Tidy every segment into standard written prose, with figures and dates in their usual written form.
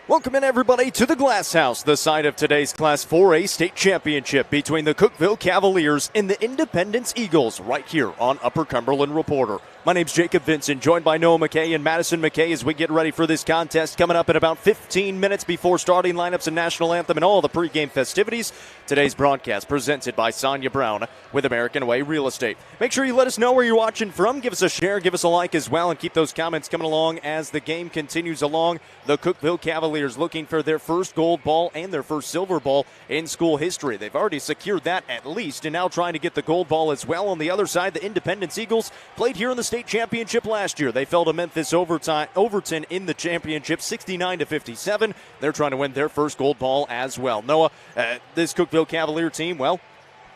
Welcome in, everybody, to the Glass House, the site of today's Class 4A state championship between the Cookeville Cavaliers and the Independence Eagles, right here on Upper Cumberland Reporter. My name's Jacob Vincent, joined by Noah McKay and Madison McKay as we get ready for this contest coming up in about 15 minutes before starting lineups and national anthem and all the pregame festivities. Today's broadcast presented by Sonja Brown with American Way Real Estate. Make sure you let us know where you're watching from. Give us a share, give us a like as well, and keep those comments coming along as the game continues along. The Cookeville Cavaliers looking for their first gold ball and their first silver ball in school history. They've already secured that at least, and now trying to get the gold ball as well. On the other side, the Independence Eagles played here in the state championship last year. They fell to Memphis Overton in the championship 69-57. They're trying to win their first gold ball as well. Noah, this Cookeville Cavalier team, well,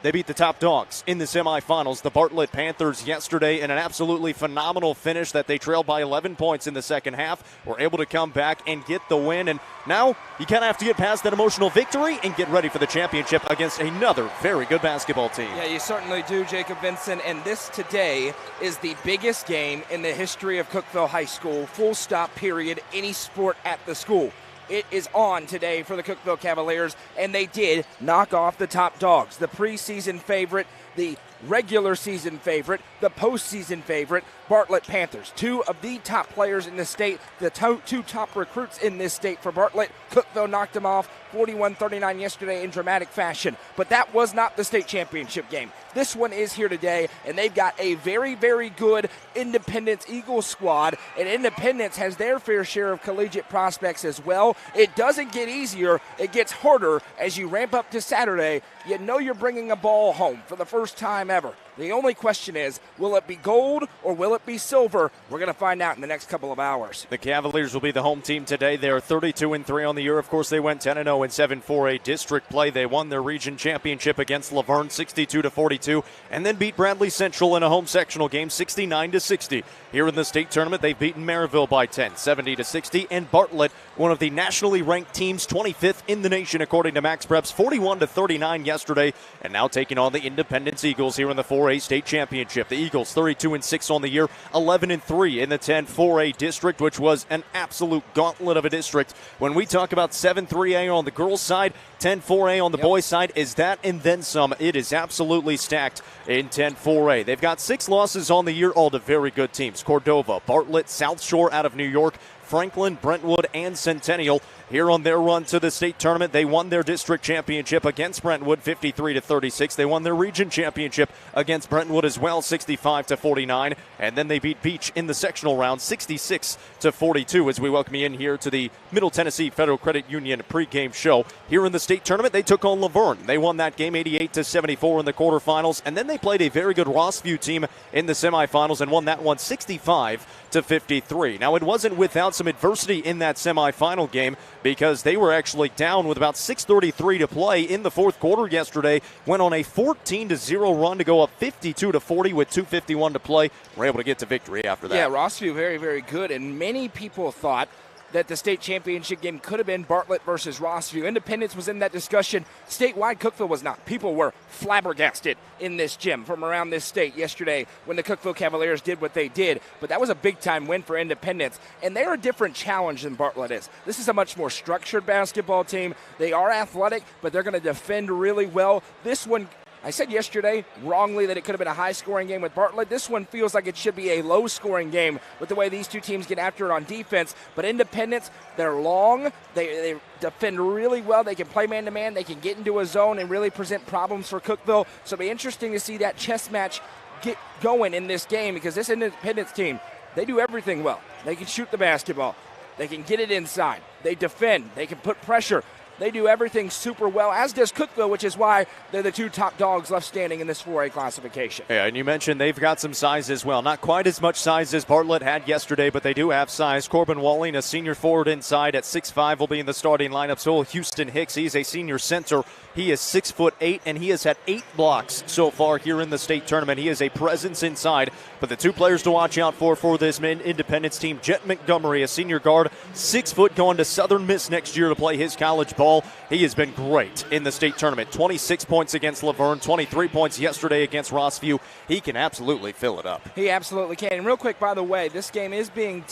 they beat the top dogs in the semifinals, the Bartlett Panthers, yesterday in an absolutely phenomenal finish that they trailed by 11 points in the second half. Were able to come back and get the win. And now you kind of have to get past that emotional victory and get ready for the championship against another very good basketball team. Yeah, you certainly do, Jacob Vincent. And this today is the biggest game in the history of Cookeville High School, full stop, period, any sport at the school. It is on today for the Cookeville Cavaliers, and they did knock off the top dogs, the preseason favorite, the regular season favorite, the postseason favorite, Bartlett Panthers. Two of the top players in the state, the two top recruits in this state for Bartlett. Cookeville knocked them off 41-39 yesterday in dramatic fashion. But that was not the state championship game. This one is here today, and they've got a very, very good Independence Eagles squad, and Independence has their fair share of collegiate prospects as well. It doesn't get easier, it gets harder as you ramp up to Saturday. You know you're bringing a ball home for the first time ever. The only question is, will it be gold or will it be silver? We're going to find out in the next couple of hours. The Cavaliers will be the home team today. They are 32-3 on the year. Of course, they went 10-0 in 7 4A district play. They won their region championship against Laverne 62-42 and then beat Bradley Central in a home sectional game 69-60. Here in the state tournament, they've beaten Maryville by 10, 70-60, and Bartlett, one of the nationally ranked teams, 25th in the nation according to Max Preps, 41-39 yesterday, and now taking on the Independence Eagles here in the 4A state championship. The Eagles 32-6 on the year, 11-3 in the 10 4A district, which was an absolute gauntlet of a district. When we talk about 7-3A on the girls' side, 10-4A on the boys' side, is that and then some. It is absolutely stacked in 10-4A. They've got 6 losses on the year, all to very good teams. Cordova, Bartlett, South Shore out of New York, Franklin, Brentwood, and Centennial. Here on their run to the state tournament, they won their district championship against Brentwood 53-36. They won their region championship against Brentwood as well, 65-49. And then they beat Beach in the sectional round 66-42 as we welcome you in here to the Middle Tennessee Federal Credit Union pregame show. Here in the state tournament, they took on Laverne. They won that game 88-74 in the quarterfinals. And then they played a very good Rossview team in the semifinals and won that one 65-53. Now, it wasn't without some adversity in that semifinal game, because they were actually down with about 6:33 to play in the fourth quarter yesterday, went on a 14-0 run to go up 52-40 with 2:51 to play. Were able to get to victory after that. Yeah, Rossview very, very good, and many people thought that the state championship game could have been Bartlett versus Rossview. Independence was in that discussion. Statewide, Cookeville was not. People were flabbergasted in this gym from around this state yesterday when the Cookeville Cavaliers did what they did. But that was a big-time win for Independence, and they're a different challenge than Bartlett is. This is a much more structured basketball team. They are athletic, but they're going to defend really well. This one, I said yesterday, wrongly, that it could have been a high-scoring game with Bartlett. This one feels like it should be a low-scoring game with the way these two teams get after it on defense. But Independence, they're long. They defend really well. They can play man-to-man. They can get into a zone and really present problems for Cookeville. So it'll be interesting to see that chess match get going in this game, because this Independence team, they do everything well. They can shoot the basketball. They can get it inside. They defend. They can put pressure. They do everything super well, as does Cookeville, which is why they're the two top dogs left standing in this 4A classification. Yeah, and you mentioned they've got some size as well. Not quite as much size as Bartlett had yesterday, but they do have size. Corbin Walling, a senior forward inside at 6'5", will be in the starting lineup. So will Houston Hicks. He's a senior center. He is 6'8", and he has had 8 blocks so far here in the state tournament. He is a presence inside. But the two players to watch out for this Independence team, Jet Montgomery, a senior guard, 6 foot, going to Southern Miss next year to play his college ball. ball. He has been great in the state tournament. 26 points against Laverne, 23 points yesterday against Rossview. He can absolutely fill it up. He absolutely can. And real quick, by the way, this game is being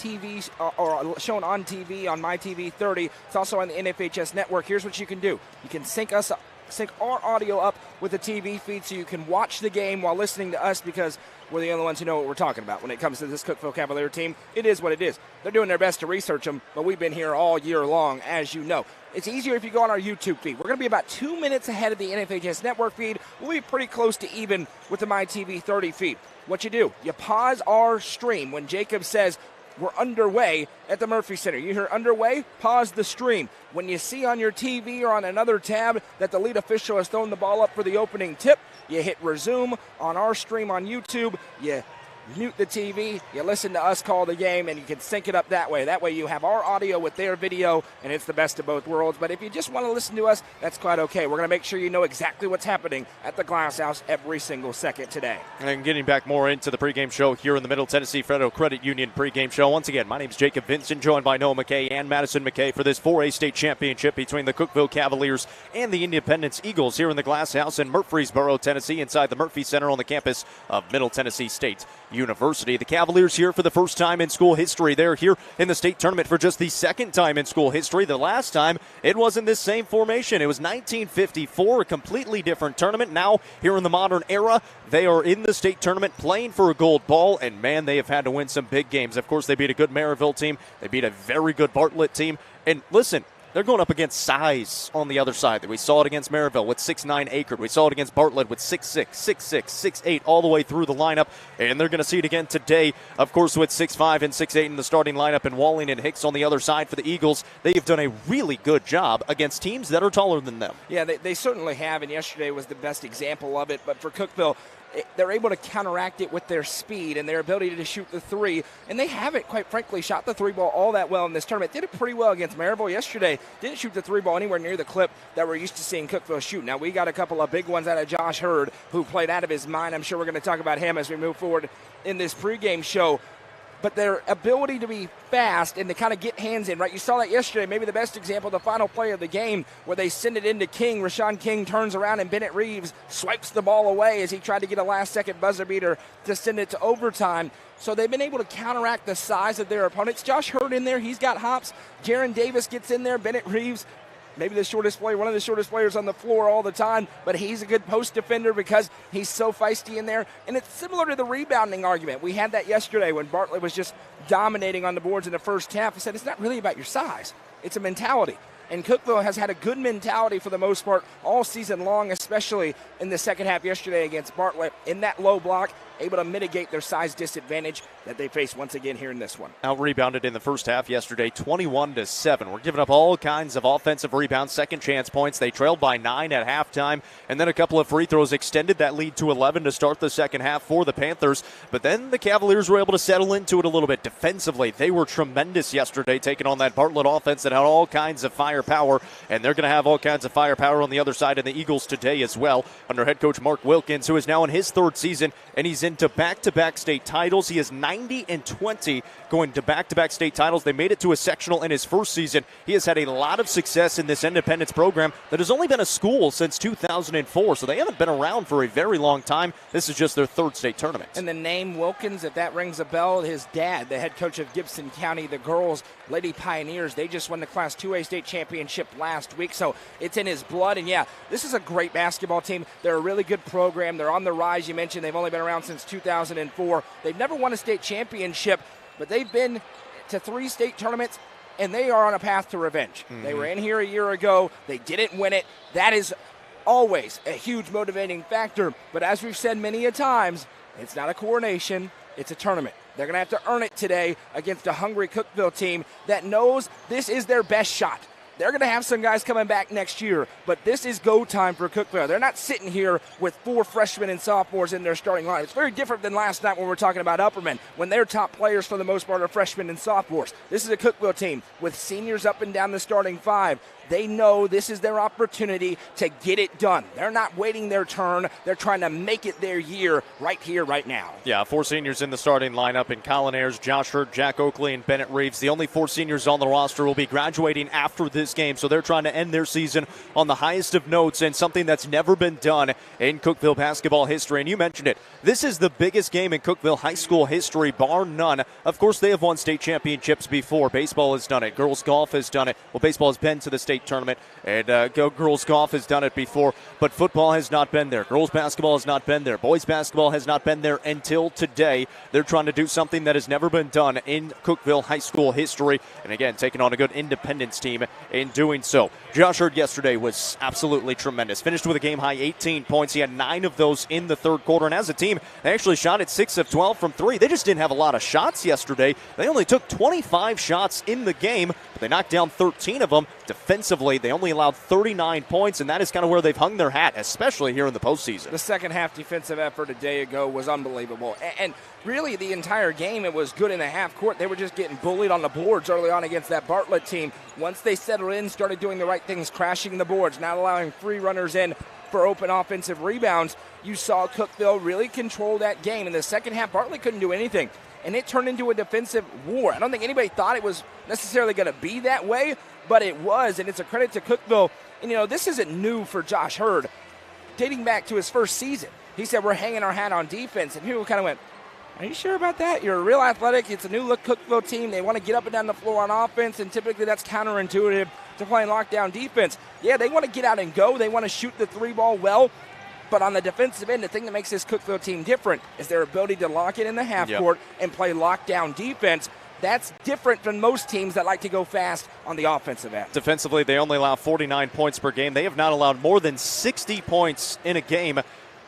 or shown on TV on MyTV 30. It's also on the NFHS network. Here's what you can do. You can sync our audio up with the TV feed so you can watch the game while listening to us, because we're the only ones who know what we're talking about when it comes to this Cookeville Cavalier team. It is what it is. They're doing their best to research them, but we've been here all year long, as you know. It's easier if you go on our YouTube feed. We're going to be about 2 minutes ahead of the NFHS network feed. We'll be pretty close to even with the MyTV 30 feed. What you do, you pause our stream when Jacob says, we're underway at the Murphy Center. You hear underway, pause the stream. When you see on your TV or on another tab that the lead official has thrown the ball up for the opening tip, you hit resume on our stream on YouTube. You mute the TV, you listen to us call the game, and you can sync it up that way. That way you have our audio with their video, and it's the best of both worlds. But if you just want to listen to us, that's quite okay. We're going to make sure you know exactly what's happening at the Glass House every single second today. And getting back more into the pregame show here in the Middle Tennessee Federal Credit Union pregame show. Once again, my name is Jacob Vincent, joined by Noah McKay and Madison McKay for this 4A state championship between the Cookeville Cavaliers and the Independence Eagles here in the Glass House in Murfreesboro, Tennessee, inside the Murphy Center on the campus of Middle Tennessee State University. The Cavaliers here for the first time in school history. They're here in the state tournament for just the second time in school history. The last time it was in this same formation. It was 1954, a completely different tournament. Now, here in the modern era, they are in the state tournament playing for a gold ball, and man, they have had to win some big games. Of course, they beat a good Maryville team. They beat a very good Bartlett team. And listen, they're going up against size on the other side. We saw it against Maryville with 6'9" Akard. We saw it against Bartlett with 6'6", 6'6", 6'8", all the way through the lineup. And they're going to see it again today, of course, with 6'5" and 6'8" in the starting lineup, and Walling and Hicks on the other side for the Eagles. They have done a really good job against teams that are taller than them. Yeah, they certainly have, and yesterday was the best example of it. But for Cookeville, they're able to counteract it with their speed and their ability to shoot the three. And they haven't, quite frankly, shot the three ball all that well in this tournament. Did it pretty well against Maryville yesterday. Didn't shoot the three ball anywhere near the clip that we're used to seeing Cookeville shoot. Now, we got a couple of big ones out of Josh Hurd, who played out of his mind. I'm sure we're going to talk about him as we move forward in this pregame show. But their ability to be fast and to kind of get hands in, right? You saw that yesterday. Maybe the best example, the final play of the game, where they send it into King. Rashawn King turns around and Bennett Reeves swipes the ball away as he tried to get a last-second buzzer beater to send it to overtime. So they've been able to counteract the size of their opponents. Josh Hurd in there. He's got hops. Jaron Davis gets in there. Bennett Reeves, maybe the shortest player, one of the shortest players on the floor all the time, but he's a good post defender because he's so feisty in there. And it's similar to the rebounding argument. We had that yesterday when Bartlett was just dominating on the boards in the first half. I said, it's not really about your size. It's a mentality. And Cookeville has had a good mentality for the most part all season long, especially in the second half yesterday against Bartlett in that low block, able to mitigate their size disadvantage that they face once again here in this one. Out-rebounded in the first half yesterday, 21-7. We're giving up all kinds of offensive rebounds, second chance points. They trailed by 9 at halftime, and then a couple of free throws extended that lead to 11 to start the second half for the Panthers. But then the Cavaliers were able to settle into it a little bit defensively. They were tremendous yesterday, taking on that Bartlett offense that had all kinds of firepower, and they're going to have all kinds of firepower on the other side of the Eagles today as well, under head coach Mark Wilkins, who is now in his third season, and he's into back-to-back state titles. He is 90-20 going to back-to-back state titles. They made it to a sectional in his first season. He has had a lot of success in this independence program that has only been a school since 2004, so they haven't been around for a very long time. This is just their third state tournament. And the name Wilkins, if that rings a bell, his dad, the head coach of Gibson County, the girls, Lady Pioneers, they just won the Class 2A state championship last week, so it's in his blood. And yeah, this is a great basketball team. They're a really good program. They're on the rise. You mentioned they've only been around since 2004. They've never won a state championship, but they've been to 3 state tournaments, and they are on a path to revenge. Mm-hmm. They were in here a year ago. They didn't win it. That is always a huge motivating factor. But as we've said many a times, it's not a coronation. It's a tournament. They're going to have to earn it today against a hungry Cookeville team that knows this is their best shot. They're going to have some guys coming back next year, but this is go time for Cookeville. They're not sitting here with 4 freshmen and sophomores in their starting line. It's very different than last night when we were talking about Upperman, when their top players for the most part are freshmen and sophomores. This is a Cookeville team with seniors up and down the starting 5. They know this is their opportunity to get it done. They're not waiting their turn. They're trying to make it their year right here, right now. Yeah, 4 seniors in the starting lineup in Colin Ayers, Josh Hurd, Jack Oakley, and Bennett Reeves. The only 4 seniors on the roster will be graduating after this game, so they're trying to end their season on the highest of notes and something that's never been done in Cookeville basketball history. And you mentioned it. This is the biggest game in Cookeville high school history, bar none. Of course, they have won state championships before. Baseball has done it. Girls golf has done it. Well, baseball has been to the state tournament, and girls golf has done it before, but football has not been there. Girls basketball has not been there. Boys basketball has not been there until today. They're trying to do something that has never been done in Cookeville high school history, and again, taking on a good Independence team in doing so. Josh Hurd yesterday was absolutely tremendous. Finished with a game-high 18 points. He had 9 of those in the third quarter, and as a team, they actually shot at 6 of 12 from 3. They just didn't have a lot of shots yesterday. They only took 25 shots in the game, but they knocked down 13 of them. Defensively, they only allowed 39 points, and that is kind of where they've hung their hat, especially here in the postseason. The second half defensive effort a day ago was unbelievable. And really, the entire game, it was good in the half court. They were just getting bullied on the boards early on against that Bartlett team. Once they settled in, started doing the right things, crashing the boards, not allowing free runners in for open offensive rebounds, you saw Cookeville really control that game. In the second half, Bartlett couldn't do anything, and it turned into a defensive war. I don't think anybody thought it was necessarily going to be that way, but it was, and it's a credit to Cookeville. And, this isn't new for Josh Hurd. Dating back to his first season, he said, we're hanging our hat on defense, and people kind of went, are you sure about that? You're real athletic. It's a new-look Cookeville team. They want to get up and down the floor on offense, and typically that's counterintuitive to playing lockdown defense. Yeah, they want to get out and go. They want to shoot the 3-ball well. But on the defensive end, the thing that makes this Cookeville team different is their ability to lock it in the half court and play lockdown defense. That's different than most teams that like to go fast on the offensive end. Defensively, they only allow 49 points per game. They have not allowed more than 60 points in a game.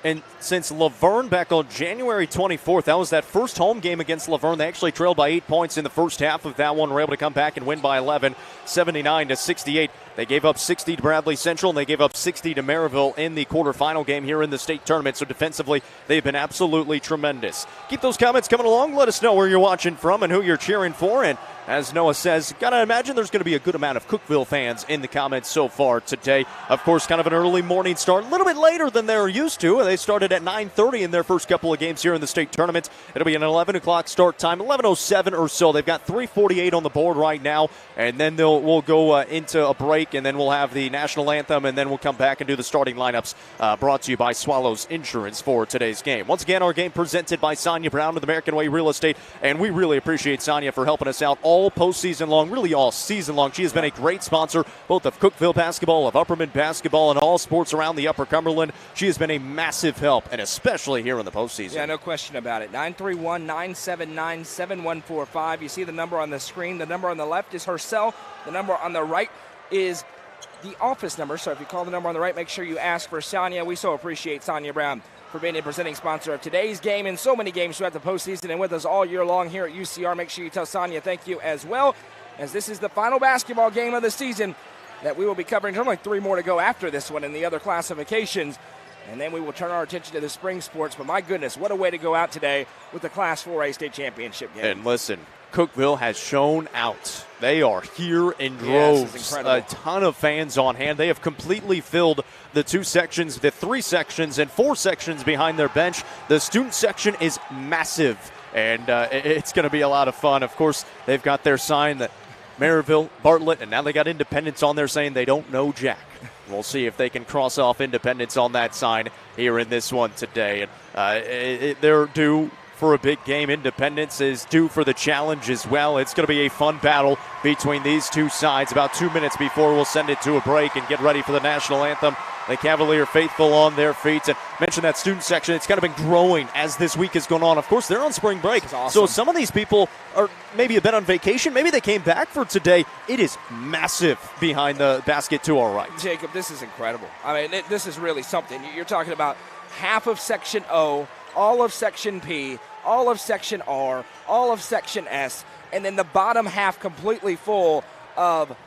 And since Laverne back on January 24th, that was that first home game against Laverne. They actually trailed by 8 points in the first half of that one. Were able to come back and win by 11, 79-68. They gave up 60 to Bradley Central, and they gave up 60 to Maryville in the quarterfinal game here in the state tournament. So defensively, they've been absolutely tremendous. Keep those comments coming along. Let us know where you're watching from and who you're cheering for. And as Noah says, got to imagine there's going to be a good amount of Cookeville fans in the comments so far today. Of course, kind of an early morning start, a little bit later than they're used to. They started at 9:30 in their first couple of games here in the state tournament. It'll be an 11 o'clock start time, 11:07 or so. They've got 3:48 on the board right now, and then we'll go into a break, and then we'll have the national anthem, and then we'll come back and do the starting lineups brought to you by Swallows Insurance for today's game. Once again, our game presented by Sonja Brown with American Way Real Estate, and we really appreciate Sonja for helping us out all postseason long, really all season long. She has been a great sponsor, both of Cookeville basketball, of Upperman basketball, and all sports around the Upper Cumberland. She has been a massive help, and especially here in the postseason. Yeah, no question about it. 931-979-7145. You see the number on the screen. The number on the left is her cell. The number on the right is the office number. So if you call the number on the right, make sure you ask for Sonja. We so appreciate Sonja Brown for being a presenting sponsor of today's game and so many games throughout the postseason and with us all year long here at UCR. Make sure you tell Sonja thank you as well, as this is the final basketball game of the season that we will be covering. There's only 3 more to go after this one in the other classifications, and then we will turn our attention to the spring sports. But my goodness, what a way to go out today with the Class 4A state championship game. And listen, Cookeville has shown out. They are here in droves. Yes, a ton of fans on hand. They have completely filled the 2 sections, the 3 sections, and 4 sections behind their bench. The student section is massive, and it's going to be a lot of fun. Of course, they've got their sign that Maryville, Bartlett, and now they got Independence on there saying they don't know Jack. We'll see if they can cross off Independence on that sign here in this one today. And they're due for a big game. Independence is due for the challenge as well. It's going to be a fun battle between these 2 sides. About 2 minutes before we'll send it to a break and get ready for the national anthem. The Cavalier faithful on their feet. And mention that student section, it's kind of been growing as this week has gone on. Of course, they're on spring break. Awesome. So some of these people are maybe have been on vacation. Maybe they came back for today. It is massive behind the basket to our right. Jacob, this is incredible. I mean, this is really something. You're talking about half of Section O, all of Section P, all of Section R, all of Section S, and then the bottom half completely full of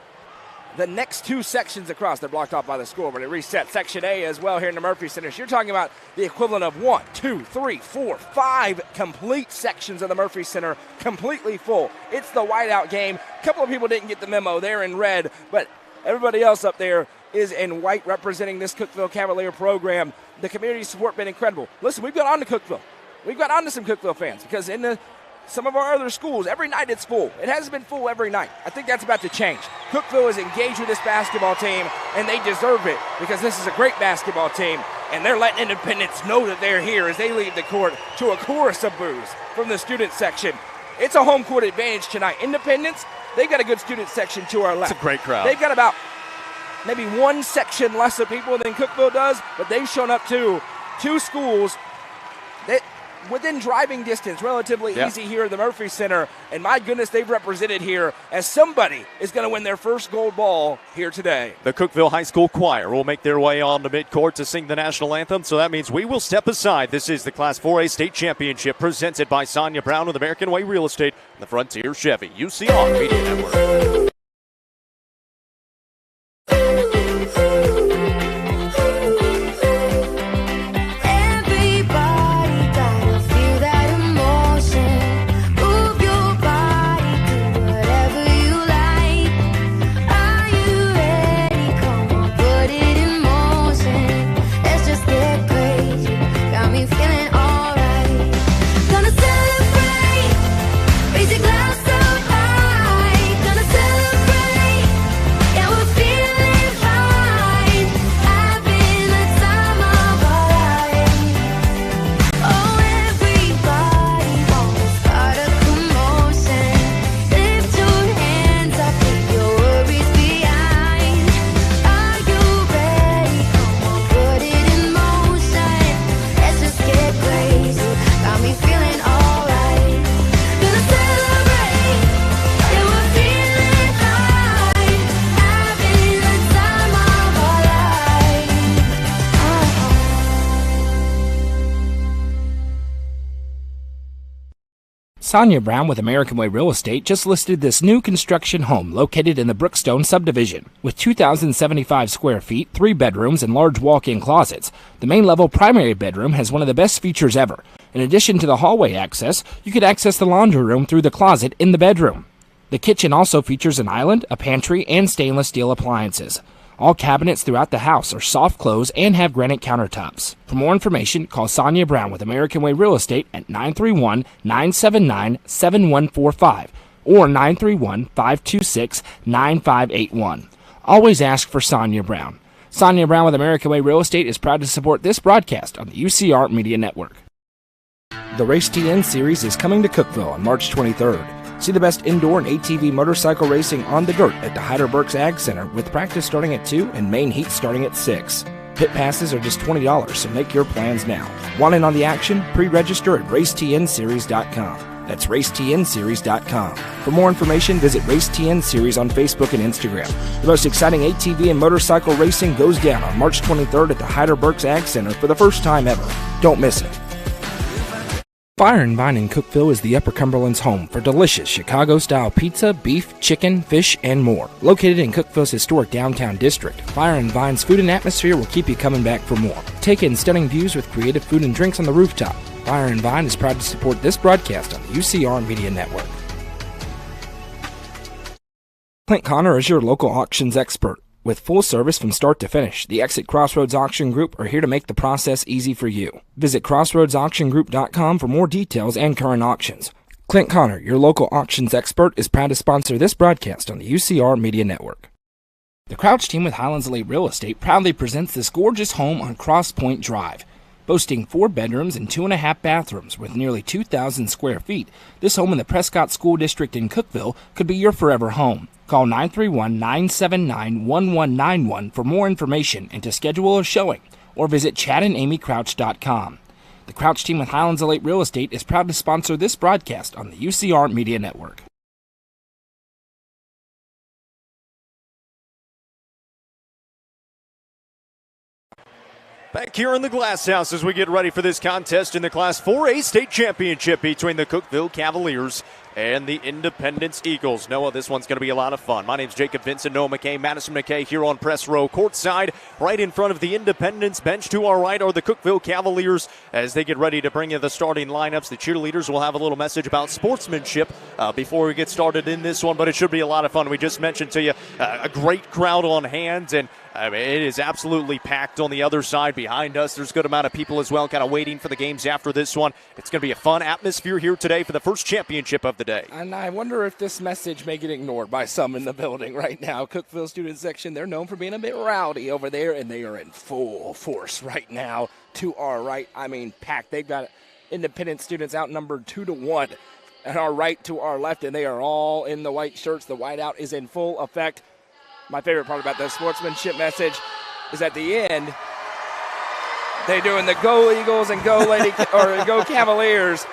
the next 2 sections across. They're blocked off by the score, but it resets. Section A as well here in the Murphy Center. So you're talking about the equivalent of 1, 2, 3, 4, 5 complete sections of the Murphy Center completely full. It's the whiteout game. A couple of people didn't get the memo there in red, but Everybody else up there is in white representing this Cookeville Cavalier program. The community support been incredible. Listen, we've got on to Cookeville. We've got on to some Cookeville fans because in some of our other schools, every night it's full. It hasn't been full every night. I think that's about to change. Cookeville is engaged with this basketball team, and they deserve it because this is a great basketball team, and they're letting Independence know that they're here as they leave the court to a chorus of boos from the student section. It's a home court advantage tonight. Independence, they've got a good student section to our left. It's a great crowd. They've got about maybe one section less of people than Cookeville does, but they've shown up to two schools that within driving distance, relatively easy here at the Murphy Center, and my goodness, they've represented here as somebody is going to win their first gold ball here today. The Cookeville High School Choir will make their way on to midcourt to sing the national anthem, so that means we will step aside. This is the Class 4A State Championship presented by Sonja Brown with American Way Real Estate and the Frontier Chevy, UCR Media Network. Sonja Brown with American Way Real Estate just listed this new construction home located in the Brookstone subdivision. With 2,075 square feet, 3 bedrooms, and large walk-in closets, the main level primary bedroom has one of the best features ever. In addition to the hallway access, you could access the laundry room through the closet in the bedroom. The kitchen also features an island, a pantry, and stainless steel appliances. All cabinets throughout the house are soft close and have granite countertops. For more information, call Sonja Brown with American Way Real Estate at 931-979-7145 or 931-526-9581. Always ask for Sonja Brown. Sonja Brown with American Way Real Estate is proud to support this broadcast on the UCR Media Network. The Race TN Series is coming to Cookeville on March 23rd. See the best indoor and ATV motorcycle racing on the dirt at the Heidelbergs Ag Center with practice starting at 2 and main heat starting at 6. Pit passes are just $20, so make your plans now. Want in on the action? Pre-register at racetnseries.com. That's racetnseries.com. For more information, visit RaceTN Series on Facebook and Instagram. The most exciting ATV and motorcycle racing goes down on March 23rd at the Heidelbergs Ag Center for the first time ever. Don't miss it. Fire and Vine in Cookeville is the Upper Cumberland's home for delicious Chicago-style pizza, beef, chicken, fish, and more. Located in Cookeville's historic downtown district, Fire and Vine's food and atmosphere will keep you coming back for more. Take in stunning views with creative food and drinks on the rooftop. Fire and Vine is proud to support this broadcast on the UCR Media Network. Clint Connor is your local auctions expert. With full service from start to finish, the Exit Crossroads Auction Group are here to make the process easy for you. Visit crossroadsauctiongroup.com for more details and current auctions. Clint Connor, your local auctions expert, is proud to sponsor this broadcast on the UCR Media Network. The Crouch team with Highlands Elite Real Estate proudly presents this gorgeous home on Cross Point Drive. Boasting 4 bedrooms and 2.5 bathrooms with nearly 2,000 square feet, this home in the Prescott School District in Cookeville could be your forever home. Call 931-979-1191 for more information and to schedule a showing, or visit chadandamycrouch.com. The Crouch team with Highlands Elite Real Estate is proud to sponsor this broadcast on the UCR Media Network. Back here in the Glass House as we get ready for this contest in the Class 4A State Championship between the Cookeville Cavaliers and the Independence Eagles. Noah, this one's going to be a lot of fun. My name's Jacob Vincent, Noah McKay, Madison McKay here on press row courtside. Right in front of the Independence bench to our right are the Cookeville Cavaliers as they get ready to bring you the starting lineups. The cheerleaders will have a little message about sportsmanship before we get started in this one, but it should be a lot of fun. We just mentioned to you a great crowd on hand, and it is absolutely packed on the other side behind us. There's a good amount of people as well kind of waiting for the games after this one. It's going to be a fun atmosphere here today for the first championship of the day. And I wonder if this message may get ignored by some in the building right now. Cookeville student section, they're known for being a bit rowdy over there, and they are in full force right now to our right. I mean, packed. They've got Independent students outnumbered 2-1 at our right to our left, and they are all in the white shirts. The whiteout is in full effect. My favorite part about the sportsmanship message is at the end, they're doing the Go Eagles and Go Lady or Go Cavaliers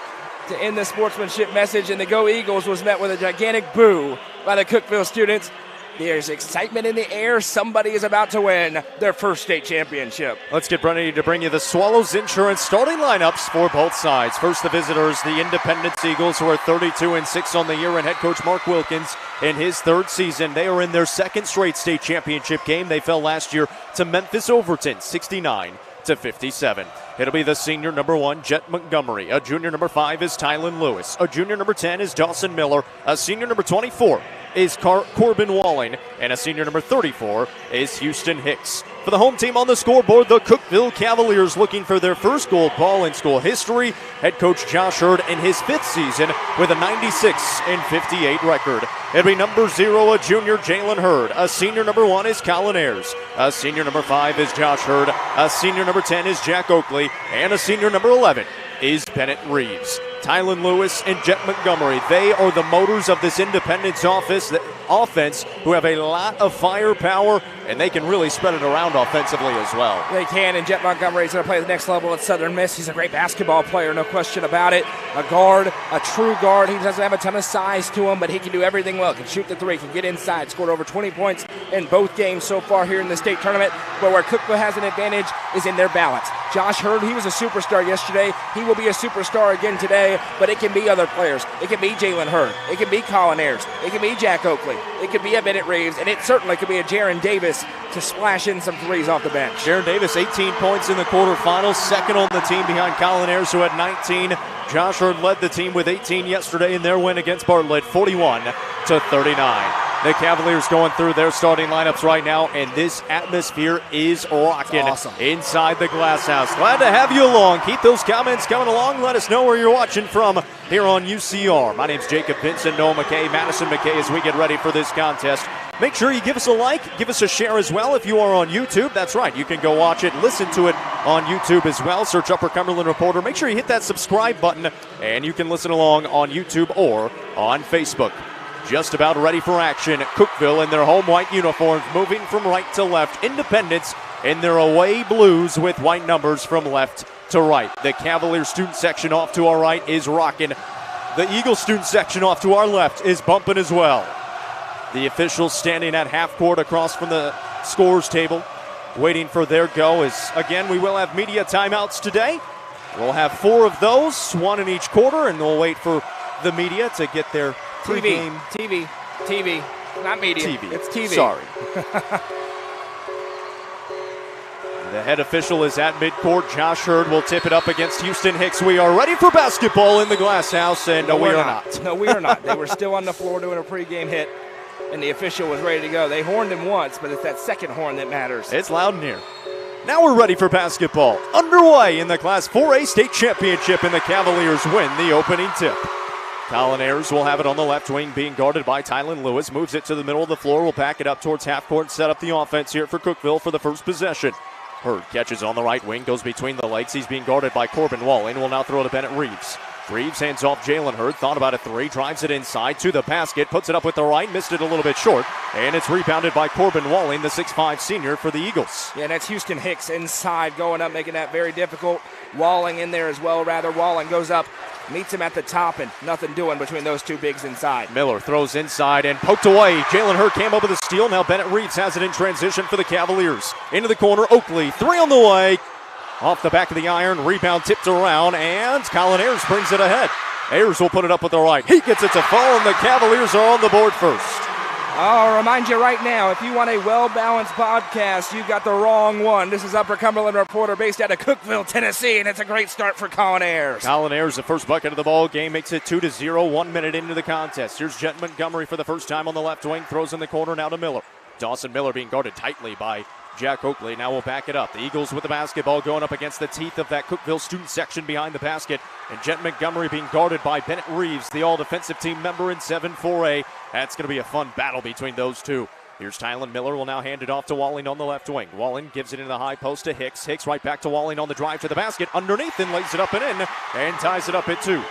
to end the sportsmanship message, and the Go Eagles was met with a gigantic boo by the Cookeville students. There's excitement in the air. Somebody is about to win their first state championship. Let's get ready to bring you the Swallows Insurance starting lineups for both sides. First, the visitors, the Independence Eagles, who are 32-6 on the year, and head coach Mark Wilkins in his third season. They are in their second straight state championship game. They fell last year to Memphis Overton, 69-57. It'll be the senior number 1, Jet Montgomery. A junior number 5 is Tylen Lewis. A junior number 10 is Dawson Miller. A senior number 24 is Corbin Walling. And a senior number 34 is Houston Hicks. For the home team on the scoreboard, the Cookeville Cavaliers looking for their first gold ball in school history. Head coach Josh Hurd in his 5th season with a 96-58 record. It'll be number 0, a junior, Jalen Hurd. A senior number 1 is Colin Ayers. A senior number 5 is Josh Hurd. A senior number 10 is Jack Oakley. And a senior number 11 is Bennett Reeves. Tylen Lewis and Jet Montgomery, they are the motors of this Independence offense who have a lot of firepower, and they can really spread it around offensively as well. They can, and Jet Montgomery is going to play the next level at Southern Miss. He's a great basketball player, no question about it. A guard, a true guard. He doesn't have a ton of size to him, but he can do everything well. Can shoot the three, can get inside, scored over 20 points in both games so far here in the state tournament. But where Cookeville has an advantage is in their balance. Josh Hurd, he was a superstar yesterday. He will be a superstar again today, but it can be other players. It can be Jalen Hurd. It can be Colin Ayers. It can be Jack Oakley. It could be a Bennett Reeves, and it certainly could be a Jaron Davis to splash in some threes off the bench. Jaron Davis, 18 points in the quarterfinals, second on the team behind Colin Ayers, who had 19. Josh Hurd led the team with 18 yesterday in their win against Bartlett, 41-39. The Cavaliers going through their starting lineups right now, and this atmosphere is rocking awesome inside the Glass House. Glad to have you along. Keep those comments coming along. Let us know where you're watching from here on UCR. My name's Jacob Vincent, Noah McKay, Madison McKay as we get ready for this contest. Make sure you give us a like, give us a share as well if you are on YouTube. That's right, you can go watch it, listen to it on YouTube as well. Search Upper Cumberland Reporter. Make sure you hit that subscribe button, and you can listen along on YouTube or on Facebook. Just about ready for action. Cookeville in their home white uniforms, moving from right to left. Independence in their away blues with white numbers from left to right. The Cavaliers student section off to our right is rocking. The Eagles student section off to our left is bumping as well. The officials standing at half court across from the scores table, waiting for their go. As again, we will have media timeouts today. We'll have 4 of those, 1 in each quarter, and we'll wait for the media to get their pregame. TV, not media. TV. It's TV. Sorry. The head official is at midcourt. Josh Hurd will tip it up against Houston Hicks. We are ready for basketball in the Glass House, and no, we are not. No, we are not. They were still on the floor doing a pregame hit, and the official was ready to go. They horned him once, but it's that second horn that matters. It's loud in here. Now we're ready for basketball. Underway in the Class 4A state championship, and the Cavaliers win the opening tip. Colin Ayers will have it on the left wing, being guarded by Tylen Lewis. Moves it to the middle of the floor. Will pack it up towards half court and set up the offense here for Cookeville for the first possession. Hurd catches on the right wing, goes between the legs. He's being guarded by Corbin Walling. Will now throw to Bennett Reeves. Reeves hands off Jalen Hurd. Thought about a three. Drives it inside to the basket. Puts it up with the right. Missed it a little bit short. And it's rebounded by Corbin Walling, the 6'5 senior for the Eagles. Yeah, that's Houston Hicks inside going up, making that very difficult. Walling in there as well, rather. Walling goes up, meets him at the top, and nothing doing between those two bigs inside. Miller throws inside and poked away. Jalen Hurd came up with a steal. Now Bennett Reeves has it in transition for the Cavaliers. Into the corner, Oakley. Three on the way. Off the back of the iron, rebound tipped around, and Colin Ayers brings it ahead. Ayers will put it up with the right. He gets it to fall, and the Cavaliers are on the board first. I'll remind you right now, if you want a well-balanced podcast, you've got the wrong one. This is Upper Cumberland Reporter based out of Cookeville, Tennessee, and it's a great start for Colin Ayers. Colin Ayers, the first bucket of the ball game, makes it 2-0, 1 minute into the contest. Here's Jet Montgomery for the first time on the left wing, throws in the corner now to Miller. Dawson Miller being guarded tightly by Jack Oakley. Now we'll back it up. The Eagles with the basketball going up against the teeth of that Cookeville student section behind the basket. And Jet Montgomery being guarded by Bennett Reeves, the all-defensive team member in 7-4A. That's going to be a fun battle between those two. Here's Tylen Miller, will now hand it off to Walling on the left wing. Walling gives it in the high post to Hicks. Hicks right back to Walling on the drive to the basket. Underneath and lays it up and in and ties it up at 2.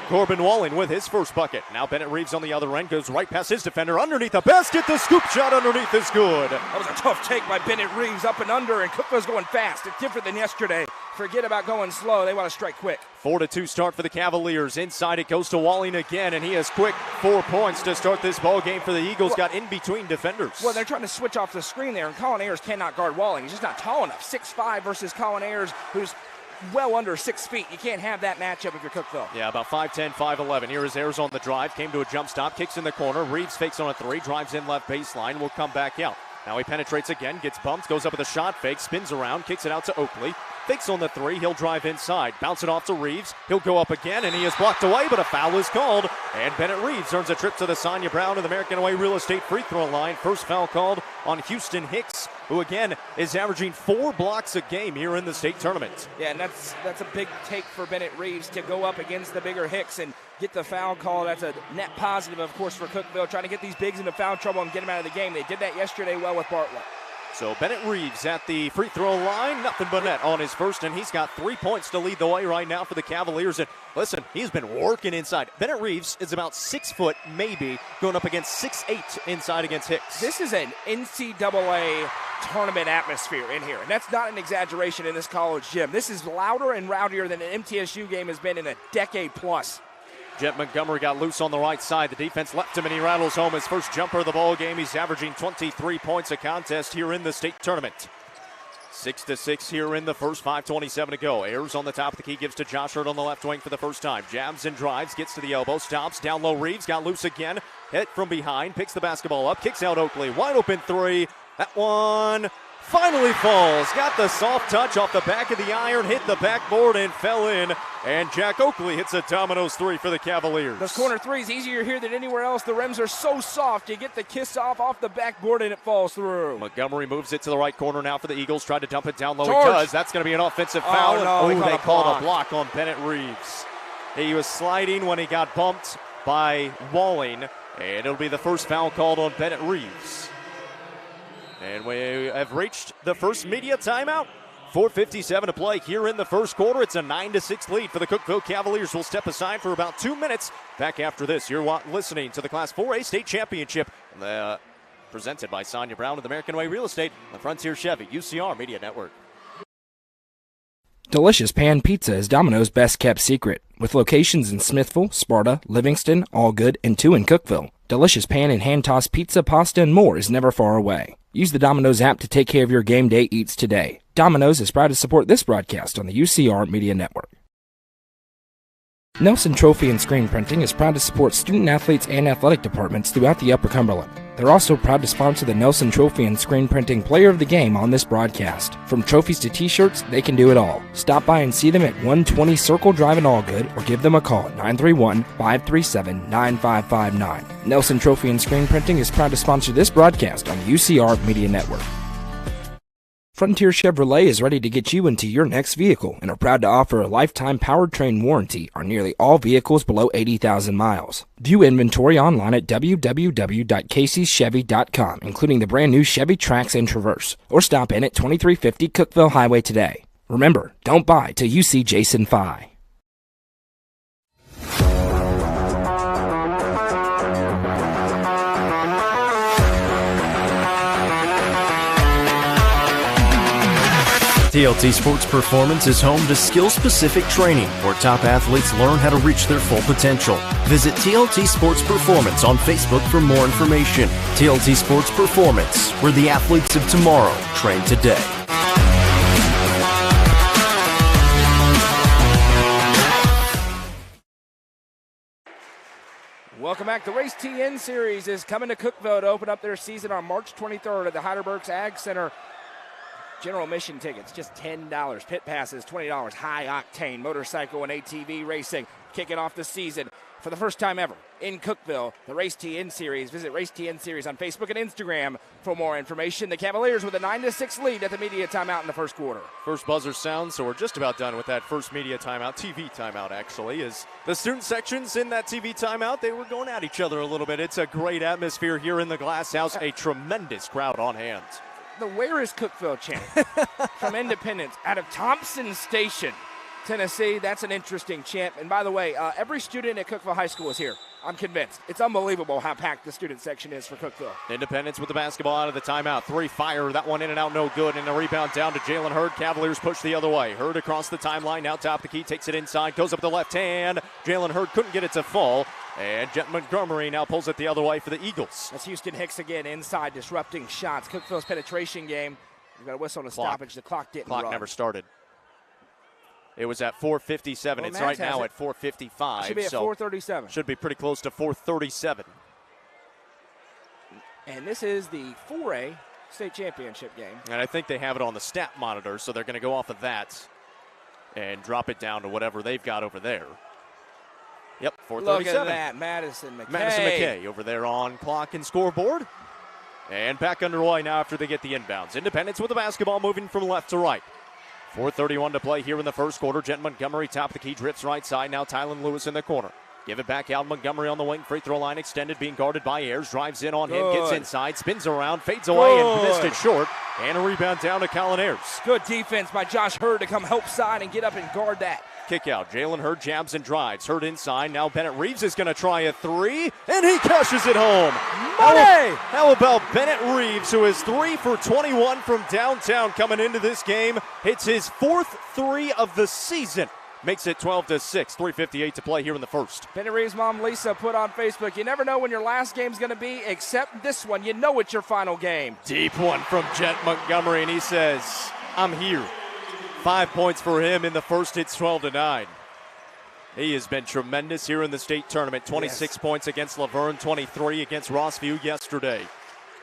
Corbin Walling with his first bucket. Now Bennett Reeves on the other end goes right past his defender underneath the basket. The scoop shot underneath is good. That was a tough take by Bennett Reeves up and under, and Cookville's going fast. It's different than yesterday. Forget about going slow. They want to strike quick. 4-2 start for the Cavaliers. Inside it goes to Walling again, and he has quick 4 points to start this ball game for the Eagles. Got in between defenders. Well, they're trying to switch off the screen there, and Colin Ayers cannot guard Walling. He's just not tall enough. 6'5" versus Colin Ayers, who's well under 6 feet. You can't have that matchup if you're Cookeville. Yeah, about 5'10", 5'11". Here is Ayers on the drive. Came to a jump stop, kicks in the corner. Reeves fakes on a 3, drives in left baseline, will come back out. Now he penetrates again, gets bumped, goes up with a shot fake, spins around, kicks it out to Oakley. Fakes on the 3, he'll drive inside. Bounce it off to Reeves. He'll go up again, and he is blocked away, but a foul is called. And Bennett Reeves earns a trip to the Sonja Brown of the American Way Real Estate free throw line. First foul called on Houston Hicks, who again is averaging 4 blocks a game here in the state tournament. Yeah, and that's a big take for Bennett Reeves to go up against the bigger Hicks and get the foul call. That's a net positive, of course, for Cookeville, trying to get these bigs into foul trouble and get them out of the game. They did that yesterday well with Bartlett. So Bennett Reeves at the free throw line, nothing but net on his first, and he's got 3 points to lead the way right now for the Cavaliers. And listen, he's been working inside. Bennett Reeves is about 6 foot, maybe, going up against 6'8" inside against Hicks. This is an NCAA tournament atmosphere in here, and that's not an exaggeration in this college gym. This is louder and rowdier than an MTSU game has been in a decade plus. Jet Montgomery got loose on the right side. The defense left him, and he rattles home his first jumper of the ball game. He's averaging 23 points a contest here in the state tournament. 6-6 here in the first, 5:27 to go. Ayers on the top of the key, gives to Josh Hurt on the left wing for the first time. Jabs and drives, gets to the elbow, stops, down low Reeves, got loose again. Hit from behind, picks the basketball up, kicks out Oakley. Wide open 3. That one finally falls. Got the soft touch off the back of the iron, hit the backboard and fell in. And Jack Oakley hits a dominoes 3 for the Cavaliers. Those corner threes easier here than anywhere else. The rims are so soft. You get the kiss off the backboard and it falls through. Montgomery moves it to the right corner now for the Eagles. Tried to dump it down low. George. He does. That's going to be an offensive foul. Oh, no, they called a block on Bennett Reeves. He was sliding when he got bumped by Walling. And it'll be the first foul called on Bennett Reeves. And we have reached the first media timeout. 4:57 to play here in the first quarter. It's a 9-6 lead for the Cookeville Cavaliers. Will step aside for about 2 minutes. Back after this, you're listening to the Class 4A State Championship presented by Sonja Brown of the American Way Real Estate, the Frontier Chevy, UCR Media Network. Delicious Pan Pizza is Domino's best kept secret. With locations in Smithville, Sparta, Livingston, Allgood, and 2 in Cookeville. Delicious pan and hand-tossed pizza, pasta, and more is never far away. Use the Domino's app to take care of your game day eats today. Domino's is proud to support this broadcast on the UCR Media Network. Nelson Trophy and Screen Printing is proud to support student athletes and athletic departments throughout the Upper Cumberland. They're also proud to sponsor the Nelson Trophy and Screen Printing Player of the Game on this broadcast. From trophies to t-shirts, they can do it all. Stop by and see them at 120 Circle Drive in Allgood or give them a call at 931-537-9559. Nelson Trophy and Screen Printing is proud to sponsor this broadcast on the UCR Media Network. Frontier Chevrolet is ready to get you into your next vehicle and are proud to offer a lifetime powertrain warranty on nearly all vehicles below 80,000 miles. View inventory online at www.caseychevy.com, including the brand new Chevy Trax and Traverse, or stop in at 2350 Cookeville Highway today. Remember, don't buy till you see Jason Fye. TLT Sports Performance is home to skill-specific training where top athletes learn how to reach their full potential. Visit TLT Sports Performance on Facebook for more information. TLT Sports Performance, where the athletes of tomorrow train today. Welcome back. The Race TN Series is coming to Cookeville to open up their season on March 23rd at the Heidelberg's Ag Center. General admission tickets, just $10. Pit passes, $20. High-octane motorcycle and ATV racing kicking off the season for the first time ever in Cookeville. The Race TN Series. Visit Race TN Series on Facebook and Instagram for more information. The Cavaliers with a 9-6 lead at the media timeout in the first quarter. First buzzer sounds, so we're just about done with that first media timeout, TV timeout actually, as the student sections in that TV timeout, they were going at each other a little bit. It's a great atmosphere here in the Glass House, a tremendous crowd on hand. The Where is Cookeville chant from Independence out of Thompson Station, Tennessee. That's an interesting chant. And by the way, every student at Cookeville High School is here. I'm convinced. It's unbelievable how packed the student section is for Cookeville. Independence with the basketball out of the timeout. 3 fire. That one in and out, no good. And a rebound down to Jalen Hurd. Cavaliers push the other way. Hurd across the timeline. Now top of the key. Takes it inside. Goes up the left hand. Jalen Hurd couldn't get it to fall. And Jet Montgomery now pulls it the other way for the Eagles. That's Houston Hicks again inside, disrupting shots. Cookeville's penetration game. We've got a whistle and a stoppage. The clock didn't run. Clock never started. It was at 4:57. It's right now at 4:55. Should be at 4:37. Should be pretty close to 4:37. And this is the 4A state championship game. And I think they have it on the stat monitor, so they're going to go off of that and drop it down to whatever they've got over there. Yep, 4:37. Look at that, Madison McKay. Madison McKay over there on clock and scoreboard. And back underway now after they get the inbounds. Independence with the basketball moving from left to right. 4:31 to play here in the first quarter. Jet Montgomery top of the key, drifts right side. Now Tylen Lewis in the corner. Give it back out. Montgomery on the wing. Free throw line extended, being guarded by Ayers. Drives in on him, gets inside, spins around, fades away, and missed it short. And a rebound down to Colin Ayers. Good defense by Josh Hurd to come help side and get up and guard that. Kick out. Jalen Hurd jabs and drives. Hurd inside. Now Bennett Reeves is going to try a three, and he cashes it home. Money! How about Bennett Reeves, who is 3 for 21 from downtown coming into this game, hits his 4th three of the season. Makes it 12-6, 3:58 to play here in the first. Bennett Reeves' mom, Lisa, put on Facebook, you never know when your last game's going to be, except this one. You know it's your final game. Deep one from Jet Montgomery, and he says, I'm here. 5 points for him in the first. It's 12-9. He has been tremendous here in the state tournament. 26 points against Laverne, 23 against Rossview yesterday.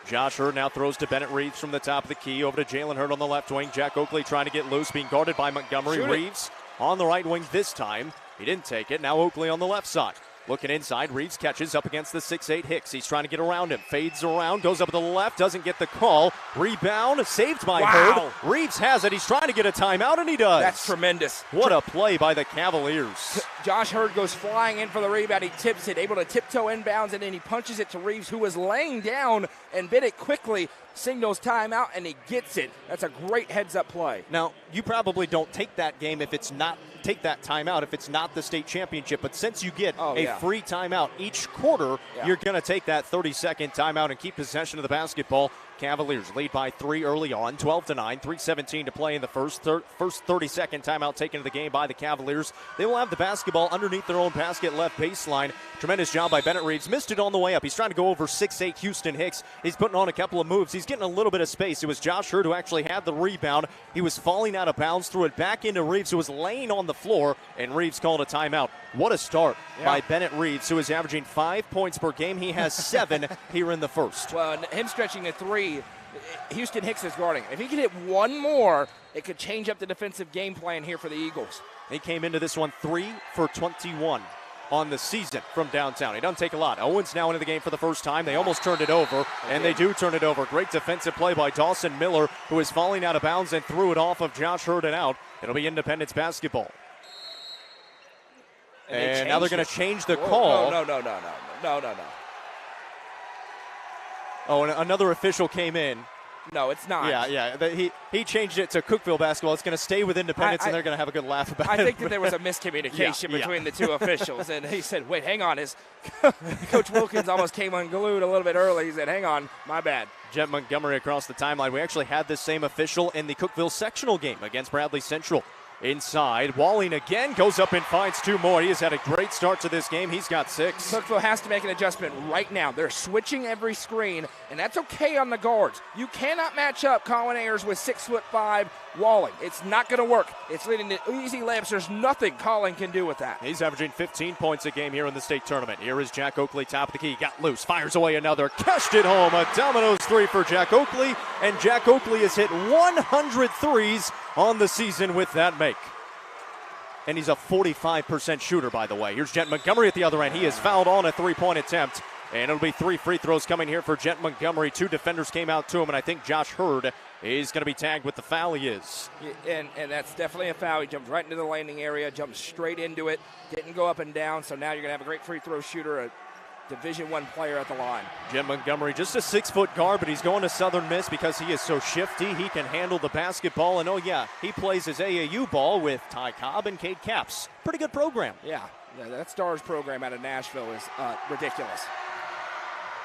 Josh Hurd now throws to Bennett Reeves from the top of the key. Over to Jalen Hurd on the left wing. Jack Oakley trying to get loose, being guarded by Montgomery. Reeves on the right wing this time. He didn't take it. Now Oakley on the left side. Looking inside, Reeves catches up against the 6'8 Hicks. He's trying to get around him. Fades around, goes up to the left, doesn't get the call. Rebound, saved by Hurd. Reeves has it. He's trying to get a timeout, and he does. That's tremendous. What a play by the Cavaliers. Josh Hurd goes flying in for the rebound. He tips it, able to tiptoe inbounds, and then he punches it to Reeves, who was laying down, and Bennett quickly signals timeout, and he gets it. That's a great heads-up play. Now, you probably don't take that game if it's not take that timeout if it's not the state championship, but since you get free timeout each quarter, you're going to take that 30-second timeout and keep possession of the basketball. Cavaliers lead by 3 early on, 12-9, 3:17 to play in the first 30-second timeout taken to the game by the Cavaliers. They will have the basketball underneath their own basket left baseline. Tremendous job by Bennett Reeves. Missed it on the way up. He's trying to go over 6'8 Houston Hicks. He's putting on a couple of moves. He's getting a little bit of space. It was Josh Hurd who actually had the rebound. He was falling out of bounds, threw it back into Reeves, who was laying on the floor, and Reeves called a timeout. What a start by Bennett Reeves, who is averaging 5 points per game. He has 7 here in the first. Well, him stretching the three, Houston Hicks is guarding. If he could hit one more, it could change up the defensive game plan here for the Eagles. He came into this one 3 for 21 on the season from downtown. He doesn't take a lot. Owens now into the game for the first time. They almost turned it over, and they do turn it over. Great defensive play by Dawson Miller, who is falling out of bounds and threw it off of Josh Hurd and out. It'll be Independence basketball. And now they're going to change the call. No. Oh, and another official came in. No, it's not. Yeah. He changed it to Cookeville basketball. It's going to stay with Independence, and they're going to have a good laugh about it. I think that there was a miscommunication between the two officials, and he said, wait, hang on. Coach Wilkins almost came unglued a little bit early. He said, hang on, my bad. Jet Montgomery across the timeline. We actually had this same official in the Cookeville sectional game against Bradley Central. inside. Walling again goes up and finds two more. He has had a great start to this game. He's got 6. Cookeville has to make an adjustment right now. They're switching every screen, and that's okay on the guards. You cannot match up Colin Ayers with 6'5" Walling. It's not going to work. It's leading to easy layups. There's nothing Colin can do with that. He's averaging 15 points a game here in the state tournament. Here is Jack Oakley, top of the key. Got loose, fires away another. Cashed it home. A Domino's 3 for Jack Oakley, and Jack Oakley has hit 100 threes on the season with that make. And he's a 45% shooter, by the way. Here's Jet Montgomery at the other end. He is fouled on a 3-point attempt. And it'll be 3 free throws coming here for Jet Montgomery. 2 defenders came out to him, and I think Josh Hurd is going to be tagged with the foul. He is. And that's definitely a foul. He jumped right into the landing area, jumped straight into it, didn't go up and down. So now you're going to have a great free throw shooter, a Division I player at the line. Jet Montgomery, just a 6-foot guard, but he's going to Southern Miss because he is so shifty. He can handle the basketball, and oh yeah, he plays his AAU ball with Ty Cobb and Cade Capps. Pretty good program. Yeah, that Stars program out of Nashville is ridiculous.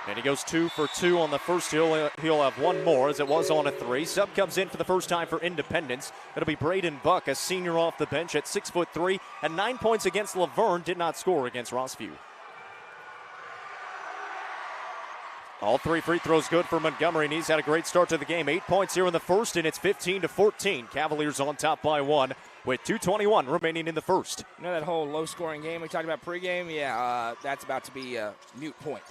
And he goes 2 for 2 on the first. He'll have one more, as it was on a 3. Sub comes in for the first time for Independence. It'll be Braden Buck, a senior off the bench at 6'3", and 9 points against Laverne. Did not score against Rossview. All 3 free throws good for Montgomery, and he's had a great start to the game. 8 points here in the first, and it's 15-14. Cavaliers on top by 1 with 2:21 remaining in the first. You know that whole low-scoring game we talked about pregame? Yeah, that's about to be a moot point.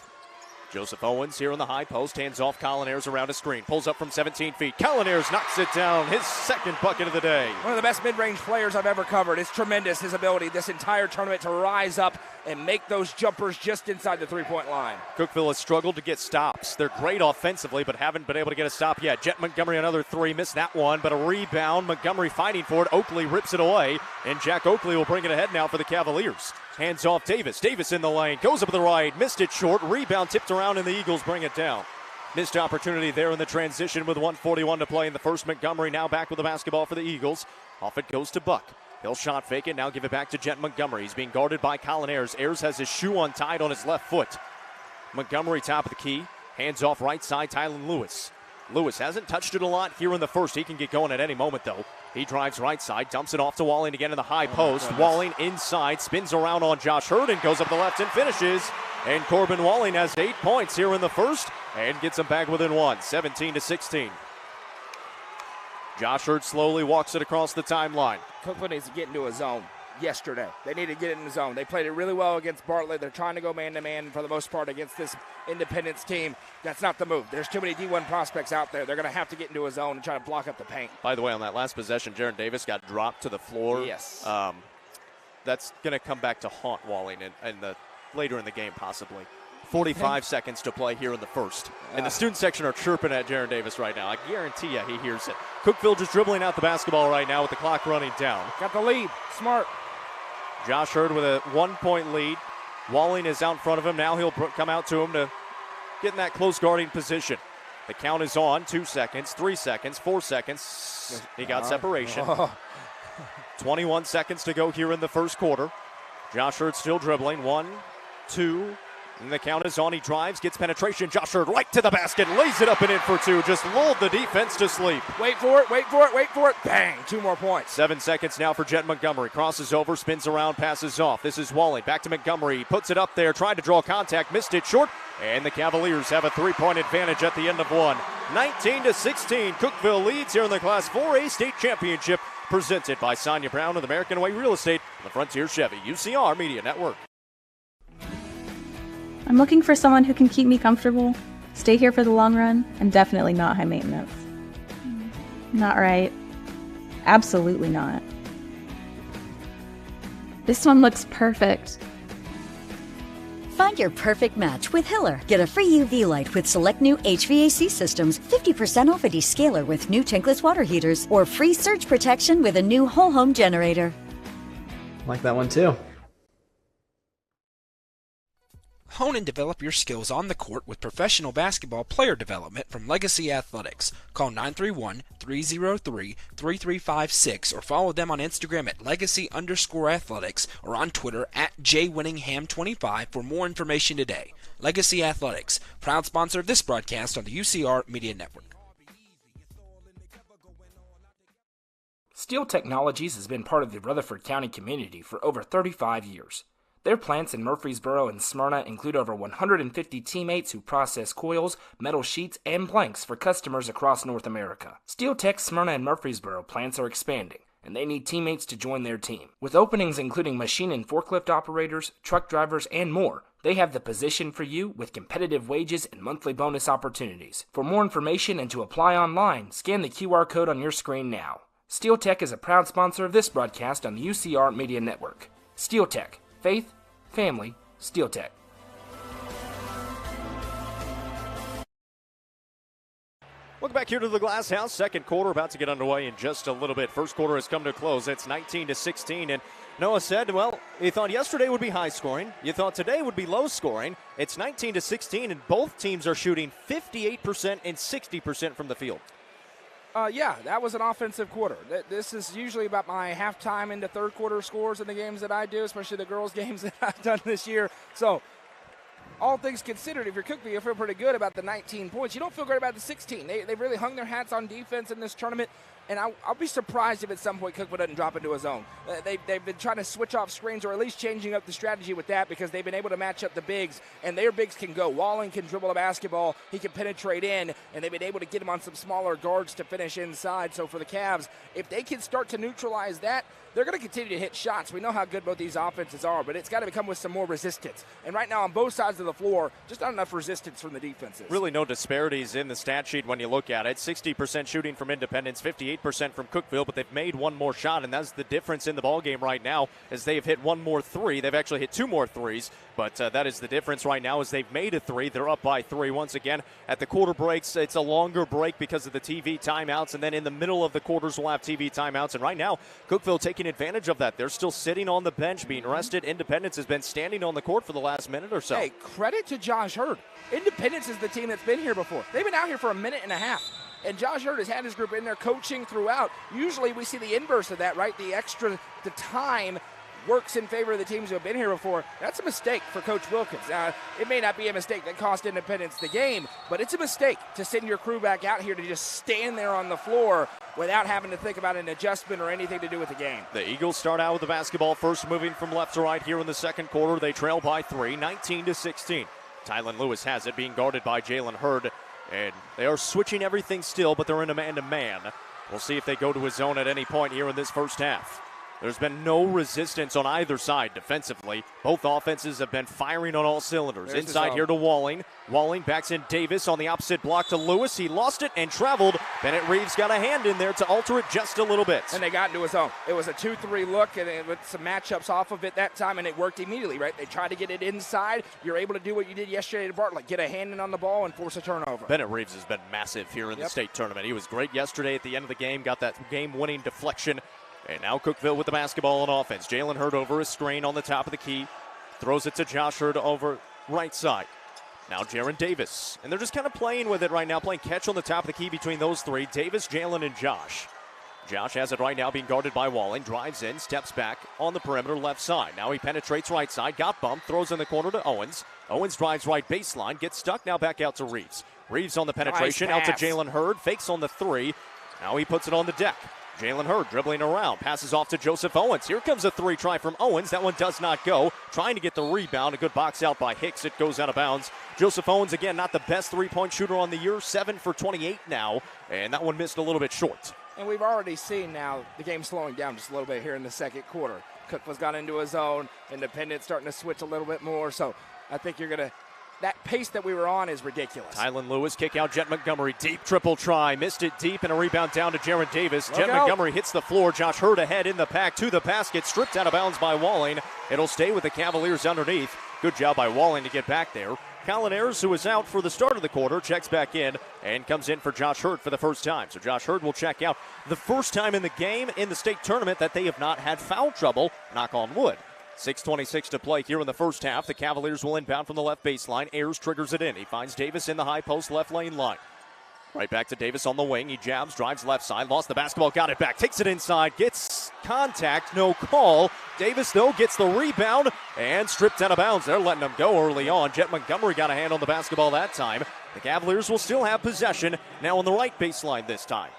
Joseph Owens here in the high post, hands off Colin Ayers around a screen, pulls up from 17 feet. Colin Ayers knocks it down, his second bucket of the day. One of the best mid-range players I've ever covered. It's tremendous, his ability this entire tournament to rise up and make those jumpers just inside the three-point line. Cookeville has struggled to get stops. They're great offensively, but haven't been able to get a stop yet. Jet Montgomery, another 3, missed that one, but a rebound. Montgomery fighting for it. Oakley rips it away, and Jack Oakley will bring it ahead now for the Cavaliers. Hands off Davis. Davis in the lane. Goes up to the right. Missed it short. Rebound tipped around, and the Eagles bring it down. Missed opportunity there in the transition with 1:41 to play in the first. Montgomery now back with the basketball for the Eagles. Off it goes to Buck. He'll shot fake it. Now give it back to Jet Montgomery. He's being guarded by Colin Ayers. Ayers has his shoe untied on his left foot. Montgomery top of the key. Hands off right side. Tylen Lewis. Lewis hasn't touched it a lot here in the first. He can get going at any moment, though. He drives right side, dumps it off to Walling again in the high post. Walling inside, spins around on Josh Hurd and goes up the left and finishes. And Corbin Walling has 8 points here in the first and gets them back within 1, 17-16. Josh Hurd slowly walks it across the timeline. Cookeville needs to get into a zone yesterday. They need to get in the zone. They played it really well against Bartlett. They're trying to go man-to-man for the most part against this Independence team. That's not the move. There's too many D1 prospects out there. They're going to have to get into a zone and try to block up the paint. By the way, on that last possession, Jaron Davis got dropped to the floor. Yes. That's going to come back to haunt Walling later in the game, possibly. 45 seconds to play here in the first. And the student section are chirping at Jaron Davis right now. I guarantee you he hears it. Cookeville just dribbling out the basketball right now with the clock running down. Got the lead. Smart. Josh Hurd with a 1-point lead. Walling is out in front of him. Now he'll come out to him to get in that close guarding position. The count is on. 2 seconds, 3 seconds, 4 seconds. He got separation. 21 seconds to go here in the first quarter. Josh Hurd still dribbling. 1, 2, and the count is on. He drives, gets penetration. Josh Hurd right to the basket, lays it up and in for 2. Just lulled the defense to sleep. Wait for it, wait for it, wait for it. Bang, 2 more points. 7 seconds now for Jet Montgomery. Crosses over, spins around, passes off. This is Walling. Back to Montgomery. Puts it up there, tried to draw contact, missed it short. And the Cavaliers have a 3-point advantage at the end of 1. 19-16. Cookeville leads here in the Class 4A State Championship, presented by Sonja Brown with American Way Real Estate, the Frontier Chevy, UCR Media Network. I'm looking for someone who can keep me comfortable, stay here for the long run, and definitely not high maintenance. Not right. Absolutely not. This one looks perfect. Find your perfect match with Hiller. Get a free UV light with select new HVAC systems, 50% off a descaler with new tankless water heaters, or free surge protection with a new whole home generator. Like that one too. Hone and develop your skills on the court with professional basketball player development from Legacy Athletics. Call 931-303-3356 or follow them on Instagram at legacy_athletics or on Twitter at jwinningham25 for more information today. Legacy Athletics, proud sponsor of this broadcast on the UCR Media Network. Steel Technologies has been part of the Rutherford County community for over 35 years. Their plants in Murfreesboro and Smyrna include over 150 teammates who process coils, metal sheets, and blanks for customers across North America. Steel Tech's Smyrna and Murfreesboro plants are expanding, and they need teammates to join their team. With openings including machine and forklift operators, truck drivers, and more, they have the position for you with competitive wages and monthly bonus opportunities. For more information and to apply online, scan the QR code on your screen now. Steel Tech is a proud sponsor of this broadcast on the UCR Media Network. Steel Tech. Faith, family, Steel Tech. Welcome back here to the Glass House. Second quarter about to get underway in just a little bit. First quarter has come to a close. It's 19-16, and Noah said, well, you thought yesterday would be high scoring. You thought today would be low scoring. It's 19-16, and both teams are shooting 58% and 60% from the field. Yeah, that was an offensive quarter. This is usually about my halftime into third quarter scores in the games that I do, especially the girls' games that I've done this year. So, all things considered, if you're Cookeville, you feel pretty good about the 19 points. You don't feel great about the 16. They really hung their hats on defense in this tournament, and I'll be surprised if at some point Cookeville doesn't drop into a zone. They've been trying to switch off screens or at least changing up the strategy with that because they've been able to match up the bigs, and their bigs can go. Walling can dribble a basketball. He can penetrate in, and they've been able to get him on some smaller guards to finish inside. So for the Cavs, if they can start to neutralize that, they're going to continue to hit shots. We know how good both these offenses are, but it's got to come with some more resistance. And right now on both sides of the floor, just not enough resistance from the defenses. Really no disparities in the stat sheet when you look at it. 60% shooting from Independence, 58% from Cookeville, but they've made one more shot, and that's the difference in the ballgame right now as they have hit one more three. They've actually hit two more threes, but that is the difference right now as they've made a three. They're up by three. Once again, at the quarter breaks, it's a longer break because of the TV timeouts, and then in the middle of the quarters we'll have TV timeouts, and right now Cookeville taking advantage of that. They're still sitting on the bench being rested. Independence has been standing on the court for the last minute or so. Hey, credit to Josh Hurd. Independence is the team that's been here before. They've been out here for a minute and a half. And Josh Hurd has had his group in there coaching throughout. Usually we see the inverse of that, right? The time works in favor of the teams who have been here before. That's a mistake for Coach Wilkins. It may not be a mistake that cost Independence the game, but it's a mistake to send your crew back out here to just stand there on the floor without having to think about an adjustment or anything to do with the game. The Eagles start out with the basketball first, moving from left to right here in the second quarter. They trail by three, 19-16. Tylen Lewis has it, being guarded by Jalen Hurd, and they are switching everything still, but they're in a man-to-man. We'll see if they go to a zone at any point here in this first half. There's been no resistance on either side defensively. Both offenses have been firing on all cylinders. There's inside here to Walling. Walling backs in Davis on the opposite block to Lewis. He lost it and traveled. Bennett Reeves got a hand in there to alter it just a little bit. And they got into his zone. It was a 2-3 look, and with some matchups off of it that time, and it worked immediately, right? They tried to get it inside. You're able to do what you did yesterday to Bartlett, get a hand in on the ball and force a turnover. Bennett Reeves has been massive here in the state tournament. He was great yesterday at the end of the game, got that game-winning deflection. And now Cookeville with the basketball on offense. Jalen Hurd over a screen on the top of the key. Throws it to Josh Hurd over right side. Now Jaron Davis. And they're just kind of playing with it right now, playing catch on the top of the key between those three. Davis, Jalen, and Josh. Josh has it right now, being guarded by Walling. Drives in, steps back on the perimeter left side. Now he penetrates right side, got bumped, throws in the corner to Owens. Owens drives right baseline, gets stuck, now back out to Reeves. Reeves on the penetration, out to Jalen Hurd. Fakes on the three. Now he puts it on the deck. Jalen Hurd dribbling around, passes off to Joseph Owens. Here comes a three try from Owens. That one does not go. Trying to get the rebound. A good box out by Hicks. It goes out of bounds. Joseph Owens, again, not the best three-point shooter on the year. 7 for 28 now, and that one missed a little bit short. And we've already seen now the game slowing down just a little bit here in the second quarter. Cookeville's got into a zone. Independence starting to switch a little bit more. So I think you're going to – that pace that we were on is ridiculous. Tylen Lewis, kick out Jet Montgomery. Deep triple try. Missed it deep, and a rebound down to Jaron Davis. Jet Montgomery hits the floor. Josh Hurd ahead in the pack to the basket. Stripped out of bounds by Walling. It'll stay with the Cavaliers underneath. Good job by Walling to get back there. Colin Ayers, who was out for the start of the quarter, checks back in and comes in for Josh Hurd for the first time. So Josh Hurd will check out the first time in the game in the state tournament that they have not had foul trouble. Knock on wood. 6:26 to play here in the first half. The Cavaliers will inbound from the left baseline. Ayers triggers it in. He finds Davis in the high post left lane line. Right back to Davis on the wing. He jabs, drives left side, lost the basketball, got it back, takes it inside, gets contact, no call. Davis, though, gets the rebound and stripped out of bounds. They're letting him go early on. Jet Montgomery got a hand on the basketball that time. The Cavaliers will still have possession now on the right baseline this time.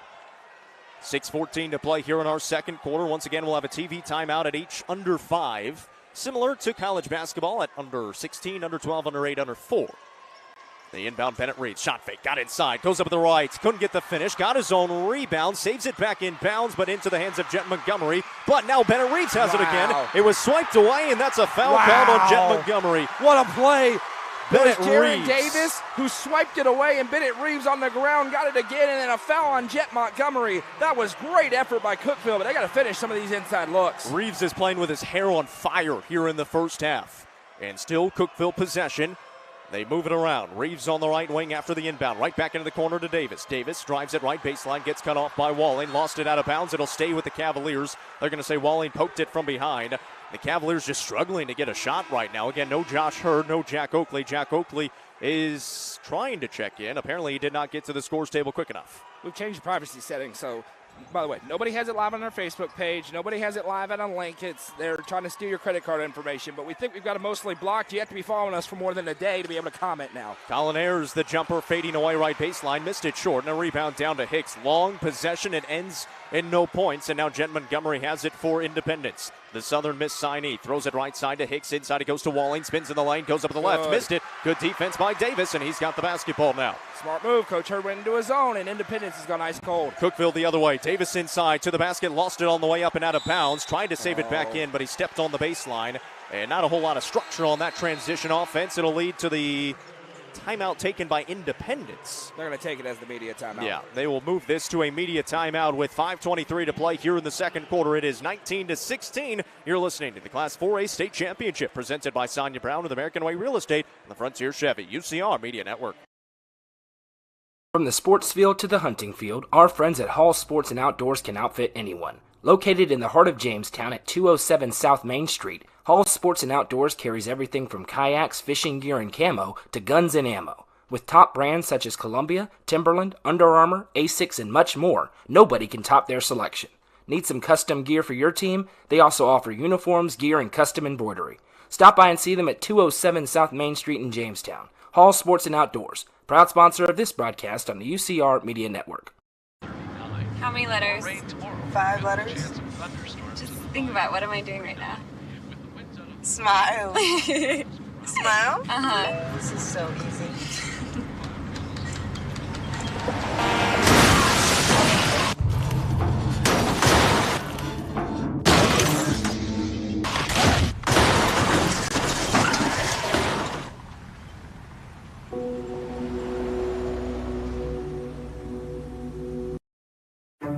6:14 to play here in our second quarter. Once again, we'll have a TV timeout at each under 5. Similar to college basketball at under 16, under 12, under 8, under 4. The inbound Bennett Reeves, shot fake, got inside, goes up to the right, couldn't get the finish, got his own rebound, saves it back in bounds, but into the hands of Jet Montgomery. But now Bennett Reeves has it again. It was swiped away, and that's a foul called on Jet Montgomery. What a play. Bennett Jaron Reeves. Davis, who swiped it away, and Bennett Reeves on the ground, got it again, and then a foul on Jet Montgomery. That was great effort by Cookeville, but they got to finish some of these inside looks. Reeves is playing with his hair on fire here in the first half. And still Cookeville possession. They move it around. Reeves on the right wing after the inbound. Right back into the corner to Davis. Davis drives it right baseline, gets cut off by Walling. Lost it out of bounds. It'll stay with the Cavaliers. They're going to say Walling poked it from behind. The Cavaliers just struggling to get a shot right now. Again, no Josh Hurd, no Jack Oakley. Jack Oakley is trying to check in. Apparently he did not get to the scores table quick enough. We've changed privacy settings, so by the way, nobody has it live on our Facebook page. Nobody has it live at a link. They're trying to steal your credit card information, but we think we've got it mostly blocked. You have to be following us for more than a day to be able to comment now. Colin Ayers, the jumper, fading away right baseline. Missed it short, and a rebound down to Hicks. Long possession. It ends in no points, and now Jet Montgomery has it for Independence. The Southern Miss signee throws it right side to Hicks. Inside it goes to Walling. Spins in the lane. Goes up to the left. Missed it. Good defense by Davis, and he's got the basketball now. Smart move. Coach Hurd went into his zone, and Independence has gone ice cold. Cookeville the other way. Davis inside to the basket. Lost it on the way up and out of bounds. Tried to save it back in, but he stepped on the baseline. And not a whole lot of structure on that transition offense. It'll lead to the timeout taken by Independence. They're going to take it as the media timeout. Yeah, they will move this to a media timeout with 5:23 to play here in the second quarter. It is 19-16. You're listening to the Class 4A State Championship presented by Sonja Brown with American Way Real Estate and the Frontier Chevy UCR Media Network. From the sports field to the hunting field, our friends at Hall Sports and Outdoors can outfit anyone. Located in the heart of Jamestown at 207 South Main Street, Hall Sports and Outdoors carries everything from kayaks, fishing gear, and camo to guns and ammo. With top brands such as Columbia, Timberland, Under Armour, Asics, and much more, nobody can top their selection. Need some custom gear for your team? They also offer uniforms, gear, and custom embroidery. Stop by and see them at 207 South Main Street in Jamestown. Hall Sports and Outdoors, proud sponsor of this broadcast on the UCR Media Network. How many letters? 5 letters. Just think about, what am I doing right now? Smile. Smile? Uh-huh. This is so easy.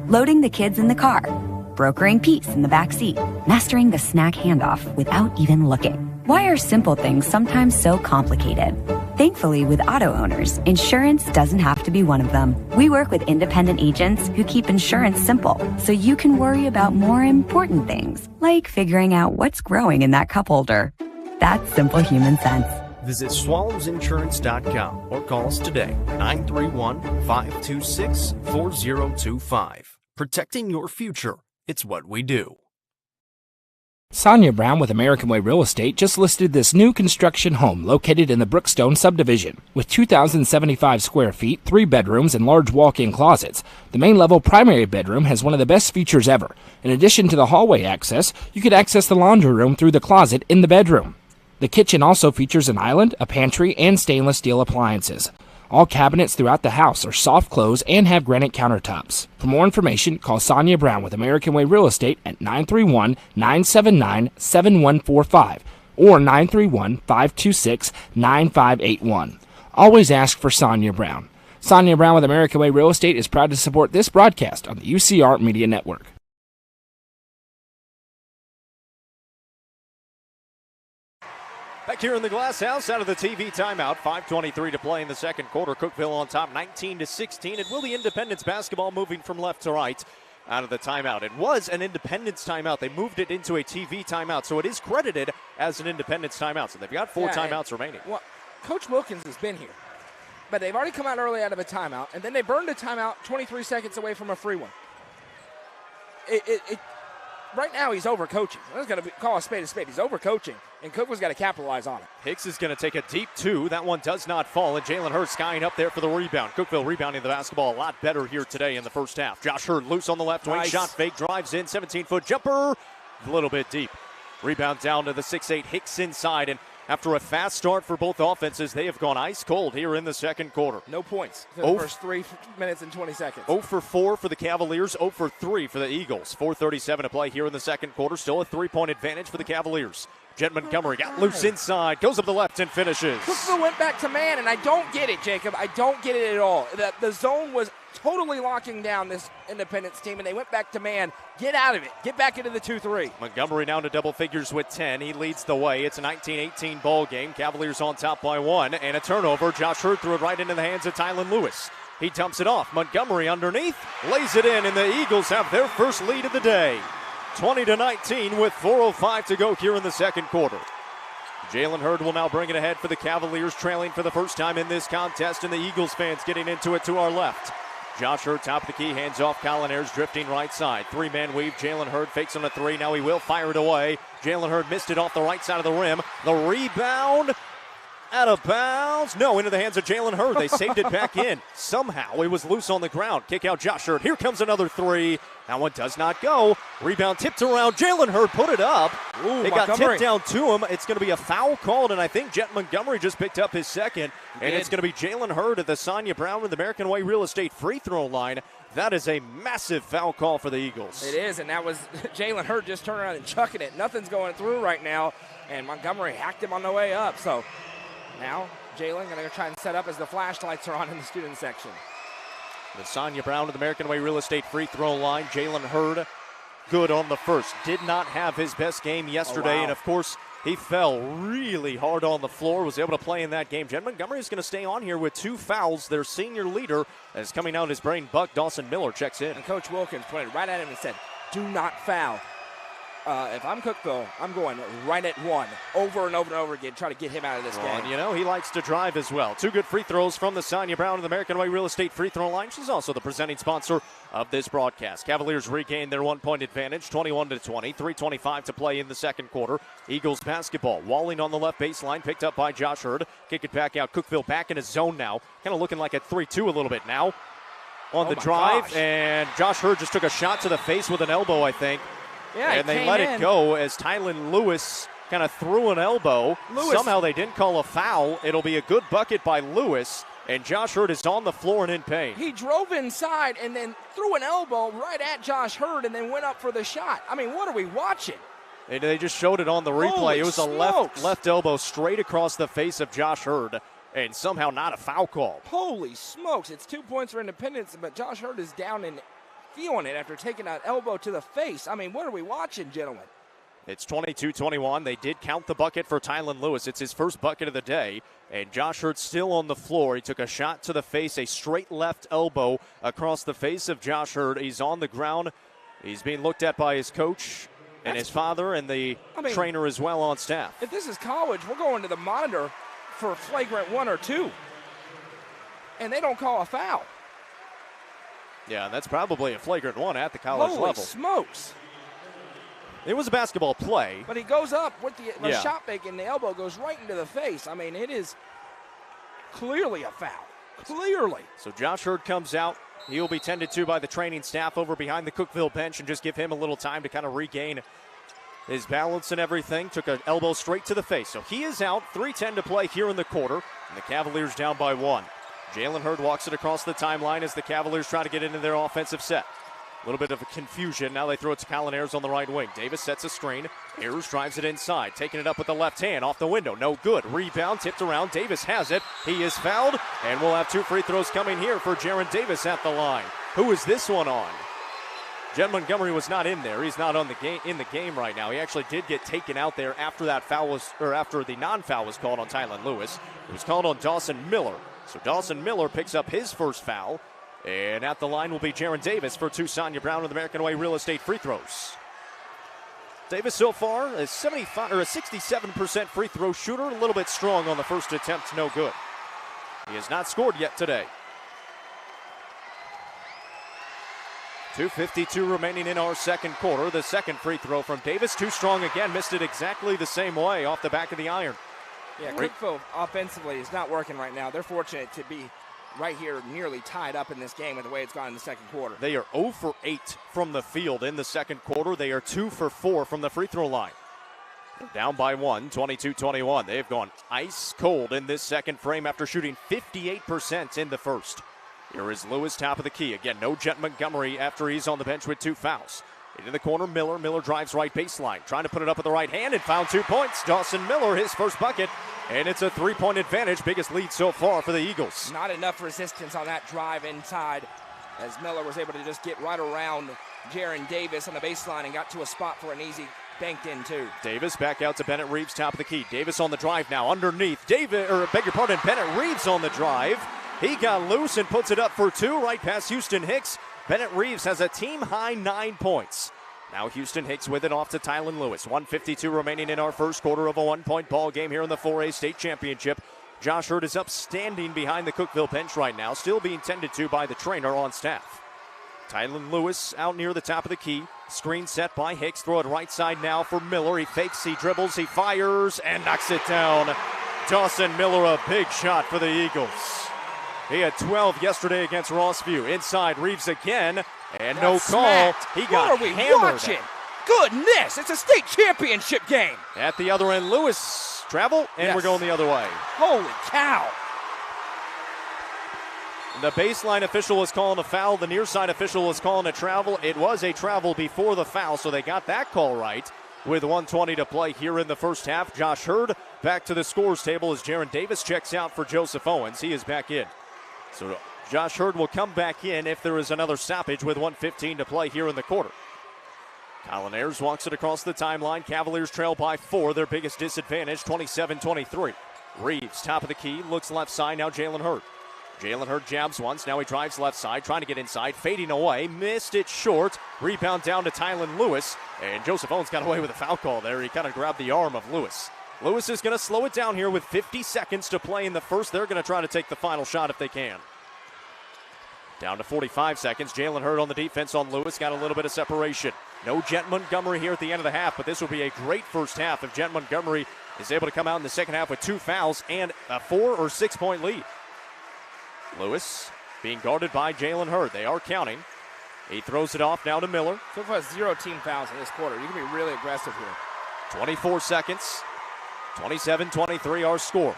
Loading the kids in the car, brokering peace in the back seat, mastering the snack handoff without even looking. Why are simple things sometimes so complicated? Thankfully, with auto owners, insurance doesn't have to be one of them. We work with independent agents who keep insurance simple, so you can worry about more important things, like figuring out what's growing in that cup holder. That's simple human sense. Visit swallowsinsurance.com or call us today, 931-526-4025. Protecting your future. It's what we do. Sonja Brown with American Way Real Estate just listed this new construction home located in the Brookstone subdivision. With 2,075 square feet, 3 bedrooms, and large walk-in closets, the main level primary bedroom has one of the best features ever. In addition to the hallway access, you could access the laundry room through the closet in the bedroom. The kitchen also features an island, a pantry, and stainless steel appliances. All cabinets throughout the house are soft close and have granite countertops. For more information, call Sonja Brown with American Way Real Estate at 931-979-7145 or 931-526-9581. Always ask for Sonja Brown. Sonja Brown with American Way Real Estate is proud to support this broadcast on the UCR Media Network. Back here in the Glass House, out of the TV timeout, 5:23 to play in the second quarter. Cookeville on top, 19-16. It will be Independence basketball moving from left to right out of the timeout. It was an Independence timeout. They moved it into a TV timeout, so it is credited as an Independence timeout. So they've got 4 timeouts remaining. Well, Coach Wilkins has been here, but they've already come out early out of a timeout, and then they burned a timeout 23 seconds away from a free one. right now he's overcoaching. I'm going to call a spade a spade. He's overcoaching, and Cookville's got to capitalize on it. Hicks is going to take a deep two. That one does not fall, and Jalen Hurd skying up there for the rebound. Cookeville rebounding the basketball a lot better here today in the first half. Josh Hurd loose on the left wing. Nice. Shot fake, drives in, 17-foot jumper. A little bit deep. Rebound down to the 6'8 Hicks inside, and after a fast start for both offenses, they have gone ice cold here in the second quarter. No points for the first 3 minutes and 20 seconds. 0 for 4 for the Cavaliers, 0 for 3 for the Eagles. 4:37 to play here in the second quarter. Still a 3-point advantage for the Cavaliers. Jet Montgomery got loose inside, goes up the left and finishes. Cookeville went back to man, and I don't get it, Jacob. I don't get it at all. The zone was totally locking down this Independence team, and they went back to man. Get out of it. Get back into the 2-3. Montgomery down to double figures with 10. He leads the way. It's a 19-18 ball game. Cavaliers on top by 1, and a turnover. Josh Hurd threw it right into the hands of Tylen Lewis. He dumps it off. Montgomery underneath, lays it in, and the Eagles have their first lead of the day. 20-19 with 4:05 to go here in the second quarter. Jalen Hurd will now bring it ahead for the Cavaliers, trailing for the first time in this contest, and the Eagles fans getting into it to our left. Josh Hurd, top of the key, hands off. Colin Ayers drifting right side. 3-man weave. Jalen Hurd fakes on a 3. Now he will fire it away. Jalen Hurd missed it off the right side of the rim. The rebound. Out of bounds. No, into the hands of Jalen Hurd. They saved it back in. Somehow it was loose on the ground. Kick out Josh Hurd. Here comes another 3. That one does not go. Rebound tipped around. Jalen Hurd put it up. Ooh, it got tipped down to him. It's going to be a foul called, and I think Jet Montgomery just picked up his second. And it's going to be Jalen Hurd at the Sonja Brown with the American Way Real Estate free throw line. That is a massive foul call for the Eagles. It is, and that was Jalen Hurd just turning around and chucking it. Nothing's going through right now, and Montgomery hacked him on the way up. So now Jalen going to try and set up as the flashlights are on in the student section. The Sonja Brown with the American Way Real Estate free throw line. Jalen Hurd good on the first. Did not have his best game yesterday, and of course he fell really hard on the floor, was able to play in that game. Jet Montgomery is going to stay on here with 2 fouls. Their senior leader is coming out his brain buck. Dawson Miller checks in. And Coach Wilkins pointed right at him and said, do not foul. If I'm Cookeville, I'm going right at 1 over and over and over again, try to get him out of this game. And you know, he likes to drive as well. 2 good free throws from the Sonja Brown of the American Way Real Estate free throw line. She's also the presenting sponsor of this broadcast. Cavaliers regain their 1-point advantage, 21-20, 3:25 to play in the second quarter. Eagles basketball. Walling on the left baseline, picked up by Josh Hurd. Kick it back out. Cookeville back in his zone now. Kind of looking like a 3-2 a little bit now. On the drive, gosh. And Josh Hurd just took a shot to the face with an elbow, I think. Yeah, and they let it go as Tylen Lewis kind of threw an elbow. Somehow they didn't call a foul. It'll be a good bucket by Lewis, and Josh Hurd is on the floor and in pain. He drove inside and then threw an elbow right at Josh Hurd and then went up for the shot. I mean, what are we watching? They just showed it on the replay. Holy it was smokes. a left elbow straight across the face of Josh Hurd, and somehow not a foul call. Holy smokes. It's 2 points for Independence, but Josh Hurd is down and feeling it after taking an elbow to the face. I mean, what are we watching, gentlemen? It's 22-21. They did count the bucket for Tylen Lewis. It's his first bucket of the day, and Josh Hurd still on the floor. He took a shot to the face, a straight left elbow across the face of Josh Hurd. He's on the ground. He's being looked at by his coach and his father and the trainer as well on staff. If this is college, we're going to the monitor for flagrant 1 or 2, and they don't call a foul. Yeah, that's probably a flagrant 1 at the college level. Holy smokes. It was a basketball play. But he goes up with the shot fake, and the elbow goes right into the face. I mean, it is clearly a foul. Clearly. So Josh Hurd comes out. He'll be tended to by the training staff over behind the Cookeville bench and just give him a little time to kind of regain his balance and everything. Took an elbow straight to the face. So he is out. 3:10 to play here in the quarter, and the Cavaliers down by 1. Jalen Hurd walks it across the timeline as the Cavaliers try to get into their offensive set. A little bit of a confusion. Now they throw it to Colin Ayers on the right wing. Davis sets a screen. Ayers drives it inside, taking it up with the left hand off the window. No good. Rebound tipped around. Davis has it. He is fouled, and we'll have 2 free throws coming here for Jaron Davis at the line. Who is this one on? Jet Montgomery was not in there. He's not on in the game right now. He actually did get taken out there after after the non-foul was called on Tylen Lewis. It was called on Dawson Miller. So Dawson Miller picks up his first foul. And at the line will be Jaron Davis for 2 Sonja Brown with American Way Real Estate free throws. Davis so far is 67% free throw shooter. A little bit strong on the first attempt. No good. He has not scored yet today. 2:52 remaining in our second quarter. The second free throw from Davis, too strong again. Missed it exactly the same way off the back of the iron. Yeah, Cookeville offensively is not working right now. They're fortunate to be right here nearly tied up in this game with the way it's gone in the second quarter. They are 0 for 8 from the field in the second quarter. They are 2 for 4 from the free throw line. They're down by 1, 22-21. They've gone ice cold in this second frame after shooting 58% in the first. Here is Lewis, top of the key. Again, no Jet Montgomery after he's on the bench with 2 fouls. Into the corner, Miller. Miller drives right baseline, trying to put it up with the right hand and found 2 points. Dawson Miller, his first bucket, and it's a 3-point advantage. Biggest lead so far for the Eagles. Not enough resistance on that drive inside as Miller was able to just get right around Jaron Davis on the baseline and got to a spot for an easy banked in too. Davis back out to Bennett Reeves, top of the key. Davis on the drive now, underneath. Bennett Reeves on the drive. He got loose and puts it up for 2 right past Houston Hicks. Bennett Reeves has a team-high 9 points. Now Houston Hicks with it off to Tylen Lewis. 1:52 remaining in our first quarter of a 1-point ball game here in the 4A state championship. Josh Hurd is upstanding behind the Cookeville bench right now, still being tended to by the trainer on staff. Tylen Lewis out near the top of the key. Screen set by Hicks. Throw it right side now for Miller. He fakes, he dribbles, he fires, and knocks it down. Dawson Miller, a big shot for the Eagles. He had 12 yesterday against Rossview. Inside, Reeves again, and no call. He got hammered. Watching? Goodness, it's a state championship game. At the other end, Lewis travel, and we're going the other way. Holy cow. The baseline official was calling a foul. The near side official was calling a travel. It was a travel before the foul, so they got that call right. With 1:20 to play here in the first half, Josh Hurd back to the scores table as Jaron Davis checks out for Joseph Owens. He is back in. So Josh Hurd will come back in if there is another stoppage with 1:15 to play here in the quarter. Colin Ayers walks it across the timeline. Cavaliers trail by 4, their biggest disadvantage, 27-23. Reeves, top of the key, looks left side, now Jalen Hurd. Jalen Hurd jabs once, now he drives left side, trying to get inside, fading away, missed it short. Rebound down to Tylen Lewis, and Joseph Owens got away with a foul call there. He kind of grabbed the arm of Lewis. Lewis is going to slow it down here with 50 seconds to play in the first. They're going to try to take the final shot if they can. Down to 45 seconds. Jalen Hurd on the defense on Lewis. Got a little bit of separation. No Jet Montgomery here at the end of the half, but this will be a great first half if Jet Montgomery is able to come out in the second half with 2 fouls and a 4 or 6 point lead. Lewis being guarded by Jalen Hurd. They are counting. He throws it off now to Miller. So far, 0 team fouls in this quarter. You can be really aggressive here. 24 seconds. 27-23 our score.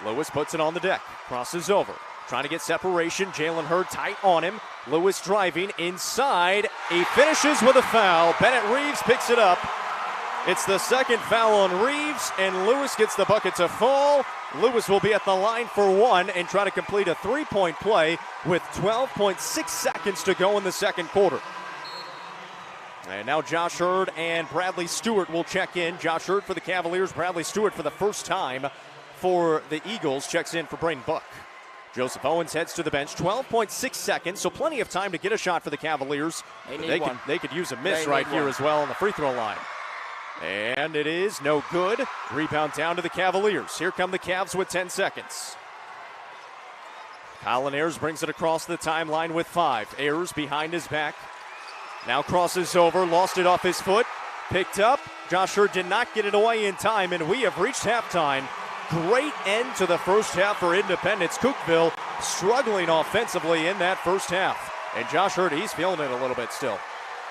Lewis puts it on the deck. Crosses over. Trying to get separation. Jalen Hurd tight on him. Lewis driving inside. He finishes with a foul. Bennett Reeves picks it up. It's the second foul on Reeves, and Lewis gets the bucket to fall. Lewis will be at the line for 1 and try to complete a 3-point play with 12.6 seconds to go in the second quarter. And now Josh Hurd and Bradley Stewart will check in. Josh Hurd for the Cavaliers. Bradley Stewart for the first time for the Eagles checks in for Braden Buck. Joseph Owens heads to the bench. 12.6 seconds, so plenty of time to get a shot for the Cavaliers. They could use a miss right here as well on the free throw line. And it is no good. Rebound down to the Cavaliers. Here come the Cavs with 10 seconds. Colin Ayers brings it across the timeline with 5. Ayers behind his back. Now crosses over, lost it off his foot. Picked up. Josh Hurd did not get it away in time, and we have reached halftime. Great end to the first half for Independence. Cookeville struggling offensively in that first half. And Josh Hurd, he's feeling it a little bit still.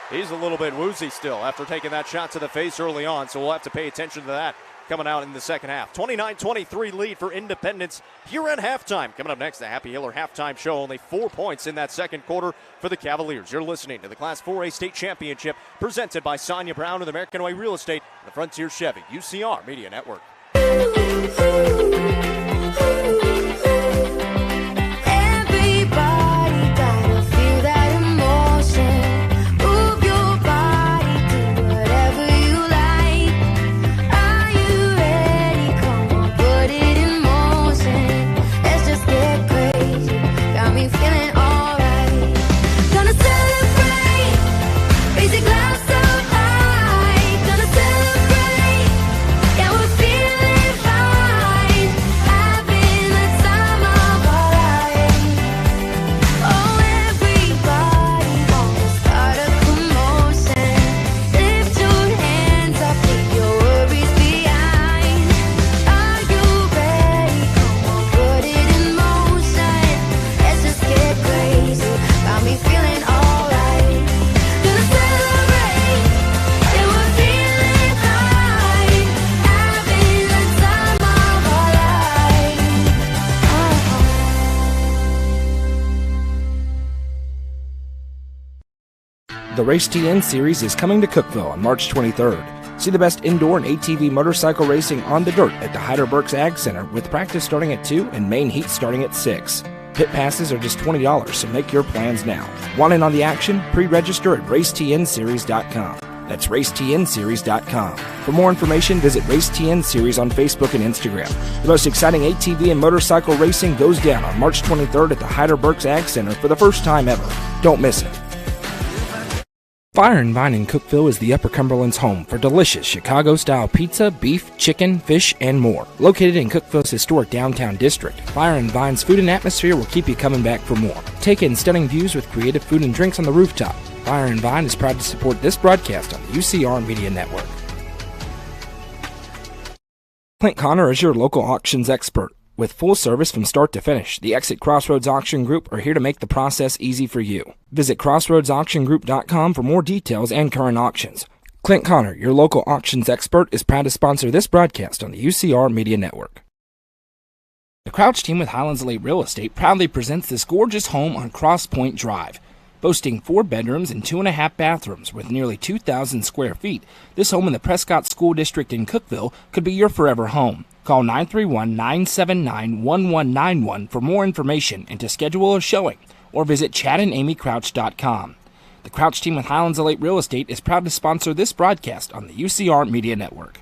He's a little bit woozy still after taking that shot to the face early on, so we'll have to pay attention to that coming out in the second half. 29-23 lead for Independence here at halftime. Coming up next, the Happy Hiller halftime show. Only 4 points in that second quarter for the Cavaliers. You're listening to the Class 4A State Championship presented by Sonja Brown of the American Way Real Estate and the Frontier Chevy, UCR Media Network. The Race TN Series is coming to Cookeville on March 23rd. See the best indoor and ATV motorcycle racing on the dirt at the Heidelbergs Ag Center, with practice starting at 2 and main heat starting at 6. Pit passes are just $20, so make your plans now. Want in on the action? Pre-register at racetnseries.com. That's racetnseries.com. For more information, visit RaceTN Series on Facebook and Instagram. The most exciting ATV and motorcycle racing goes down on March 23rd at the Heidelbergs Ag Center for the first time ever. Don't miss it. Fire and Vine in Cookeville is the Upper Cumberland's home for delicious Chicago-style pizza, beef, chicken, fish, and more. Located in Cookeville's historic downtown district, Fire and Vine's food and atmosphere will keep you coming back for more. Take in stunning views with creative food and drinks on the rooftop. Fire and Vine is proud to support this broadcast on the UCR Media Network. Clint Connor is your local auctions expert. With full service from start to finish, the Exit Crossroads Auction Group are here to make the process easy for you. Visit crossroadsauctiongroup.com for more details and current auctions. Clint Connor, your local auctions expert, is proud to sponsor this broadcast on the UCR Media Network. The Crouch team with Highlands Elite Real Estate proudly presents this gorgeous home on Cross Point Drive. Boasting 4 bedrooms and 2.5 bathrooms with nearly 2,000 square feet, this home in the Prescott School District in Cookeville could be your forever home. Call 931-979-1191 for more information and to schedule a showing, or visit chadandamycrouch.com. The Crouch team with Highlands Elite Real Estate is proud to sponsor this broadcast on the UCR Media Network.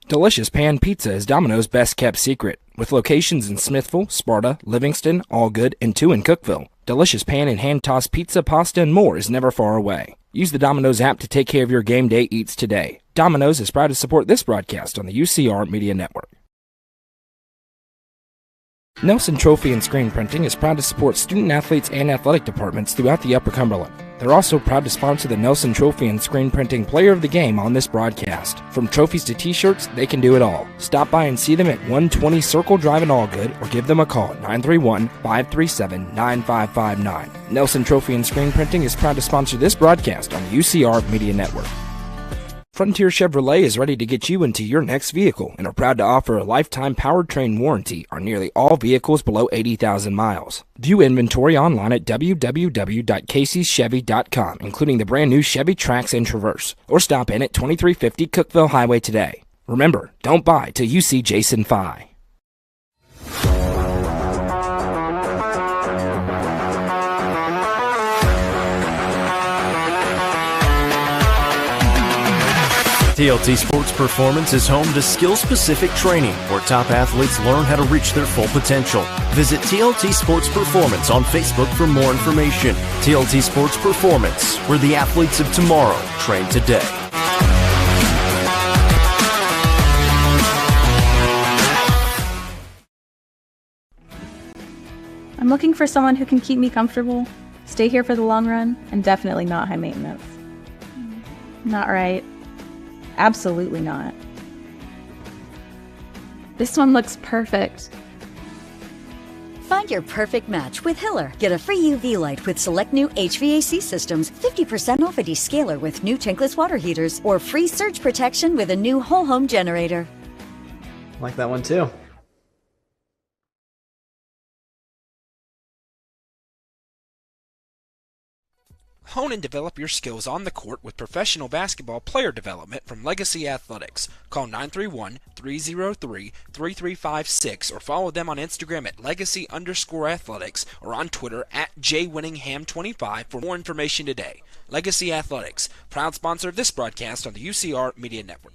Delicious Pan Pizza is Domino's best-kept secret. With locations in Smithville, Sparta, Livingston, Allgood, and 2 in Cookeville, delicious pan and hand-tossed pizza, pasta, and more is never far away. Use the Domino's app to take care of your game day eats today. Domino's is proud to support this broadcast on the UCR Media Network. Nelson Trophy and Screen Printing is proud to support student athletes and athletic departments throughout the Upper Cumberland. They're also proud to sponsor the Nelson Trophy and Screen Printing Player of the Game on this broadcast. From trophies to t-shirts, they can do it all. Stop by and see them at 120 Circle Drive in Allgood, or give them a call at 931-537-9559. Nelson Trophy and Screen Printing is proud to sponsor this broadcast on the UCR Media Network. Frontier Chevrolet is ready to get you into your next vehicle and are proud to offer a lifetime powertrain warranty on nearly all vehicles below 80,000 miles. View inventory online at www.caseyschevy.com, including the brand new Chevy Trax and Traverse, or stop in at 2350 Cookeville Highway today. Remember, don't buy till you see Jason Fye. TLT Sports Performance is home to skill-specific training where top athletes learn how to reach their full potential. Visit TLT Sports Performance on Facebook for more information. TLT Sports Performance, where the athletes of tomorrow train today. I'm looking for someone who can keep me comfortable, stay here for the long run, and definitely not high maintenance. Not right. Absolutely not. This one looks perfect. Find your perfect match with Hiller. Get a free UV light with select new HVAC systems, 50% off a descaler with new tankless water heaters, or free surge protection with a new whole home generator. Like that one too. Hone and develop your skills on the court with professional basketball player development from Legacy Athletics. Call 931-303-3356 or follow them on Instagram at legacy_athletics or on Twitter at jwinningham25 for more information today. Legacy Athletics, proud sponsor of this broadcast on the UCR Media Network.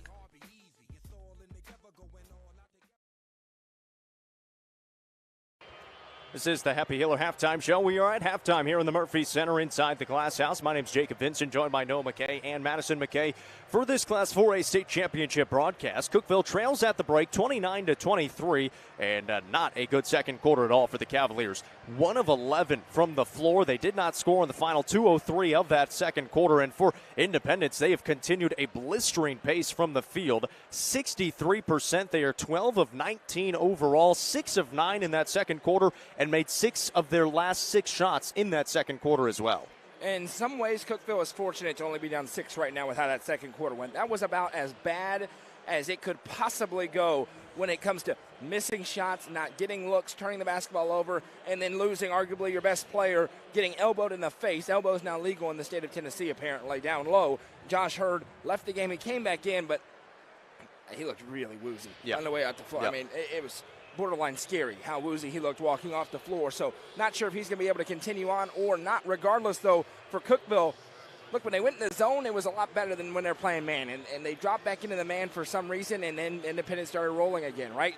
This is the Happy Hiller Halftime Show. We are at halftime here in the Murphy Center inside the Glass House. My name is Jacob Vincent, joined by Noah McKay and Madison McKay for this Class 4A State Championship broadcast. Cookeville trails at the break 29-23, and not a good second quarter at all for the Cavaliers. 1 of 11 from the floor. They did not score in the final 2:03 of that second quarter, and for Independence, they have continued a blistering pace from the field. 63%. They are 12 of 19 overall, 6 of 9 in that second quarter, and made 6 of their last 6 shots in that second quarter as well. In some ways, Cookeville is fortunate to only be down 6 right now with how that second quarter went. That was about as bad as it could possibly go when it comes to missing shots, not getting looks, turning the basketball over, and then losing arguably your best player, getting elbowed in the face. Elbows now legal in the state of Tennessee, apparently, down low. Josh Hurd left the game. He came back in, but he looked really woozy on the way out the floor. I mean, it was borderline scary how woozy he looked walking off the floor. So not sure if he's going to be able to continue on or not. Regardless, though, for Cookeville, look, when they went in the zone, it was a lot better than when they're playing man. And they dropped back into the man for some reason, and then Independence started rolling again, right?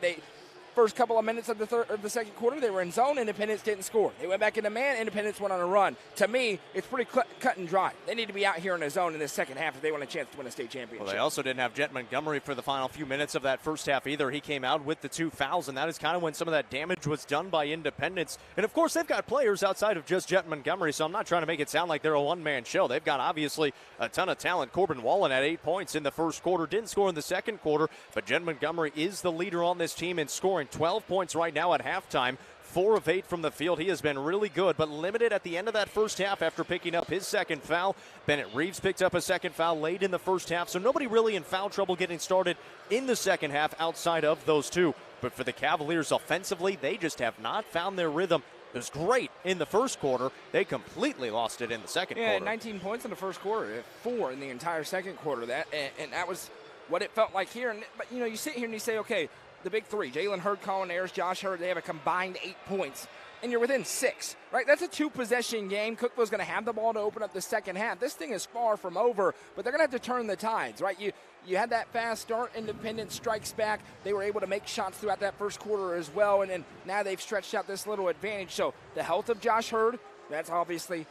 First couple of minutes of the second quarter, they were in zone. Independence didn't score. They went back into man. Independence went on a run. To me, it's pretty cut and dry. They need to be out here in the zone in the second half if they want a chance to win a state championship. Well, they also didn't have Jet Montgomery for the final few minutes of that first half either. He came out with the 2 fouls, and that is kind of when some of that damage was done by Independence. And, of course, they've got players outside of just Jet Montgomery, so I'm not trying to make it sound like they're a one-man show. They've got, obviously, a ton of talent. Corbin Wallen had 8 points in the first quarter, didn't score in the second quarter, but Jet Montgomery is the leader on this team in scoring 12 points right now at halftime. 4 of 8 from the field. He has been really good, but limited at the end of that first half after picking up his second foul. Bennett Reeves picked up a second foul late in the first half, so nobody really in foul trouble getting started in the second half outside of those two. But for the Cavaliers offensively, they just have not found their rhythm. It was great in the first quarter. They completely lost it in the second quarter. 19 points in the first quarter, 4 in the entire second quarter. And that was what it felt like here. But, you sit here and you say, okay, the big three, Jalen Hurd, Colin Ayers, Josh Hurd, they have a combined 8 points. And you're within 6, right? That's a 2-possession game. Cookeville's going to have the ball to open up the second half. This thing is far from over, but they're going to have to turn the tides, right? You had that fast start. Independence strikes back. They were able to make shots throughout that first quarter as well, and then now they've stretched out this little advantage. So the health of Josh Hurd, that's obviously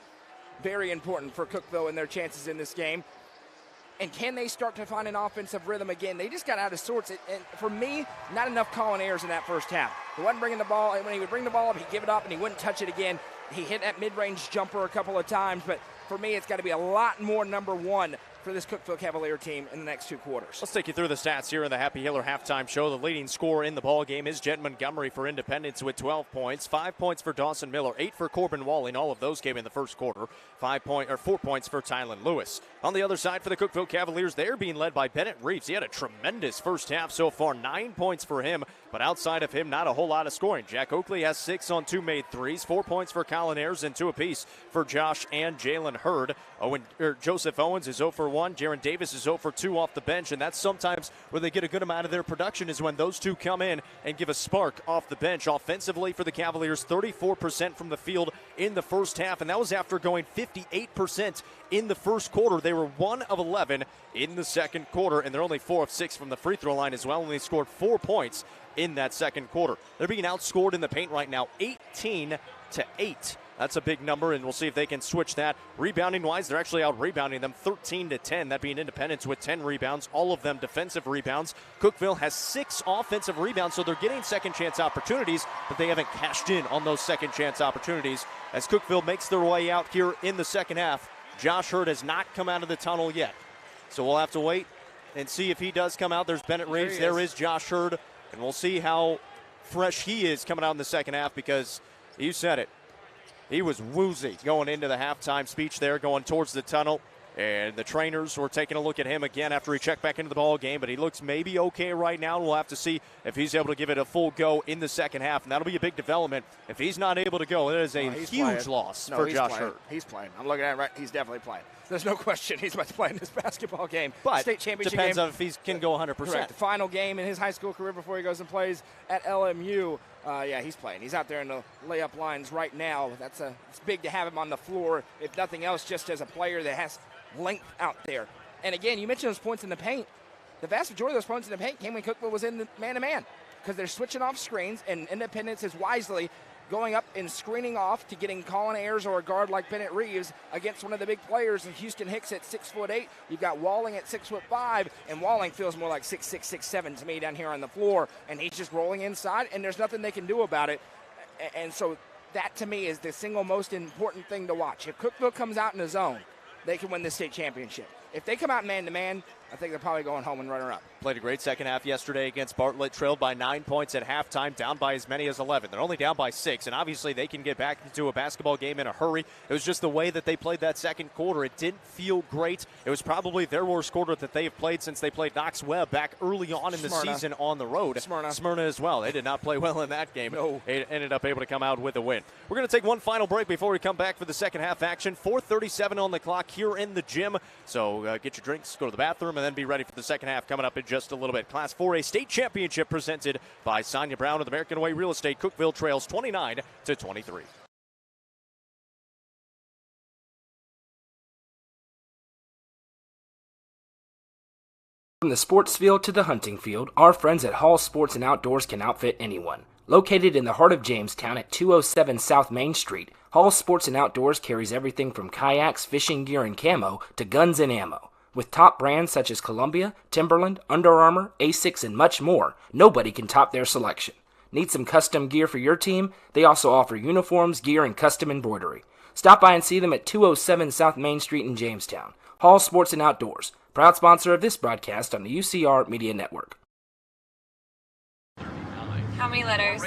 very important for Cookeville and their chances in this game. And can they start to find an offensive rhythm again? They just got out of sorts. And for me, not enough Colin Ayers in that first half. He wasn't bringing the ball. And when he would bring the ball up, he'd give it up and he wouldn't touch it again. He hit that mid-range jumper a couple of times. But for me, it's got to be a lot more number one for this Cookeville Cavalier team in the next 2 quarters. Let's take you through the stats here in the Happy Hiller halftime show. The leading scorer in the ball game is Jet Montgomery for Independence with 12 points. 5 points for Dawson Miller, 8 for Corbin Walling. All of those came in the first quarter. 4 points for Tylen Lewis. On the other side for the Cookeville Cavaliers, they're being led by Bennett Reeves. He had a tremendous first half so far, 9 points for him, but outside of him, not a whole lot of scoring. Jack Oakley has 6 on 2 made threes, 4 points for Colin Ayers and 2 apiece for Josh and Jalen Hurd. Joseph Owens is 0 for 1. Jaron Davis is 0 for 2 off the bench, and that's sometimes where they get a good amount of their production is when those two come in and give a spark off the bench. Offensively for the Cavaliers, 34% from the field in the first half, and that was after going 58% in the first quarter. They were 1 of 11 in the second quarter, and they're only 4 of 6 from the free throw line as well, and they scored 4 points in that second quarter. They're being outscored in the paint right now, 18-8. That's a big number, and we'll see if they can switch that. Rebounding-wise, they're actually out-rebounding them 13-10, that being Independence with 10 rebounds, all of them defensive rebounds. Cookeville has 6 offensive rebounds, so they're getting second-chance opportunities, but they haven't cashed in on those second-chance opportunities. As Cookeville makes their way out here in the second half, Josh Hurd has not come out of the tunnel yet. So we'll have to wait and see if he does come out. There's Bennett Reeves. There is Josh Hurd, and we'll see how fresh he is coming out in the second half because you said it. He was woozy going into the halftime speech there, going towards the tunnel. And the trainers were taking a look at him again after he checked back into the ball game, but he looks maybe okay right now. We'll have to see if he's able to give it a full go in the second half, and that'll be a big development. If he's not able to go, it is a huge loss for Josh Hurd. He's playing. I'm looking at it right. He's definitely playing. There's no question he's about to play in this basketball game. But state championship depends game. on if he can go 100%. Correct. The final game in his high school career before he goes and plays at LMU. He's playing. He's out there in the layup lines right now. It's big to have him on the floor, if nothing else, just as a player that has length out there. And again, you mentioned those points in the paint. The vast majority of those points in the paint came when Cookeville was in the man-to-man because they're switching off screens, and Independence is wisely going up and screening off to getting Colin Ayers or a guard like Bennett Reeves against one of the big players. And Houston Hicks at 6'8". You've got Walling at 6'5", and Walling feels more like 6'6", 6'7" to me down here on the floor, and he's just rolling inside, and there's nothing they can do about it. And so that to me is the single most important thing to watch. If Cookeville comes out in a zone, they can win the state championship. If they come out man-to-man, I think they're probably going home and runner-up. Played a great second half yesterday against Bartlett, trailed by 9 points at halftime, down by as many as 11. They're only down by 6, and obviously they can get back into a basketball game in a hurry. It was just the way that they played that second quarter. It didn't feel great. It was probably their worst quarter that they have played since they played Knox Webb back early on in the season on the road. Smyrna as well. They did not play well in that game. No. They ended up able to come out with a win. We're going to take one final break before we come back for the second half action. 4:37 on the clock here in the gym. So get your drinks, go to the bathroom, and then be ready for the second half coming up in just a little bit. Class 4A state championship presented by Sonja Brown with American Way Real Estate. Cookeville trails 29-23. From the sports field to the hunting field, our friends at Hall Sports and Outdoors can outfit anyone. Located in the heart of Jamestown at 207 South Main Street, Hall Sports and Outdoors carries everything from kayaks, fishing gear, and camo to guns and ammo. With top brands such as Columbia, Timberland, Under Armour, Asics, and much more, nobody can top their selection. Need some custom gear for your team? They also offer uniforms, gear, and custom embroidery. Stop by and see them at 207 South Main Street in Jamestown. Hall Sports and Outdoors, proud sponsor of this broadcast on the UCR Media Network. How many letters?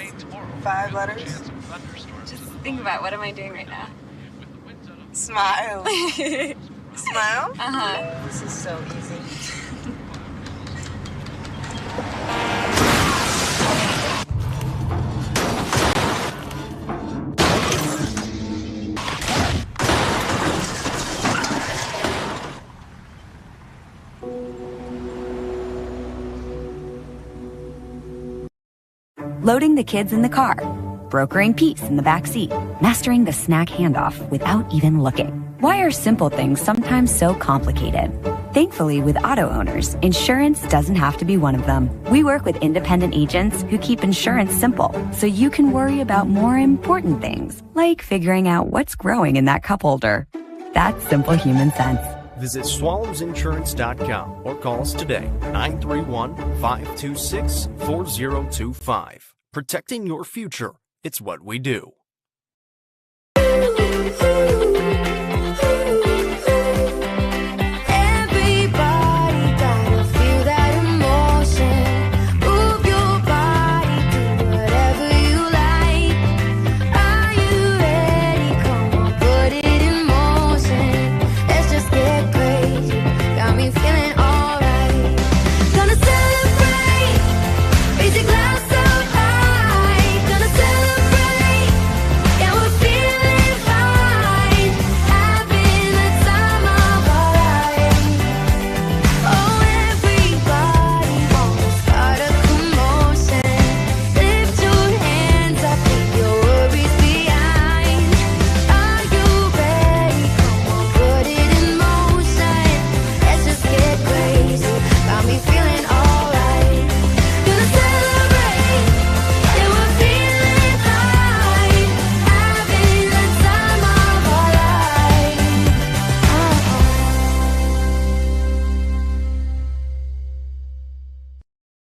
5 letters. Just think about, what am I doing right now? Smile. Smile? Uh-huh. This is so easy. Loading the kids in the car, brokering peace in the back seat, mastering the snack handoff without even looking. Why are simple things sometimes so complicated? Thankfully, with auto owners, insurance doesn't have to be one of them. We work with independent agents who keep insurance simple, so you can worry about more important things, like figuring out what's growing in that cup holder. That's simple human sense. Visit swallowsinsurance.com or call us today, 931-526-4025. Protecting your future. It's what we do.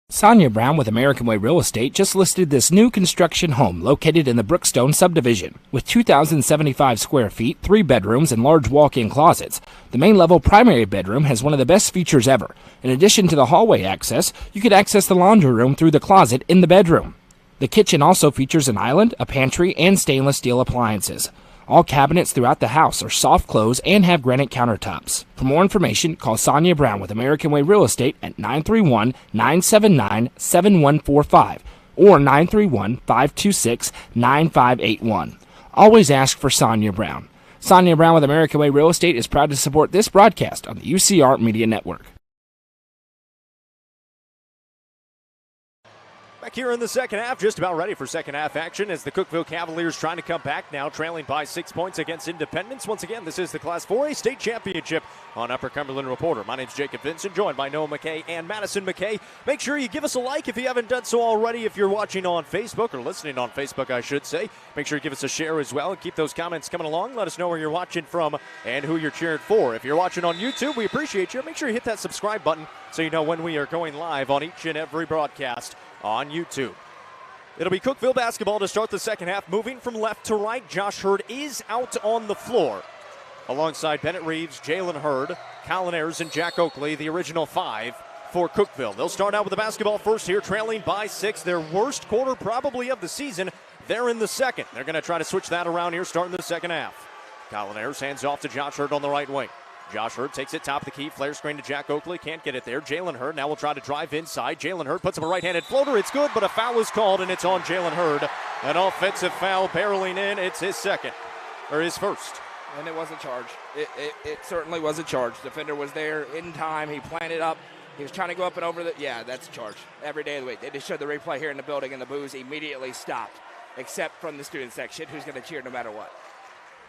Sonja Brown with American Way Real Estate just listed this new construction home located in the Brookstone subdivision. With 2,075 square feet, 3 bedrooms, and large walk-in closets, the main level primary bedroom has one of the best features ever. In addition to the hallway access, you could access the laundry room through the closet in the bedroom. The kitchen also features an island, a pantry, and stainless steel appliances. All cabinets throughout the house are soft close and have granite countertops. For more information, call Sonja Brown with American Way Real Estate at 931-979-7145 or 931-526-9581. Always ask for Sonja Brown. Sonja Brown with American Way Real Estate is proud to support this broadcast on the UCR Media Network. Back here in the second half, just about ready for second half action as the Cookeville Cavaliers trying to come back now, trailing by 6 points against Independence. Once again, this is the Class 4A State Championship on Upper Cumberland Reporter. My name's Jacob Vincent, joined by Noah McKay and Madison McKay. Make sure you give us a like if you haven't done so already. If you're watching on Facebook, or listening on Facebook, I should say, make sure you give us a share as well and keep those comments coming along. Let us know where you're watching from and who you're cheering for. If you're watching on YouTube, we appreciate you. Make sure you hit that subscribe button so you know when we are going live on each and every broadcast on YouTube. It'll be Cookeville basketball to start the second half. Moving from left to right, Josh Hurd is out on the floor. alongside Bennett Reeves, Jalen Hurd, Colin Ayers, and Jack Oakley, the original 5 for Cookeville. They'll start out with the basketball first here, trailing by 6. Their worst quarter probably of the season. They're in the second. They're going to try to switch that around here starting the second half. Colin Ayers hands off to Josh Hurd on the right wing. Josh Hurd takes it top of the key. Flare screen to Jack Oakley. Can't get it there. Jalen Hurd now will try to drive inside. Jalen Hurd puts up a right-handed floater. It's good, but a foul is called, and it's on Jalen Hurd. An offensive foul barreling in. It's his second, or his first. And it was a charge. It certainly was a charge. Defender was there in time. He planted up. He was trying to go up and over the. Yeah, that's a charge. Every day of the week. They just showed the replay here in the building, and the boos immediately stopped, except from the student section, who's going to cheer no matter what.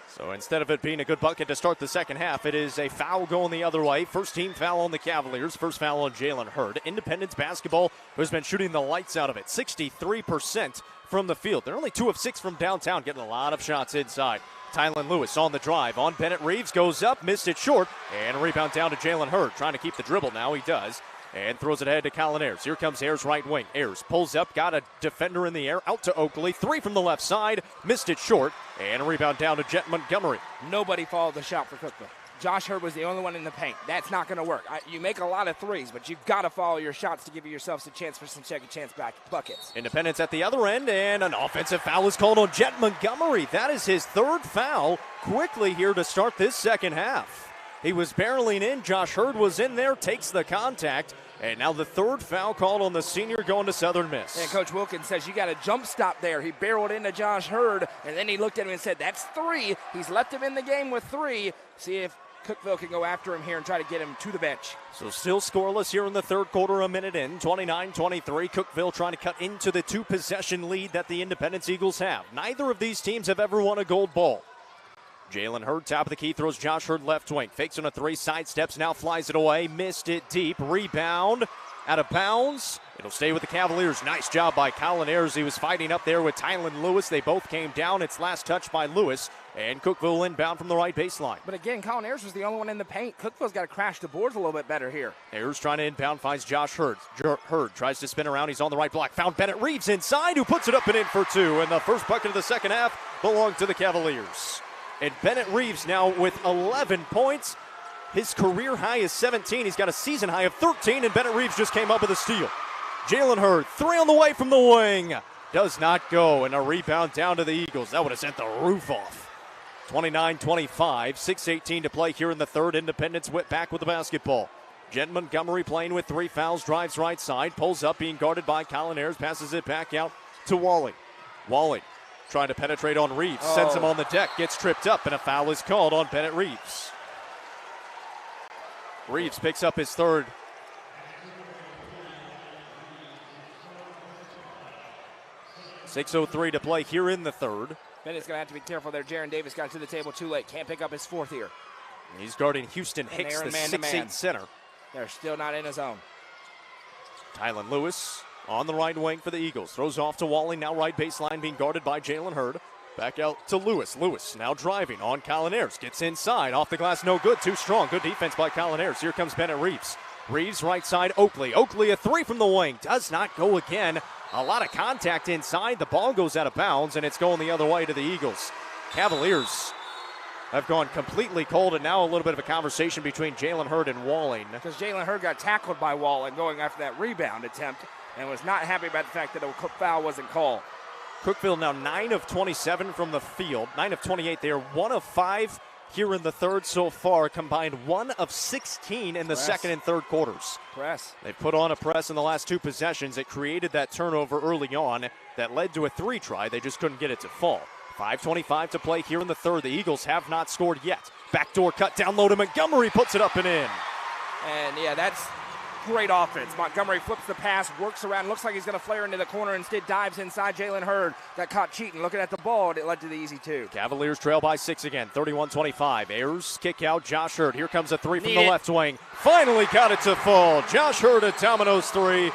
So instead of it being a good bucket to start the second half, it is a foul going the other way. First team foul on the Cavaliers. First foul on Jalen Hurd. Independence basketball has been shooting the lights out of it. 63% from the field. They're only 2 of 6 from downtown, getting a lot of shots inside. Tylen Lewis on the drive. On Bennett Reeves, goes up, missed it short, and a rebound down to Jalen Hurd. Trying to keep the dribble now, he does. And throws it ahead to Colin Ayers. Here comes Ayers right wing. Ayers pulls up, got a defender in the air, out to Oakley. 3 from the left side, missed it short, and a rebound down to Jet Montgomery. Nobody followed the shot for Cookeville. Josh Hurd was the only one in the paint. That's not going to work. You make a lot of threes, but you've got to follow your shots to give yourselves a chance for some second chance back buckets. Independence at the other end, and an offensive foul is called on Jet Montgomery. That is his 3rd foul quickly here to start this second half. He was barreling in. Josh Hurd was in there, takes the contact, and now the 3rd foul called on the senior going to Southern Miss. And Coach Wilkins says you got a jump stop there. He barreled into Josh Hurd, and then he looked at him and said, that's 3. He's left him in the game with 3. See if Cookeville can go after him here and try to get him to the bench. So still scoreless here in the third quarter, a minute in, 29-23. Cookeville trying to cut into the 2-possession lead that the Independence Eagles have. Neither of these teams have ever won a gold ball. Jalen Hurd, top of the key, throws Josh Hurd left wing. Fakes on a 3, sidesteps, now flies it away. Missed it deep. Rebound. Out of bounds. It'll stay with the Cavaliers. Nice job by Colin Ayers. He was fighting up there with Tylen Lewis. They both came down. It's last touch by Lewis. And Cookeville inbound from the right baseline. But again, Colin Ayers was the only one in the paint. Cookeville's got to crash the boards a little bit better here. Ayers trying to inbound, finds Josh Hurd. Hurd tries to spin around. He's on the right block. Found Bennett Reeves inside, who puts it up and in for 2. And the first bucket of the second half belonged to the Cavaliers. And Bennett Reeves now with 11 points. His career high is 17. He's got a season high of 13, and Bennett Reeves just came up with a steal. Jalen Hurd, 3 on the way from the wing. Does not go, and a rebound down to the Eagles. That would have sent the roof off. 29-25, 6:18 to play here in the third. Independence whip back with the basketball. Jet Montgomery playing with 3 fouls, drives right side, pulls up, being guarded by Colin Ayers, passes it back out to Wally. Wally trying to penetrate on Reeves, sends him on the deck, gets tripped up, and a foul is called on Bennett Reeves. Reeves picks up his 3rd. .6:03 to play here in the third. Bennett's going to have to be careful there. Jaron Davis got to the table too late. Can't pick up his 4th here. He's guarding Houston Hicks, the 6'8 center. They're still not in his zone. Tylen Lewis on the right wing for the Eagles. Throws off to Walling, now right baseline, being guarded by Jalen Hurd. Back out to Lewis. Lewis now driving on Colin Ayers. Gets inside. Off the glass, no good. Too strong. Good defense by Colin Ayers. Here comes Bennett Reeves. Reeves right side, Oakley. Oakley a 3 from the wing. Does not go again. A lot of contact inside. The ball goes out of bounds, and it's going the other way to the Eagles. Cavaliers have gone completely cold, and now a little bit of a conversation between Jalen Hurd and Walling. Because Jalen Hurd got tackled by Walling going after that rebound attempt and was not happy about the fact that a foul wasn't called. Cookeville now 9 of 27 from the field, 9 of 28. They are 1 of 5 here in the third so far, combined 1 of 16 in the second and third quarters. Press. They've put on a press in the last 2 possessions. It created that turnover early on that led to a 3 try. They just couldn't get it to fall. 5:25 to play here in the third. The Eagles have not scored yet. Backdoor cut down low to Montgomery, puts it up and in. And yeah, that's great offense. Montgomery flips the pass, works around, looks like he's going to flare into the corner, instead dives inside. Jalen Hurd got caught cheating, looking at the ball, and it led to the easy 2. Cavaliers trail by 6 again, 31-25. Ayers kick out, Josh Hurd. Here comes a 3 from the left wing. Finally got it to fall. Josh Hurd a Domino's 3.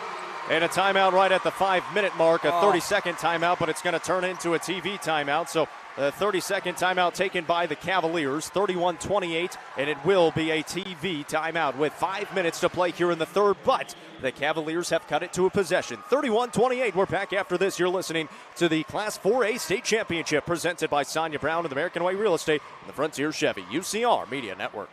And a timeout right at the 5-minute mark, a 30-second timeout, but it's going to turn into a TV timeout. So The 30-second timeout taken by the Cavaliers, 31-28, and it will be a TV timeout with 5 minutes to play here in the third, but the Cavaliers have cut it to a possession. 31-28, we're back after this. You're listening to the Class 4A State Championship presented by Sonja Brown and American Way Real Estate and the Frontier Chevy UCR Media Network.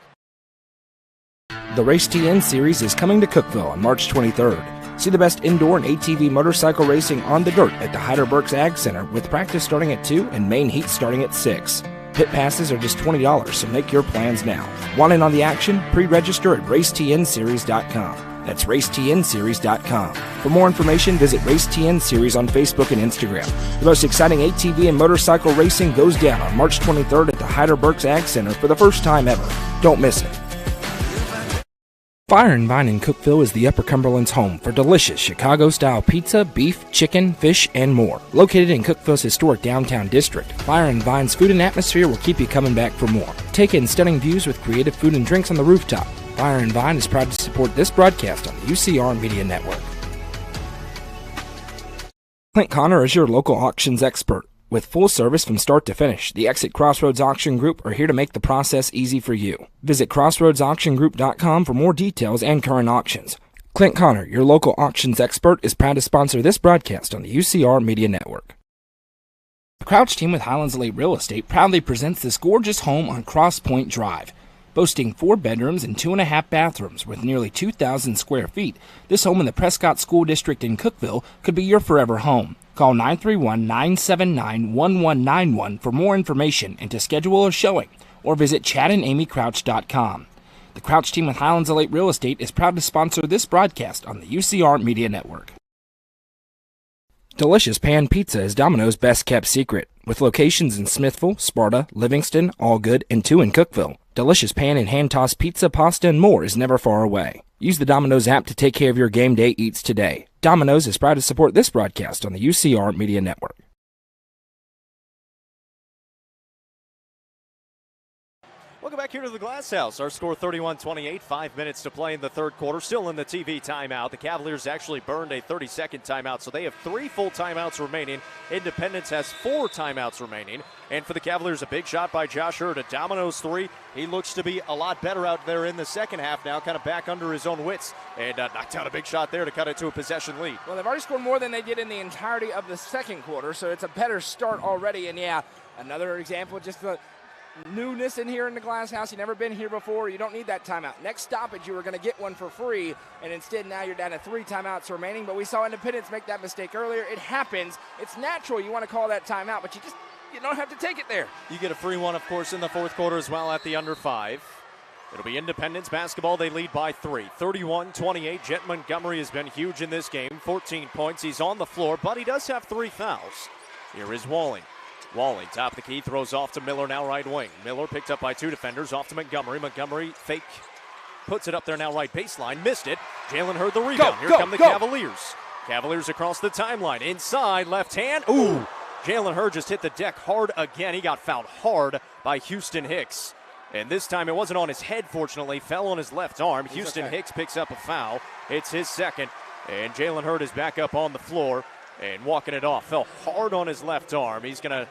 The Race TN Series is coming to Cookeville on March 23rd. See the best indoor and ATV motorcycle racing on the dirt at the Heidelberg's Ag Center with practice starting at 2 and main heat starting at 6. Pit passes are just $20, so make your plans now. Want in on the action? Pre-register at racetnseries.com. That's racetnseries.com. For more information, visit Race TN Series on Facebook and Instagram. The most exciting ATV and motorcycle racing goes down on March 23rd at the Heidelberg's Ag Center for the first time ever. Don't miss it. Fire and Vine in Cookeville is the Upper Cumberland's home for delicious Chicago-style pizza, beef, chicken, fish, and more. Located in Cookeville's historic downtown district, Fire and Vine's food and atmosphere will keep you coming back for more. Take in stunning views with creative food and drinks on the rooftop. Fire and Vine is proud to support this broadcast on the UCR Media Network. Clint Connor is your local auctions expert. With full service from start to finish, the Exit Crossroads Auction Group are here to make the process easy for you. Visit crossroadsauctiongroup.com for more details and current auctions. Clint Connor, your local auctions expert, is proud to sponsor this broadcast on the UCR Media Network. The Crouch team with Highlands Elite Real Estate proudly presents this gorgeous home on Cross Point Drive. Boasting 4 bedrooms and 2.5 bathrooms with nearly 2,000 square feet, this home in the Prescott School District in Cookeville could be your forever home. Call 931-979-1191 for more information and to schedule a showing, or visit chadandamycrouch.com. The Crouch team with Highlands Elite Real Estate is proud to sponsor this broadcast on the UCR Media Network. Delicious Pan Pizza is Domino's best-kept secret. With locations in Smithville, Sparta, Livingston, Allgood, and 2 in Cookeville, delicious pan and hand-tossed pizza, pasta, and more is never far away. Use the Domino's app to take care of your game day eats today. Domino's is proud to support this broadcast on the UCR Media Network. Welcome back here to the Glass House. Our score 31-28, 5 minutes to play in the third quarter. Still in the TV timeout. The Cavaliers actually burned a 30-second timeout, so they have 3 full timeouts remaining. Independence has 4 timeouts remaining. And for the Cavaliers, a big shot by Josh Hurd. A Domino's 3. He looks to be a lot better out there in the second half now, kind of back under his own wits. And knocked out a big shot there to cut it to a possession lead. Well, they've already scored more than they did in the entirety of the second quarter, so it's a better start already. And yeah, another example, just the newness in here in the Glass House. You've never been here before. You don't need that timeout. Next stoppage, you were going to get one for free, and instead now you're down to 3 timeouts remaining. But we saw Independence make that mistake earlier. It happens. It's natural. You want to call that timeout, but you don't have to take it there. You get a free one, of course, in the fourth quarter as well at the under 5. It'll be Independence basketball. They lead by 3. 31-28. Jet Montgomery has been huge in this game. 14 points. He's on the floor, but he does have 3 fouls. Here is Walling. Walling, top of the key, throws off to Miller, now right wing. Miller picked up by 2 defenders, off to Montgomery. Montgomery fake, puts it up there now right baseline, missed it. Jalen Hurd the rebound. Here come the Cavaliers. Cavaliers across the timeline, inside, left hand. Ooh, Jalen Hurd just hit the deck hard again. He got fouled hard by Houston Hicks. And this time it wasn't on his head, fortunately, fell on his left arm. Houston Hicks picks up a foul. It's his second, and Jalen Hurd is back up on the floor and walking it off. Fell hard on his left arm. He's going to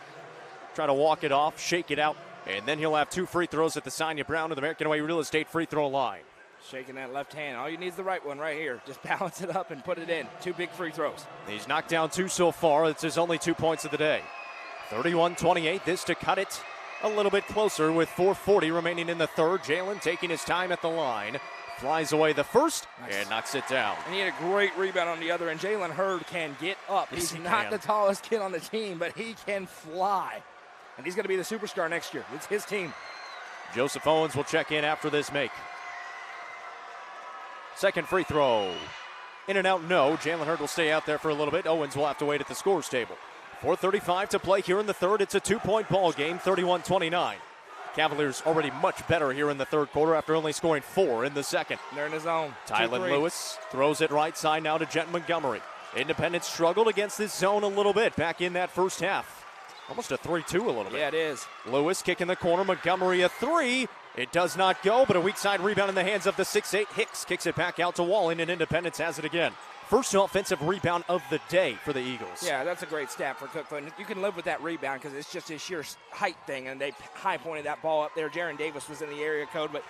try to walk it off, shake it out, and then he'll have 2 free throws at the Sonja Brown of the American Way Real Estate free throw line. Shaking that left hand. All you need is the right one right here. Just balance it up and put it in. 2 big free throws. He's knocked down 2 so far. It's his only 2 points of the day. 31-28, this to cut it a little bit closer with 4:40 remaining in the third. Jalen taking his time at the line. Flies away the first and knocks it down. And he had a great rebound on the other end. Jalen Hurd can get up. He's not the tallest kid on the team, but he can fly. And he's going to be the superstar next year. It's his team. Joseph Owens will check in after this make. Second free throw. In and out, no. Jalen Hurd will stay out there for a little bit. Owens will have to wait at the scores table. 4:35 to play here in the third. It's a 2-point ball game, 31-29. Cavaliers already much better here in the third quarter after only scoring 4 in the second. They're in the zone. Tylen Lewis throws it right side now to Jet Montgomery. Independence struggled against this zone a little bit back in that first half. Almost a 3-2 a little bit. Yeah, it is. Lewis kicking the corner. Montgomery a 3. It does not go, but a weak side rebound in the hands of the 6'8". Hicks kicks it back out to Walling, and Independence has it again. first offensive rebound of the day for the Eagles. Yeah, that's a great stat for Cookeville. And you can live with that rebound because it's just a sheer height thing, and they high-pointed that ball up there. Jaron Davis was in the area code, but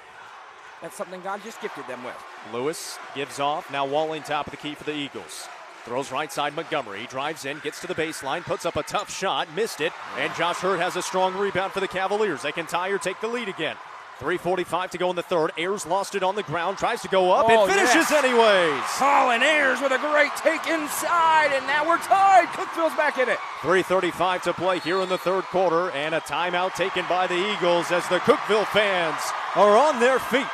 that's something God just gifted them with. Lewis gives off. Now Walling top of the key for the Eagles. Throws right side Montgomery. He drives in, gets to the baseline, puts up a tough shot, missed it, and Josh Hurd has a strong rebound for the Cavaliers. They can tie or take the lead again. 3:45 to go in the third. Ayers lost it on the ground, tries to go up, and finishes anyways. Colin Ayers with a great take inside, and now we're tied. Cookeville's back in it. 3:35 to play here in the third quarter, and a timeout taken by the Eagles as the Cookeville fans are on their feet.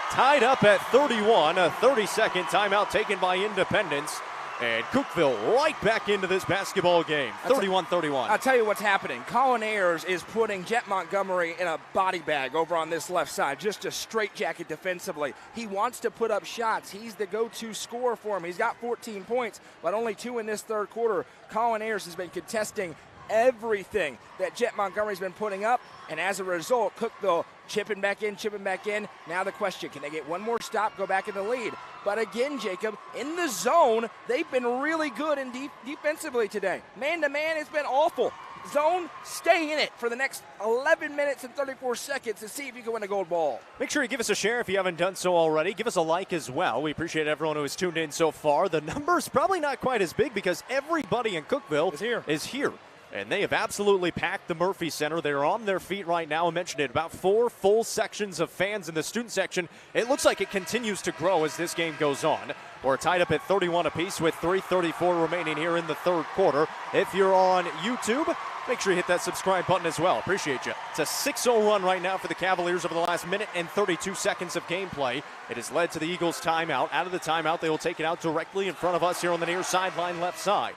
Tied up at 31, a 30-second timeout taken by Independence. And Cookeville right back into this basketball game, 31-31. I'll tell you what's happening. Colin Ayers is putting Jet Montgomery in a body bag over on this left side, just a straitjacket defensively. He wants to put up shots. He's the go-to scorer for him. He's got 14 points, but only 2 in this third quarter. Colin Ayers has been contesting everything that Jet Montgomery's been putting up, and as a result, Cookeville chipping back in. Now the question, can they get one more stop, go back in the lead? But again, Jacob, in the zone, they've been really good defensively today. Man-to-man, it's been awful. Zone, stay in it for the next 11 minutes and 34 seconds to see if you can win a gold ball. Make sure you give us a share if you haven't done so already. Give us a like as well. We appreciate everyone who has tuned in so far. The number's probably not quite as big because everybody in Cookeville is here. And they have absolutely packed the Murphy Center. They're on their feet right now. I mentioned it, about 4 full sections of fans in the student section. It looks like it continues to grow as this game goes on. We're tied up at 31 apiece with 3:34 remaining here in the third quarter. If you're on YouTube, make sure you hit that subscribe button as well. Appreciate you. It's a 6-0 run right now for the Cavaliers over the last minute and 32 seconds of gameplay. It has led to the Eagles' timeout. Out of the timeout, they will take it out directly in front of us here on the near sideline left side.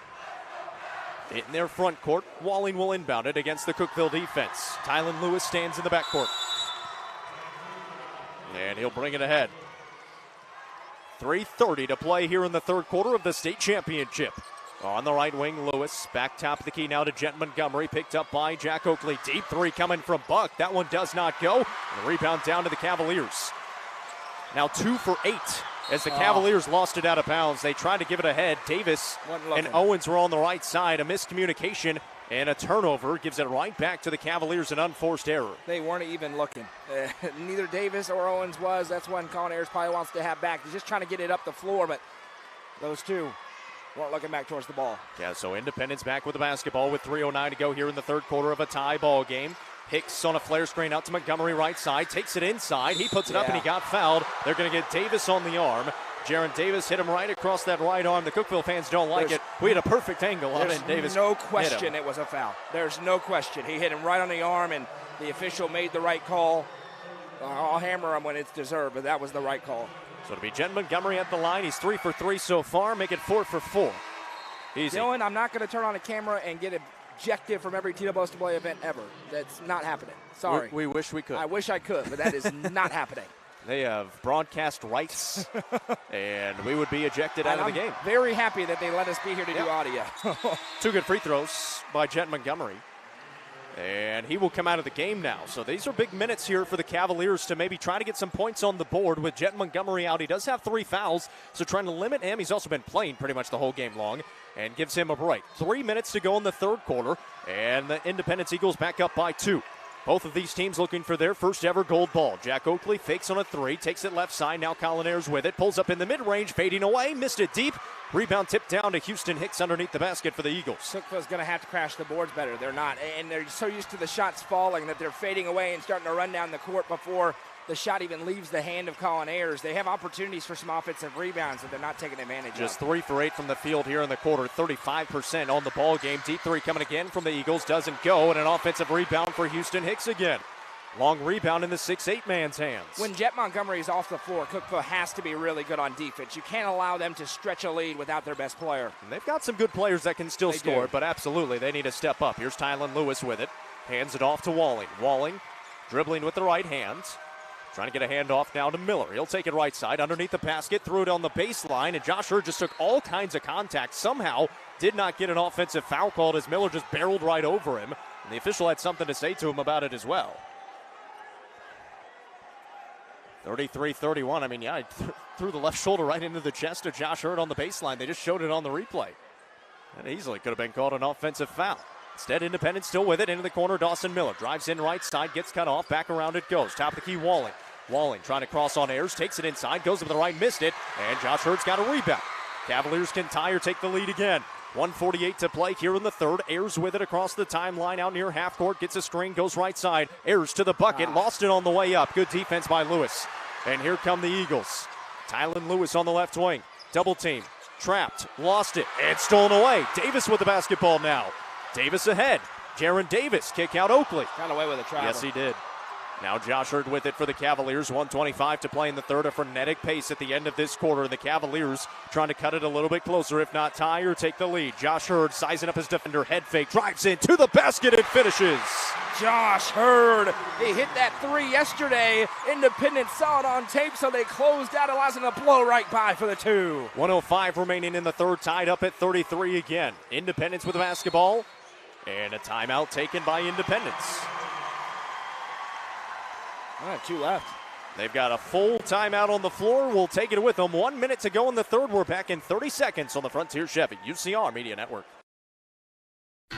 In their front court, Walling will inbound it against the Cookeville defense. Tylen Lewis stands in the backcourt. And he'll bring it ahead. 3:30 to play here in the third quarter of the state championship. On the right wing, Lewis back top of the key now to Jet Montgomery, picked up by Jack Oakley. Deep three coming from Buck. That one does not go. And the rebound down to the Cavaliers. Now 2 for 8. As the Cavaliers lost it out of bounds, they tried to give it ahead. Davis and Owens were on the right side. A miscommunication and a turnover gives it right back to the Cavaliers, an unforced error. They weren't even looking. Neither Davis or Owens was. That's one Colin Ayers probably wants to have back. He's just trying to get it up the floor, but those two weren't looking back towards the ball. Yeah, so Independence back with the basketball with 3:09 to go here in the third quarter of a tie ball game. Hicks on a flare screen out to Montgomery right side, takes it inside, he puts it up and he got fouled. They're going to get Davis on the arm. Jaron Davis hit him right across that right arm. The Cookeville fans don't like it. We had a perfect angle on it, and Davis no question it was a foul. There's no question. He hit him right on the arm, and the official made the right call. I'll hammer him when it's deserved, but that was the right call. So it'll be Jen Montgomery at the line. He's 3 for 3 so far, make it 4 for 4. Easy. Dylan, I'm not going to turn on a camera and get ejected from every TWSAA event ever. That's not happening. Sorry. We wish we could. I wish I could, but that is not happening. They have broadcast rights, and we would be ejected out of the game. I'm very happy that they let us be here to do audio. 2 good free throws by Jet Montgomery. And he will come out of the game now. So these are big minutes here for the Cavaliers to maybe try to get some points on the board with Jet Montgomery out. He does have 3 fouls, so trying to limit him. He's also been playing pretty much the whole game long and gives him a break. 3 minutes to go in the third quarter, and the Independence Eagles back up by 2. Both of these teams looking for their first ever gold ball. Jack Oakley fakes on a 3, takes it left side. Now Colin Ayers with it, pulls up in the mid-range, fading away, missed it deep. Rebound tipped down to Houston Hicks underneath the basket for the Eagles. Cookeville's going to have to crash the boards better. They're not, and they're so used to the shots falling that they're fading away and starting to run down the court before the shot even leaves the hand of Colin Ayers. They have opportunities for some offensive rebounds that they're not taking advantage of. Just 3 for 8 from the field here in the quarter, 35% on the ball game. Deep 3 coming again from the Eagles, doesn't go, and an offensive rebound for Houston Hicks again. Long rebound in the 6'8 man's hands. When Jet Montgomery is off the floor, Cookeville has to be really good on defense. You can't allow them to stretch a lead without their best player. And they've got some good players that can still score, but absolutely they need to step up. Here's Tylen Lewis with it. Hands it off to Walling. Walling dribbling with the right hand. Trying to get a handoff now to Miller. He'll take it right side underneath the basket, threw it on the baseline, and Josh Hurd just took all kinds of contact. Somehow did not get an offensive foul called as Miller just barreled right over him. And the official had something to say to him about it as well. 33-31. I mean, yeah, threw the left shoulder right into the chest of Josh Hurd on the baseline. They just showed it on the replay. That easily could have been called an offensive foul. Instead, Independence still with it. Into the corner, Dawson Miller. Drives in right side, gets cut off. Back around it goes. Top of the key, Walling. Walling trying to cross on Ayers. Takes it inside, goes to the right, missed it. And Josh Hurd's got a rebound. Cavaliers can tie or take the lead again. 1:48 to play here in the third. Ayers with it across the timeline out near half court. Gets a screen, goes right side. Ayers to the bucket, lost it on the way up. Good defense by Lewis. And here come the Eagles. Tylen Lewis on the left wing. Double team. Trapped. Lost it. And stolen away. Davis with the basketball now. Davis ahead. Jaron Davis. Kick out Oakley. Got away with a travel. Yes, he did. Now Josh Hurd with it for the Cavaliers. 1:25 to play in the third. A frenetic pace at the end of this quarter. The Cavaliers trying to cut it a little bit closer, if not tie or take the lead. Josh Hurd sizing up his defender. Head fake. Drives in to the basket and finishes. Josh Hurd. He hit that three yesterday. Independence saw it on tape, so they closed out, allows him to blow right by for the two. 1:05 remaining in the third. Tied up at 33 again. Independence with the basketball. And a timeout taken by Independence. All right, two left. They've got a full timeout on the floor. We'll take it with them. 1 minute to go in the third. We're back in 30 seconds on the Frontier Chevy UCR Media Network.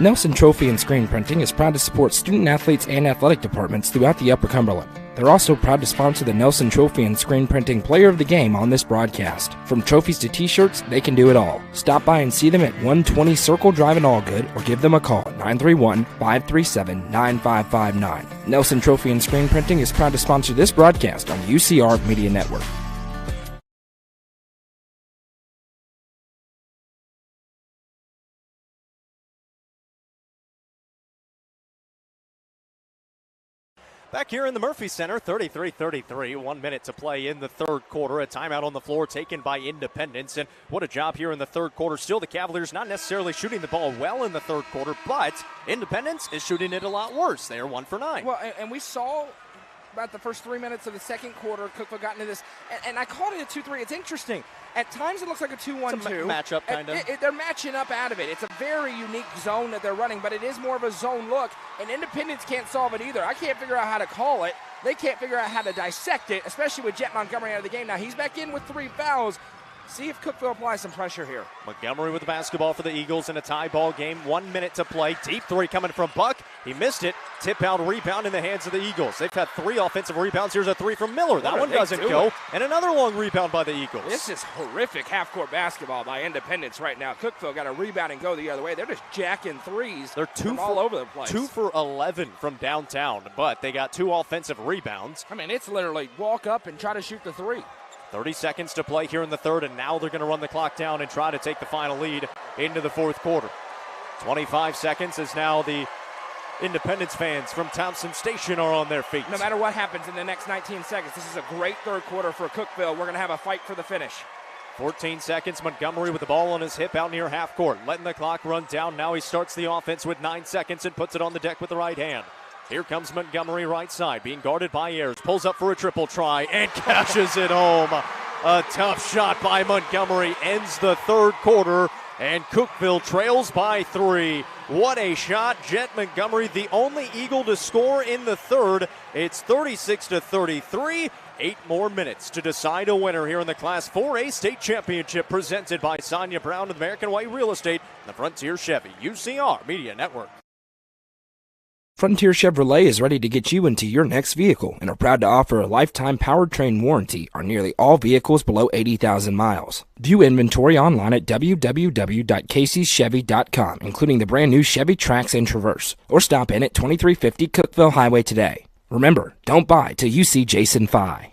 Nelson Trophy and Screen Printing is proud to support student athletes and athletic departments throughout the Upper Cumberland. They're also proud to sponsor the Nelson Trophy and Screen Printing Player of the Game on this broadcast. From trophies to t-shirts, they can do it all. Stop by and see them at 120 Circle Drive in Allgood or give them a call at 931-537-9559. Nelson Trophy and Screen Printing is proud to sponsor this broadcast on the UCR Media Network. Back here in the Murphy Center, 33-33, 1 minute to play in the third quarter. A timeout on the floor taken by Independence, and what a job here in the third quarter. Still, the Cavaliers not necessarily shooting the ball well in the third quarter, but Independence is shooting it a lot worse. They are 1 for 9. Well, and we saw about the first 3 minutes of the second quarter, Cookeville got into this, and I called it a 2-3. It's interesting. At times it looks like a 2-1-2. It's a matchup, kind of. They're matching up out of it. It's a very unique zone that they're running, but it is more of a zone look, and Independence can't solve it either. I can't figure out how to call it. They can't figure out how to dissect it, especially with Jet Montgomery out of the game. Now he's back in with 3 fouls. See if Cookeville applies some pressure here. Montgomery with the basketball for the Eagles in a tie ball game. 1 minute to play. Deep three coming from Buck. He missed it. Tip out rebound in the hands of the Eagles. They've had 3 offensive rebounds. Here's a 3 from Miller. That one doesn't go. And another long rebound by the Eagles. This is horrific half-court basketball by Independence right now. Cookeville got a rebound and go the other way. They're just jacking threes. They're all over the place. 2 for 11 from downtown, but they got 2 offensive rebounds. I mean, it's literally walk up and try to shoot the 3. 30 seconds to play here in the third, and now they're going to run the clock down and try to take the final lead into the fourth quarter. 25 seconds as now the Independence fans from Thompson Station are on their feet. No matter what happens in the next 19 seconds, this is a great third quarter for Cookeville. We're going to have a fight for the finish. 14 seconds, Montgomery with the ball on his hip out near half court. Letting the clock run down. Now he starts the offense with 9 seconds and puts it on the deck with the right hand. Here comes Montgomery right side, being guarded by Ayers. Pulls up for a triple try and cashes it home. A tough shot by Montgomery ends the third quarter, and Cookeville trails by 3. What a shot. Jet Montgomery, the only Eagle to score in the third. It's 36-33. 8 more minutes to decide a winner here in the Class 4A State Championship, presented by Sonja Brown of American Way Real Estate and the Frontier Chevy UCR Media Network. Frontier Chevrolet is ready to get you into your next vehicle and are proud to offer a lifetime powertrain warranty on nearly all vehicles below 80,000 miles. View inventory online at www.caseychevy.com, including the brand new Chevy Trax and Traverse, or stop in at 2350 Cookeville Highway today. Remember, don't buy till you see Jason Fye.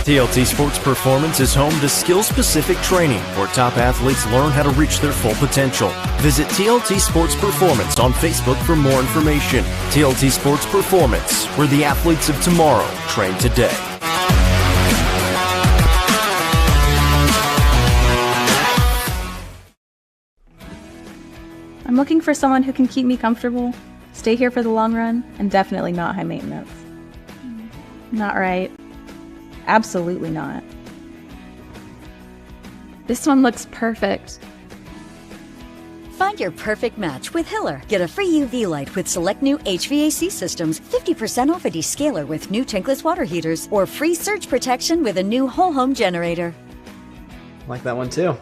TLT Sports Performance is home to skill-specific training where top athletes learn how to reach their full potential. Visit TLT Sports Performance on Facebook for more information. TLT Sports Performance, where the athletes of tomorrow train today. I'm looking for someone who can keep me comfortable, stay here for the long run, and definitely not high maintenance. Not right. Absolutely not. This one looks perfect. Find your perfect match with Hiller. Get a free UV light with select new HVAC systems, 50% off a descaler with new tankless water heaters, or free surge protection with a new whole home generator. Like that one too.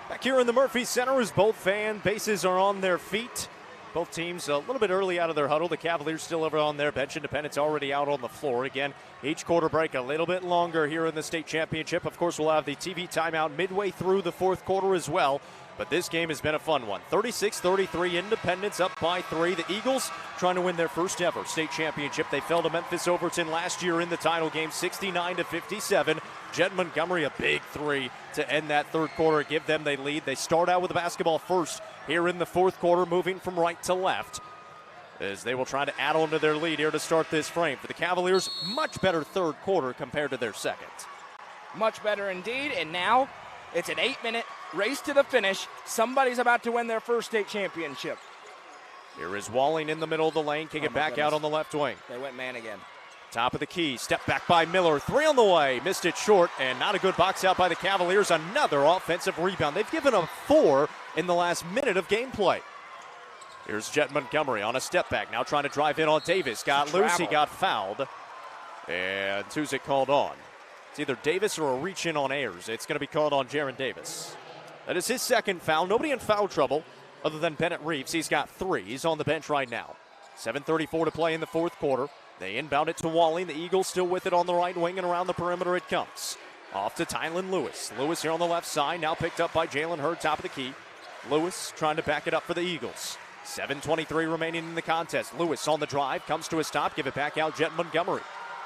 Back here in the Murphy Center as both fan bases are on their feet. Both teams a little bit early out of their huddle. The Cavaliers still over on their bench. Independence already out on the floor. Again, each quarter break a little bit longer here in the state championship. Of course, we'll have the TV timeout midway through the fourth quarter as well. But this game has been a fun one. 36-33, Independence up by 3. The Eagles trying to win their first ever state championship. They fell to Memphis Overton last year in the title game, 69-57. Jet Montgomery, a big 3 to end that third quarter, give them the lead. They start out with the basketball first here in the fourth quarter, moving from right to left, as they will try to add on to their lead here to start this frame. For the Cavaliers, much better third quarter compared to their second. Much better indeed, and now it's an 8-minute race to the finish. Somebody's about to win their first state championship. Here is Walling in the middle of the lane, kick it back out on the left wing. They went man again. Top of the key, step back by Miller, 3 on the way, missed it short, and not a good box out by the Cavaliers. Another offensive rebound. They've given up 4 in the last minute of gameplay. Here's Jet Montgomery on a step back, now trying to drive in on Davis. Got loose, he got fouled, and who's it called on? It's either Davis or a reach in on Ayers. It's going to be called on Jaron Davis. That is his second foul. Nobody in foul trouble other than Bennett Reeves. He's got 3. He's on the bench right now. 7:34 to play in the fourth quarter. They inbound it to Walling. The Eagles still with it on the right wing, and around the perimeter it comes. Off to Tylen Lewis. Lewis here on the left side, now picked up by Jalen Hurd, top of the key. Lewis trying to back it up for the Eagles. 7:23 remaining in the contest. Lewis on the drive, comes to a stop, give it back out, Jet Montgomery.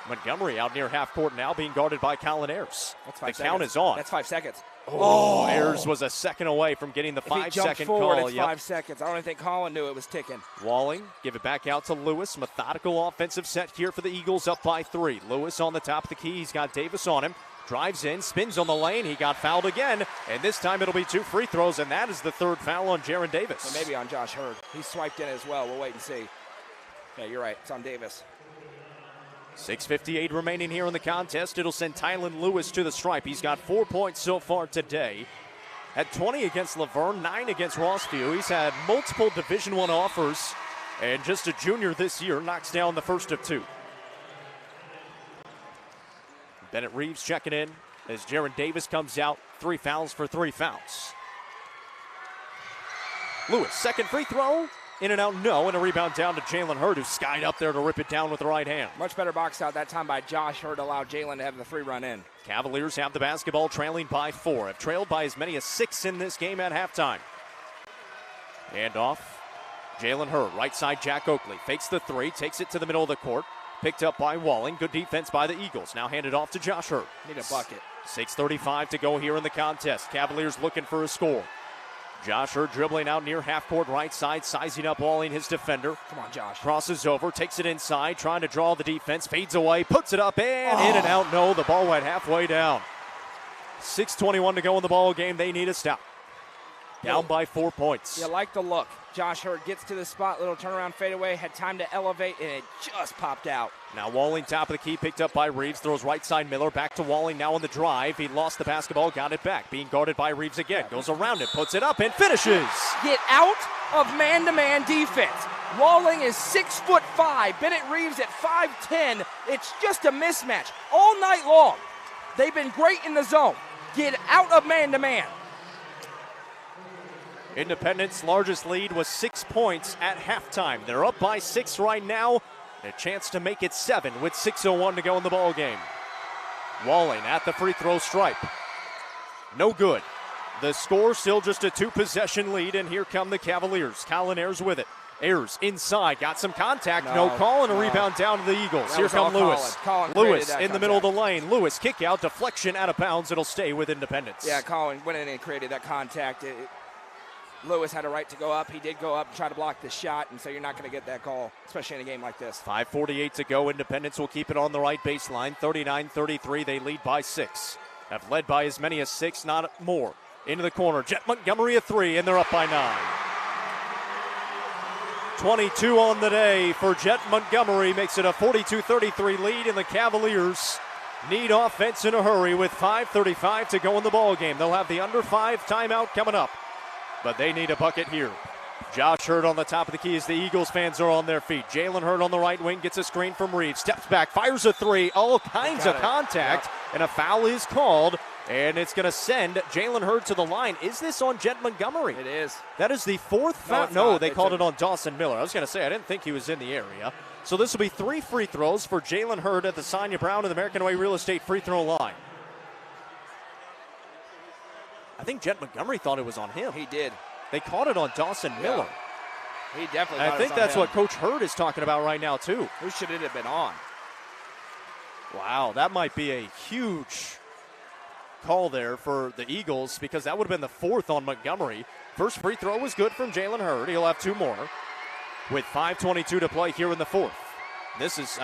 Montgomery out near half court now, being guarded by Colin Ayers. The count is on. That's 5 seconds. Oh, Ayers was a second away from getting the 5-second call. It's 5 seconds. I don't even think Colin knew it was ticking. Walling, give it back out to Lewis. Methodical offensive set here for the Eagles, up by 3. Lewis on the top of the key. He's got Davis on him. Drives in, spins on the lane. He got fouled again, and this time it'll be 2 free throws, and that is the third foul on Jaron Davis. And maybe on Josh Hurd. He swiped in as well. We'll wait and see. Yeah, you're right. It's on Davis. 6:58 remaining here in the contest. It'll send Tylen Lewis to the stripe. He's got 4 points so far today. Had 20 against Laverne, 9 against Rossview. He's had multiple Division I offers, and just a junior this year, knocks down the first of 2. Bennett Reeves checking in as Jaron Davis comes out. 3 fouls for 3 fouls. Lewis, second free throw. In and out, no, and a rebound down to Jalen Hurd, who skied up there to rip it down with the right hand. Much better box out that time by Josh Hurd, allowed Jalen to have the 3 run in. Cavaliers have the basketball, trailing by 4. Have trailed by as many as 6 in this game at halftime. Hand off, Jalen Hurd, right side Jack Oakley. Fakes the 3, takes it to the middle of the court. Picked up by Walling. Good defense by the Eagles. Now handed off to Josh Hurd. Need a bucket. 6:35 to go here in the contest. Cavaliers looking for a score. Josh Hurd dribbling out near half court right side, sizing up Walling, his defender. Come on, Josh. Crosses over, takes it inside, trying to draw the defense, fades away, puts it up, and in and out. No, the ball went halfway down. 6:21 to go in the ball game. They need a stop. Down by 4 points. You like the look. Josh Hurd gets to the spot, little turnaround fadeaway, had time to elevate, and it just popped out. Now Walling, top of the key, picked up by Reeves, throws right side Miller, back to Walling, now on the drive. He lost the basketball, got it back, being guarded by Reeves again. Goes around it, puts it up, and finishes. Get out of man-to-man defense. Walling is 6'5", Bennett Reeves at 5'10". It's just a mismatch all night long. They've been great in the zone. Get out of man-to-man. Independent's largest lead was 6 points at halftime. They're up by 6 right now. A chance to make it 7 with 6:01 to go in the ball game. Walling at the free throw stripe. No good. The score still just a 2-possession lead, and here come the Cavaliers. Colin Ayers with it. Ayers inside, got some contact, no call, and a rebound down to the Eagles. Here come Lewis. Lewis in the middle of the lane. Lewis kick out, deflection out of bounds. It'll stay with Independence. Yeah, Colin went in and created that contact. Lewis had a right to go up. He did go up and try to block the shot, and so you're not going to get that call, especially in a game like this. 5:48 to go. Independence will keep it on the right baseline. 39-33. They lead by 6. Have led by as many as 6, not more. Into the corner. Jet Montgomery a 3, and they're up by 9. 22 on the day for Jet Montgomery, makes it a 42-33 lead, and the Cavaliers need offense in a hurry with 5:35 to go in the ball game. They'll have the under 5 timeout coming up, but they need a bucket here. Josh Hurd on the top of the key as the Eagles fans are on their feet. Jalen Hurd on the right wing gets a screen from Reeves, steps back, fires a three, all kinds of contact, and a foul is called, and it's going to send Jalen Hurd to the line. Is this on Jet Montgomery? It is. That is the fourth foul. No, they called it on Dawson Miller. I was going to say, I didn't think he was in the area. So this will be 3 free throws for Jalen Hurd at the Sonja Brown and the American Way Real Estate free throw line. I think Jet Montgomery thought it was on him. He did. They called it on Dawson Miller. He definitely I think that's what Coach Hurd is talking about right now, too. Who should it have been on? Wow, that might be a huge call there for the Eagles because that would have been the fourth on Montgomery. First free throw was good from Jalen Hurd. He'll have 2 more with 5:22 to play here in the fourth. This is,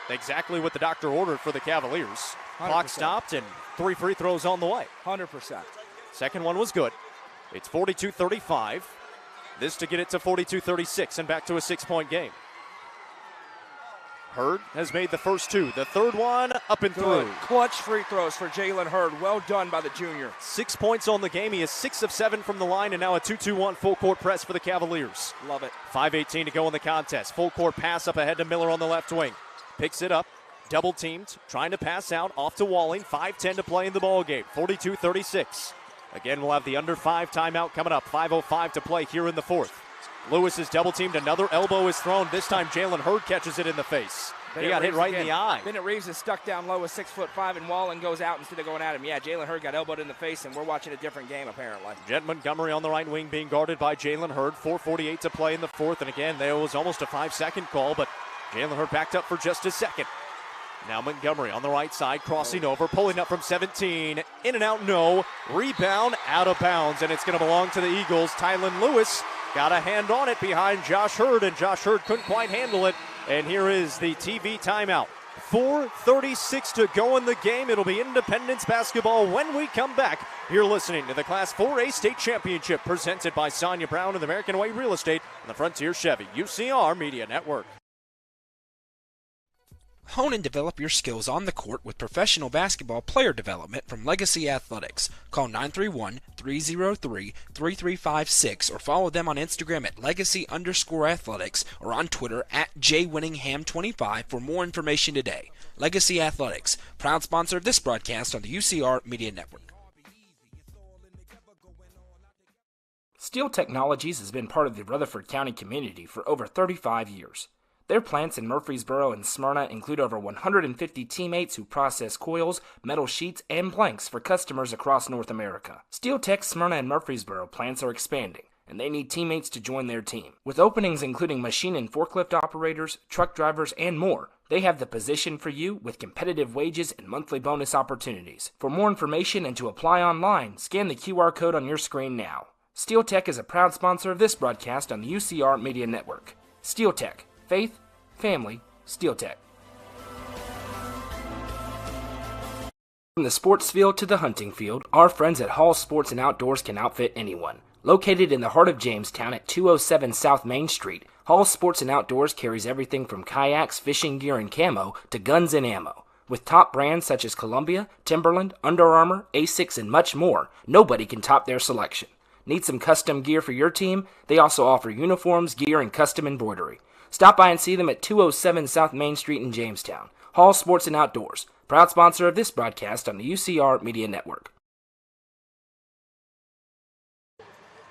exactly what the doctor ordered for the Cavaliers. 100%. Clock stopped and 3 free throws on the way. 100%. Second one was good. It's 42-35. This to get it to 42-36 and back to a 6-point game. Hurd has made the first 2. The third one up and through. Clutch free throws for Jalen Hurd. Well done by the junior. 6 points on the game. He is 6 of 7 from the line, and now a 2-2-1 full court press for the Cavaliers. Love it. 5:18 to go in the contest. Full court pass up ahead to Miller on the left wing. Picks it up. Double teamed. Trying to pass out. Off to Walling. 5:10 to play in the ball game. 42-36. Again, we'll have the under 5 timeout coming up. 5:05 to play here in the fourth. Lewis is double teamed. Another elbow is thrown. This time Jalen Hurd catches it in the face. He got hit right in the eye. Bennett Reeves is stuck down low with 6'5", and Wallen goes out instead of going at him. Yeah, Jalen Hurd got elbowed in the face, and we're watching a different game apparently. Jet Montgomery on the right wing being guarded by Jalen Hurd. 4:48 to play in the fourth, and again, there was almost a 5-second call, but Jalen Hurd backed up for just a second. Now Montgomery on the right side, crossing over, pulling up from 17. In and out, no. Rebound, out of bounds, and it's going to belong to the Eagles. Tylen Lewis got a hand on it behind Josh Hurd, and Josh Hurd couldn't quite handle it. And here is the TV timeout. 4:36 to go in the game. It'll be Independence basketball when we come back. You're listening to the Class 4A State Championship presented by Sonja Brown and the American Way Real Estate and the Frontier Chevy UCR Media Network. Hone and develop your skills on the court with professional basketball player development from Legacy Athletics. Call 931-303-3356 or follow them on Instagram at legacy_athletics or on Twitter at jwinningham25 for more information today. Legacy Athletics, proud sponsor of this broadcast on the UCR Media Network. Steel Technologies has been part of the Rutherford County community for over 35 years. Their plants in Murfreesboro and Smyrna include over 150 teammates who process coils, metal sheets, and planks for customers across North America. Steel Tech's Smyrna and Murfreesboro plants are expanding, and they need teammates to join their team. With openings including machine and forklift operators, truck drivers, and more, they have the position for you with competitive wages and monthly bonus opportunities. For more information and to apply online, scan the QR code on your screen now. Steel Tech is a proud sponsor of this broadcast on the UCR Media Network. Steel Tech. Faith, family, Steel Tech. From the sports field to the hunting field, our friends at Hall Sports and Outdoors can outfit anyone. Located in the heart of Jamestown at 207 South Main Street, Hall Sports and Outdoors carries everything from kayaks, fishing gear, and camo to guns and ammo. With top brands such as Columbia, Timberland, Under Armour, Asics, and much more, nobody can top their selection. Need some custom gear for your team? They also offer uniforms, gear, and custom embroidery. Stop by and see them at 207 South Main Street in Jamestown. Hall Sports and Outdoors, proud sponsor of this broadcast on the UCR Media Network.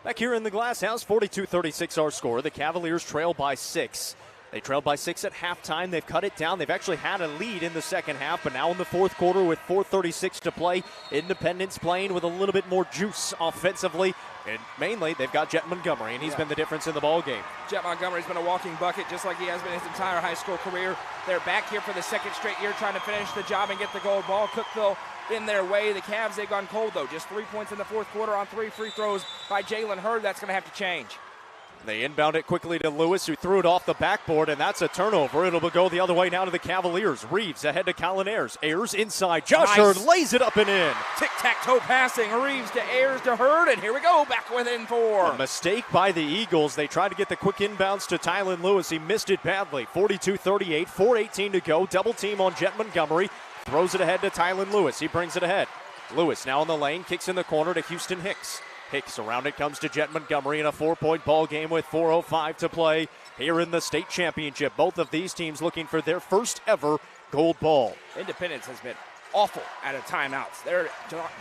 Back here in the Glass House, 42-36 our score. The Cavaliers trail by 6. They trailed by 6 at halftime. They've cut it down. They've actually had a lead in the second half, but now in the fourth quarter with 4:36 to play, Independence playing with a little bit more juice offensively. And mainly, they've got Jet Montgomery, and he's been the difference in the ball game. Jet Montgomery's been a walking bucket just like he has been his entire high school career. They're back here for the second straight year trying to finish the job and get the gold ball. Cookeville in their way. The Cavs, they've gone cold, though. Just 3 points in the fourth quarter on 3 free throws by Jalen Hurd. That's going to have to change. They inbound it quickly to Lewis, who threw it off the backboard, and that's a turnover. It'll go the other way now to the Cavaliers. Reeves ahead to Colin Ayers. Ayers inside. Josh Hurd lays it up and in. Tic-tac-toe passing. Reeves to Ayers to Hurd, and here we go, back within 4. A mistake by the Eagles. They tried to get the quick inbounds to Tylen Lewis. He missed it badly. 42-38, 4:18 to go. Double team on Jet Montgomery. Throws it ahead to Tylen Lewis. He brings it ahead. Lewis now in the lane, kicks in the corner to Houston Hicks. Hicks around it comes to Jet Montgomery in a 4-point ball game with 4:05 to play here in the state championship. Both of these teams looking for their first ever gold ball. Independence has been awful out of timeouts. Their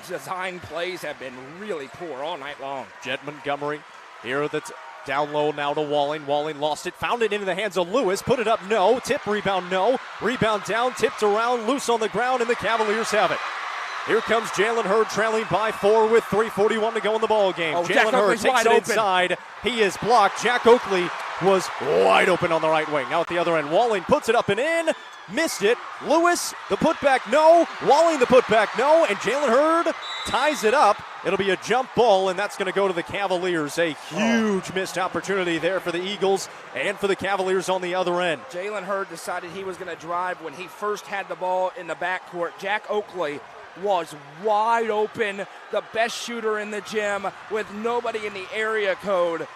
design plays have been really poor all night long. Jet Montgomery here that's down low now to Walling. Walling lost it, found it into the hands of Lewis, put it up, no. Tip, rebound, no. Rebound down, tipped around, loose on the ground, and the Cavaliers have it. Here comes Jalen Hurd trailing by 4 with 3:41 to go in the ball game. Jalen Hurd takes it inside. He is blocked. Jack Oakley was wide open on the right wing. Now at the other end, Walling puts it up and in. Missed it. Lewis, the putback, no. Walling, the putback, no. And Jalen Hurd ties it up. It'll be a jump ball, and that's going to go to the Cavaliers. A huge missed opportunity there for the Eagles and for the Cavaliers on the other end. Jalen Hurd decided he was going to drive when he first had the ball in the backcourt. Jack Oakley was wide open, the best shooter in the gym with nobody in the area code.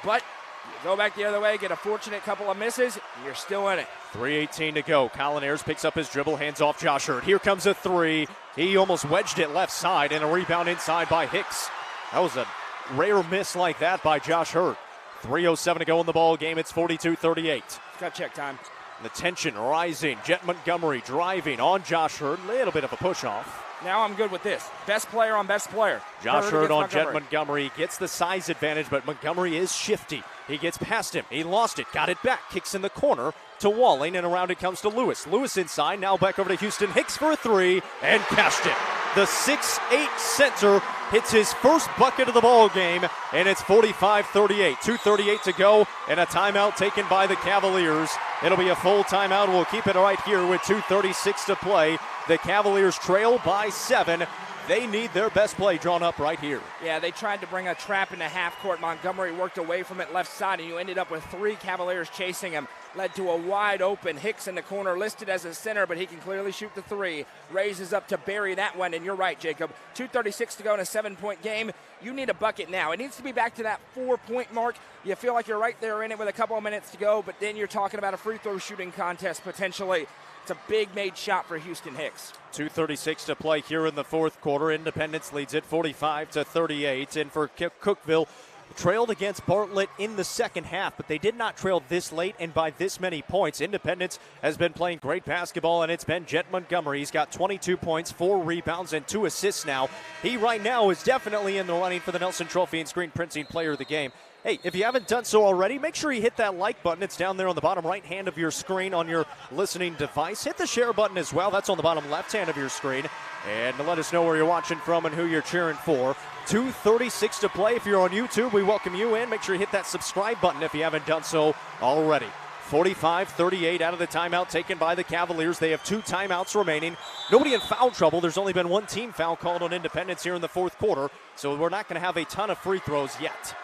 But you go back the other way, get a fortunate couple of misses, and you're still in it. 3:18 to go. Colin Ayers picks up his dribble, hands off Josh Hurd. Here comes a three. He almost wedged it left side, and a rebound inside by Hicks. That was a rare miss like that by Josh Hurd. 3:07 to go in the ball game. It's 42-38. Got check time. The tension rising. Jet Montgomery driving on Josh Hurd. Little bit of a push off. Now I'm good with this. Best player on best player. Josh Hurd on Jet Montgomery gets the size advantage, but Montgomery is shifty. He gets past him. He lost it. Got it back. Kicks in the corner to Walling, and around it comes to Lewis. Lewis inside. Now back over to Houston Hicks for a three, and cashed it. The 6'8 center hits his first bucket of the ball game, and it's 45-38. 2:38 to go, and a timeout taken by the Cavaliers. It'll be a full timeout. We'll keep it right here with 2:36 to play. The Cavaliers trail by 7. They need their best play drawn up right here. Yeah, they tried to bring a trap into half court. Montgomery worked away from it left side, and you ended up with 3 Cavaliers chasing him. Led to a wide open Hicks in the corner, listed as a center, but he can clearly shoot the 3. Raises up to bury that one, and you're right, Jacob. 2:36 to go in a 7-point game. You need a bucket now. It needs to be back to that 4-point mark. You feel like you're right there in it with a couple of minutes to go, but then you're talking about a free throw shooting contest potentially. It's a big made shot for Houston Hicks. 2:36 to play here in the fourth quarter. Independence leads it 45-38. And for Cookeville, trailed against Bartlett in the second half, but they did not trail this late and by this many points. Independence has been playing great basketball, and it's been Jet Montgomery. He's got 22 points, 4 rebounds, and 2 assists now. He right now is definitely in the running for the Nelson Trophy and Screen Printing Player of the Game. Hey, if you haven't done so already, make sure you hit that like button. It's down there on the bottom right hand of your screen on your listening device. Hit the share button as well. That's on the bottom left hand of your screen. And let us know where you're watching from and who you're cheering for. 2:36 to play. If you're on YouTube, we welcome you in. Make sure you hit that subscribe button if you haven't done so already. 45-38 out of the timeout taken by the Cavaliers. They have 2 timeouts remaining. Nobody in foul trouble. There's only been 1 team foul called on Independence here in the fourth quarter, so we're not going to have a ton of free throws yet.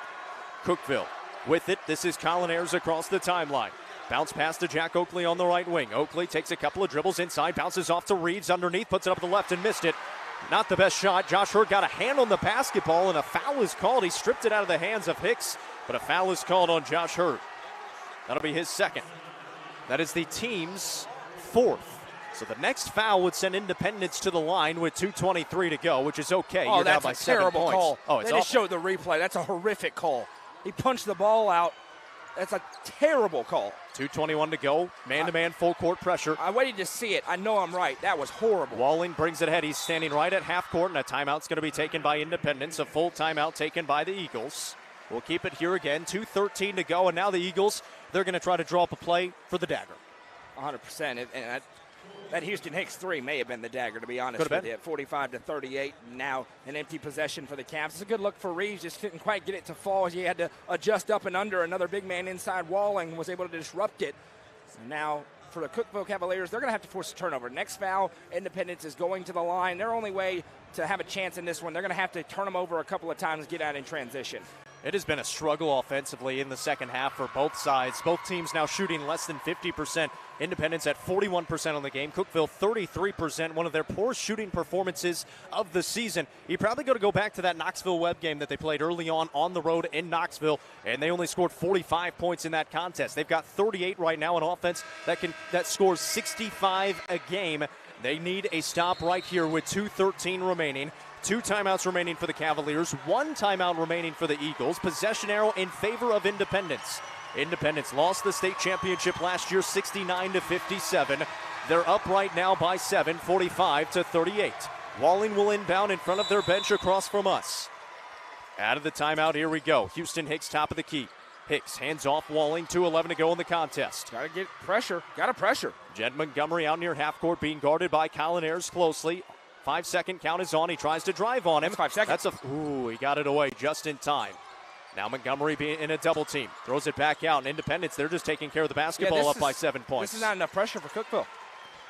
Cookeville with it. This is Colin Ayers across the timeline. Bounce pass to Jack Oakley on the right wing. Oakley takes a couple of dribbles inside, bounces off to Reeves underneath, puts it up to the left and missed it. Not the best shot. Josh Hurd got a hand on the basketball, and a foul is called. He stripped it out of the hands of Hicks, but a foul is called on Josh Hurd. That'll be his second. That is the team's 4th. So the next foul would send Independence to the line with 2:23 to go, which is okay. Oh, You're that's down by a 7 terrible points. call. Oh, it's they just awful. showed the replay. That's a horrific call. He punched the ball out. That's a terrible call. 2:21 to go. Man-to-man full court pressure. I waited to see it. I know I'm right. That was horrible. Walling brings it ahead. He's standing right at half court, and a timeout's going to be taken by Independence. A full timeout taken by the Eagles. We'll keep it here again. 2:13 to go, and now the Eagles, they're going to try to draw up a play for the dagger. 100%. And that Houston Hicks 3 may have been the dagger, to be honest with you. 45-38. Now an empty possession for the Cavs. It's a good look for Reeves. Just couldn't quite get it to fall. He had to adjust up and under. Another big man inside Walling was able to disrupt it. So now for the Cookeville Cavaliers, they're going to have to force a turnover. Next foul, Independence is going to the line. Their only way to have a chance in this one, they're going to have to turn them over a couple of times, get out in transition. It has been a struggle offensively in the second half for both sides. Both teams now shooting less than 50%. Independence at 41% on the game. Cookeville 33%, one of their poorest shooting performances of the season. You probably got to go back to that Knoxville Webb game that they played early on the road in Knoxville, and they only scored 45 points in that contest. They've got 38 right now, an offense that scores 65 a game. They need a stop right here with 2:13 remaining. 2 timeouts remaining for the Cavaliers, 1 timeout remaining for the Eagles. Possession arrow in favor of Independence. Independence lost the state championship last year 69-57. They're up right now by 7, 45-38. Walling will inbound in front of their bench across from us. Out of the timeout, here we go. Houston Hicks top of the key. Hicks hands off Walling, 2:11 to go in the contest. Got to get pressure. Got to pressure. Jed Montgomery out near half court being guarded by Colin Ayers closely. 5-second count is on. He tries to drive on him. That's 5 seconds. He got it away just in time. Now Montgomery being in a double team. Throws it back out. And Independence, they're just taking care of the basketball up by 7 points. This is not enough pressure for Cookeville.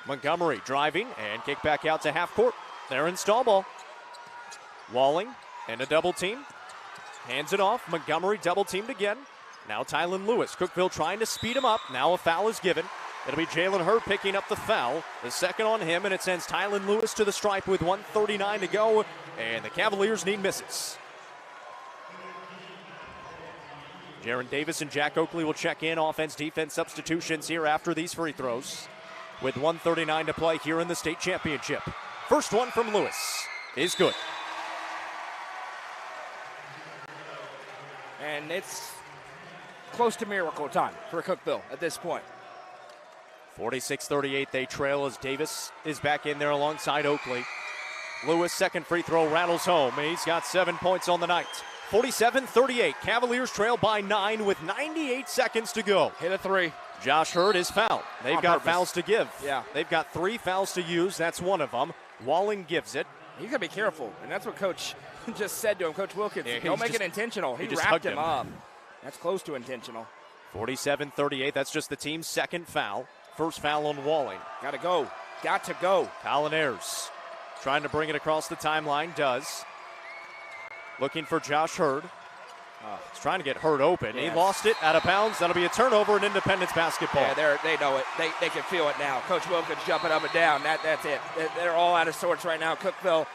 Montgomery driving and kick back out to half court. They're in stall ball. Walling and a double team. Hands it off. Montgomery double teamed again. Now Tylen Lewis. Cookeville trying to speed him up. Now a foul is given. It'll be Jalen Hurd picking up the foul. The second on him, and it sends Tylen Lewis to the stripe with 1:39 to go, and the Cavaliers need misses. Jaron Davis and Jack Oakley will check in. Offense-defense substitutions here after these free throws with 1:39 to play here in the state championship. First one from Lewis is good. And it's close to miracle time for Cookeville at this point. 46-38 they trail as Davis is back in there alongside Oakley. Lewis, second free throw, rattles home. He's got 7 points on the night. 47-38, Cavaliers trail by 9 with 98 seconds to go. Hit a 3. Josh Hurd is fouled. They've got fouls to give. Yeah. They've got 3 fouls to use. That's one of them. Walling gives it. He's got to be careful, and that's what Coach just said to him, Coach Wilkins. Yeah, don't make it intentional. He just wrapped hugged him up. That's close to intentional. 47-38, that's just the team's second foul. First foul on Walling. Got to go. Got to go. Colin Ayers trying to bring it across the timeline. Does. Looking for Josh Hurd. He's trying to get Hurd open. Yes. He lost it out of bounds. That'll be a turnover in Independence basketball. Yeah, they know it. They can feel it now. Coach Wilkins jumping up and down. That's it. They're all out of sorts right now. Cookeville,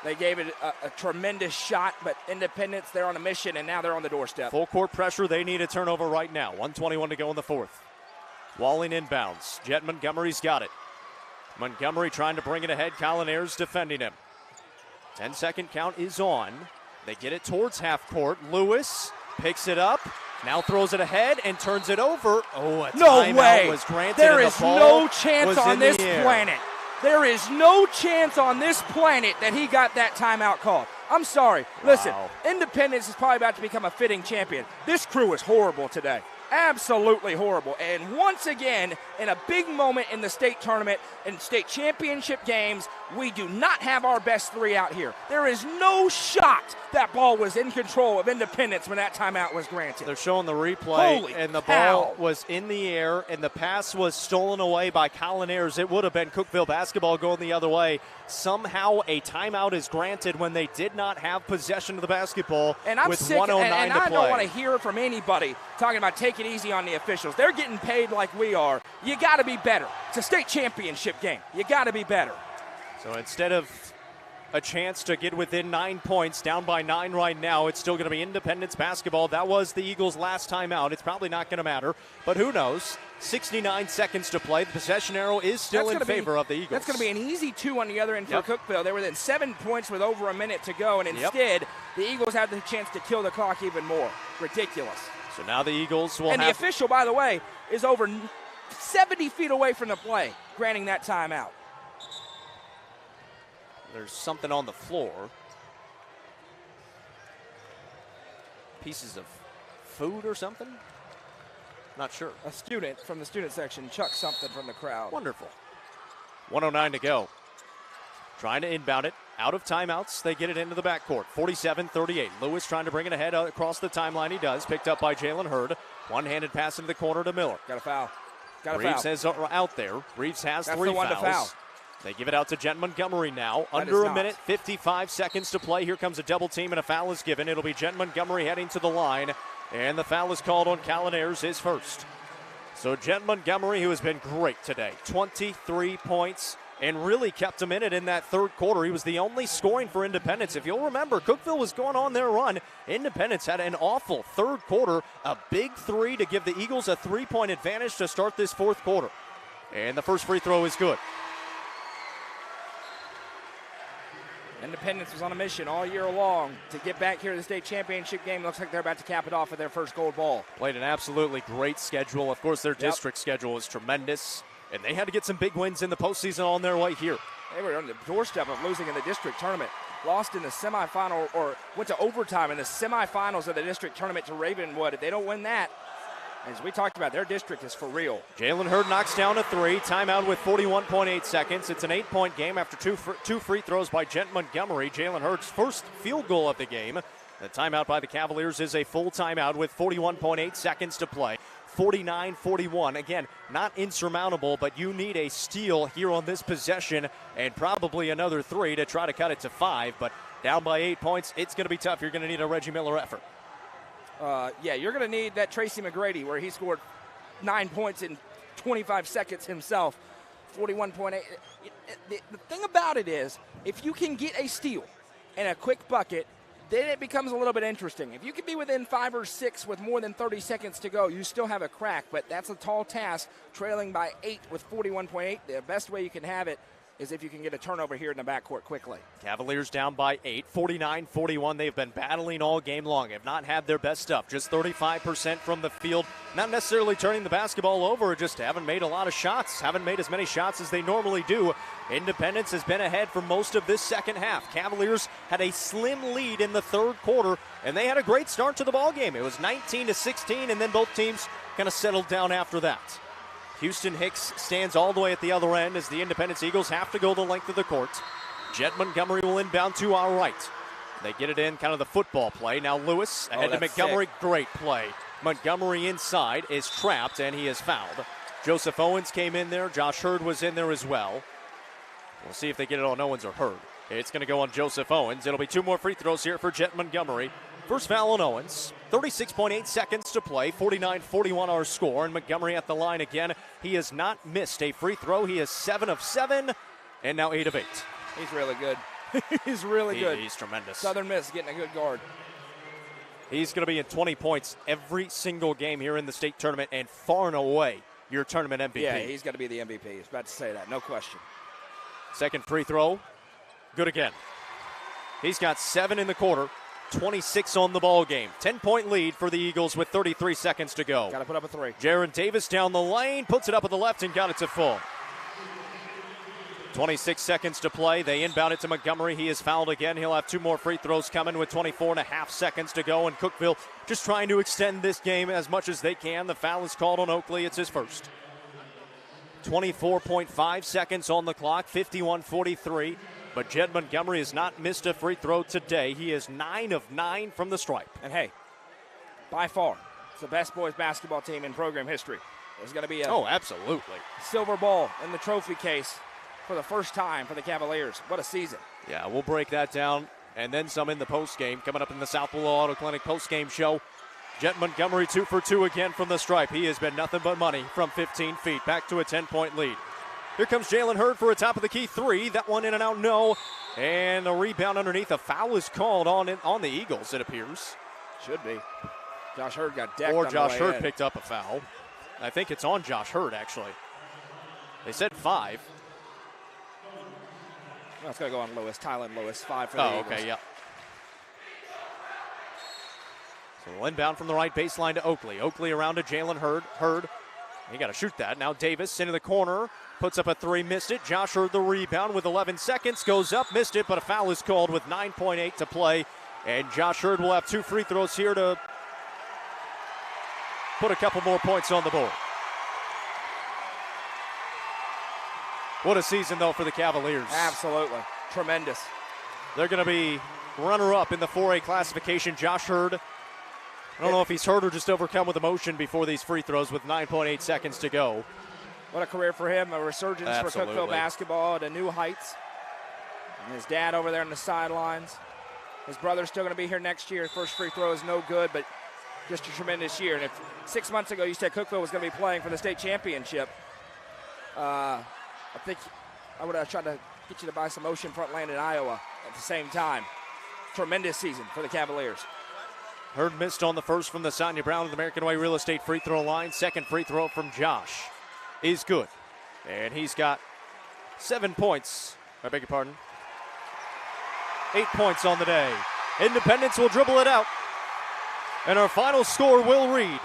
they gave it a tremendous shot, but Independence, they're on a mission, and now they're on the doorstep. Full court pressure. They need a turnover right now. 1:21 to go in the fourth. Walling inbounds. Jet Montgomery's got it. Montgomery trying to bring it ahead. Colin Ayers defending him. 10-second count is on. They get it towards half court. Lewis picks it up. Now throws it ahead and turns it over. Oh, a timeout was granted. There and is the ball no chance was on in this the air. planet. There is no chance on this planet that he got that timeout called. I'm sorry. Listen, Independence is probably about to become a fitting champion. This crew is horrible today. Absolutely horrible. And once again, in a big moment in the state tournament and state championship games, we do not have our best 3 out here. There is no shot that ball was in control of Independence when that timeout was granted. They're showing the replay, Holy and the cow. ball was in the air, and the pass was stolen away by Colin Ayers. It would have been Cookeville basketball going the other way. Somehow a timeout is granted when they did not have possession of the basketball and I'm with sick, 1:09 and to I play. don't want to hear from anybody talking about take it easy on the officials. They're getting paid like we are. You got to be better. It's a state championship game. You got to be better. So instead of a chance to get within 9 points, down by 9 right now, it's still going to be Independence basketball. That was the Eagles' last time out. It's probably not going to matter, but who knows? 69 seconds to play. The possession arrow is still in favor of the Eagles. That's going to be an easy 2 on the other end for Cookeville. They were within 7 points with over a minute to go, and instead, the Eagles had the chance to kill the clock even more. Ridiculous. So now the Eagles will the official, by the way, is over 70 feet away from the play, granting that timeout. There's something on the floor. Pieces of food or something? Not sure. A student from the student section chucked something from the crowd. Wonderful. 1:09 to go. Trying to inbound it. Out of timeouts, they get it into the backcourt. 47-38. Lewis trying to bring it ahead across the timeline. He does. Picked up by Jalen Hurd. One-handed pass into the corner to Miller. Got a foul. Got a Reeves foul. is out there. Reeves has That's 3 the one fouls. to foul. They give it out to Jen Montgomery now. That Under is a not. minute, 55 seconds to play. Here comes a double team, and a foul is given. It'll be Jen Montgomery heading to the line, and the foul is called on Callan Ayers, his first. So Jen Montgomery, who has been great today, 23 points, and really kept him in it in that third quarter. He was the only scoring for Independence. If you'll remember, Cookeville was going on their run. Independence had an awful third quarter, a big three to give the Eagles a 3-point advantage to start this fourth quarter. And the first free throw is good. Independence was on a mission all year long to get back here to the state championship game. Looks like they're about to cap it off with their first gold ball. Played an absolutely great schedule. Of course, their district schedule is tremendous, and they had to get some big wins in the postseason on their way here. They were on the doorstep of losing in the district tournament. Lost in the semifinal, or went to overtime in the semifinals of the district tournament to Ravenwood. If they don't win that, as we talked about, their district is for real. Jalen Hurd knocks down a three. Timeout with 41.8 seconds. It's an 8-point game after two free throws by Jen Montgomery. Jalen Hurd's first field goal of the game. The timeout by the Cavaliers is a full timeout with 41.8 seconds to play. 49-41. Again, not insurmountable, but you need a steal here on this possession and probably another three to try to cut it to 5. But down by 8 points, it's going to be tough. You're going to need a Reggie Miller effort. You're going to need that Tracy McGrady where he scored 9 points in 25 seconds himself. 41.8. The thing about it is, if you can get a steal and a quick bucket, then it becomes a little bit interesting. If you can be within 5 or 6 with more than 30 seconds to go, you still have a crack, but that's a tall task, trailing by 8 with 41.8. The best way you can have it is if you can get a turnover here in the backcourt quickly. Cavaliers down by 8, 49-41. They've been battling all game long, have not had their best stuff. Just 35% from the field. Not necessarily turning the basketball over, just haven't made a lot of shots. Haven't made as many shots as they normally do. Independence has been ahead for most of this second half. Cavaliers had a slim lead in the third quarter, and they had a great start to the ball game. It was 19-16, and then both teams kind of settled down after that. Houston Hicks stands all the way at the other end as the Independence Eagles have to go the length of the court. Jet Montgomery will inbound to our right. They get it in, kind of the football play. Now Lewis ahead to Montgomery. Sick. Great play. Montgomery inside is trapped, and he is fouled. Joseph Owens came in there. Josh Hurd was in there as well. We'll see if they get it on Owens or Hurd. It's going to go on Joseph Owens. It'll be 2 more free throws here for Jet Montgomery. First foul on Owens. 36.8 seconds to play. 49-41 our score. And Montgomery at the line again. He has not missed a free throw. He is 7 of 7 and now 8 of 8. He's really good. He's really good. He's tremendous. Southern Miss getting a good guard. He's going to be in 20 points every single game here in the state tournament and far and away your tournament MVP. Yeah, he's got to be the MVP. I was about to say that. No question. Second free throw. Good again. He's got 7 in the quarter. 26 on the ball game. 10-point lead for the Eagles with 33 seconds to go. Got to put up a 3. Jaron Davis down the lane, puts it up with the left and got it to full. 26 seconds to play. They inbound it to Montgomery. He is fouled again. He'll have 2 more free throws coming with 24.5 seconds to go. And Cookeville just trying to extend this game as much as they can. The foul is called on Oakley. It's his first. 24.5 seconds on the clock, 51-43. But Jed Montgomery has not missed a free throw today. He is 9 of 9 from the stripe. And hey, by far, it's the best boys basketball team in program history. There's going to be a absolutely silver ball in the trophy case for the first time for the Cavaliers. What a season. Yeah, we'll break that down and then some in the postgame. Coming up in the South Willow Auto Clinic postgame show. Jet Montgomery 2 for 2 again from the stripe. He has been nothing but money from 15 feet. Back to a 10-point lead. Here comes Jalen Hurd for a top-of-the-key 3. That one in and out, no. And a rebound underneath. A foul is called on the Eagles, it appears. Should be. Josh Hurd got decked. Or on Josh the way Hurd in. picked up a foul. I think it's on Josh Hurd, actually. They said 5. No, it's going to go on Lewis. Tylen Lewis, 5 for the Eagles. Okay, yeah. So we'll inbound from the right baseline to Oakley. Oakley around to Jalen Hurd. Hurd, he got to shoot that. Now Davis into the corner. Puts up a 3, missed it. Josh Hurd the rebound with 11 seconds. Goes up, missed it, but a foul is called with 9.8 to play. And Josh Hurd will have 2 free throws here to put a couple more points on the board. What a season, though, for the Cavaliers. Absolutely. Tremendous. They're going to be runner-up in the 4A classification. Josh Hurd, I don't know if he's hurt or just overcome with emotion before these free throws with 9.8 seconds to go. What a career for him, a resurgence Absolutely. for Cookeville basketball to new heights. And his dad over there on the sidelines. His brother's still going to be here next year. First free throw is no good, but just a tremendous year. And if 6 months ago you said Cookeville was going to be playing for the state championship, I think I would have tried to get you to buy some oceanfront land in Iowa at the same time. Tremendous season for the Cavaliers. Hurd missed on the first from the Sonja Brown of the American Way Real Estate free throw line. Second free throw from Josh is good. And he's got 7 points. I beg your pardon. 8 points on the day. Independence will dribble it out. And our final score will read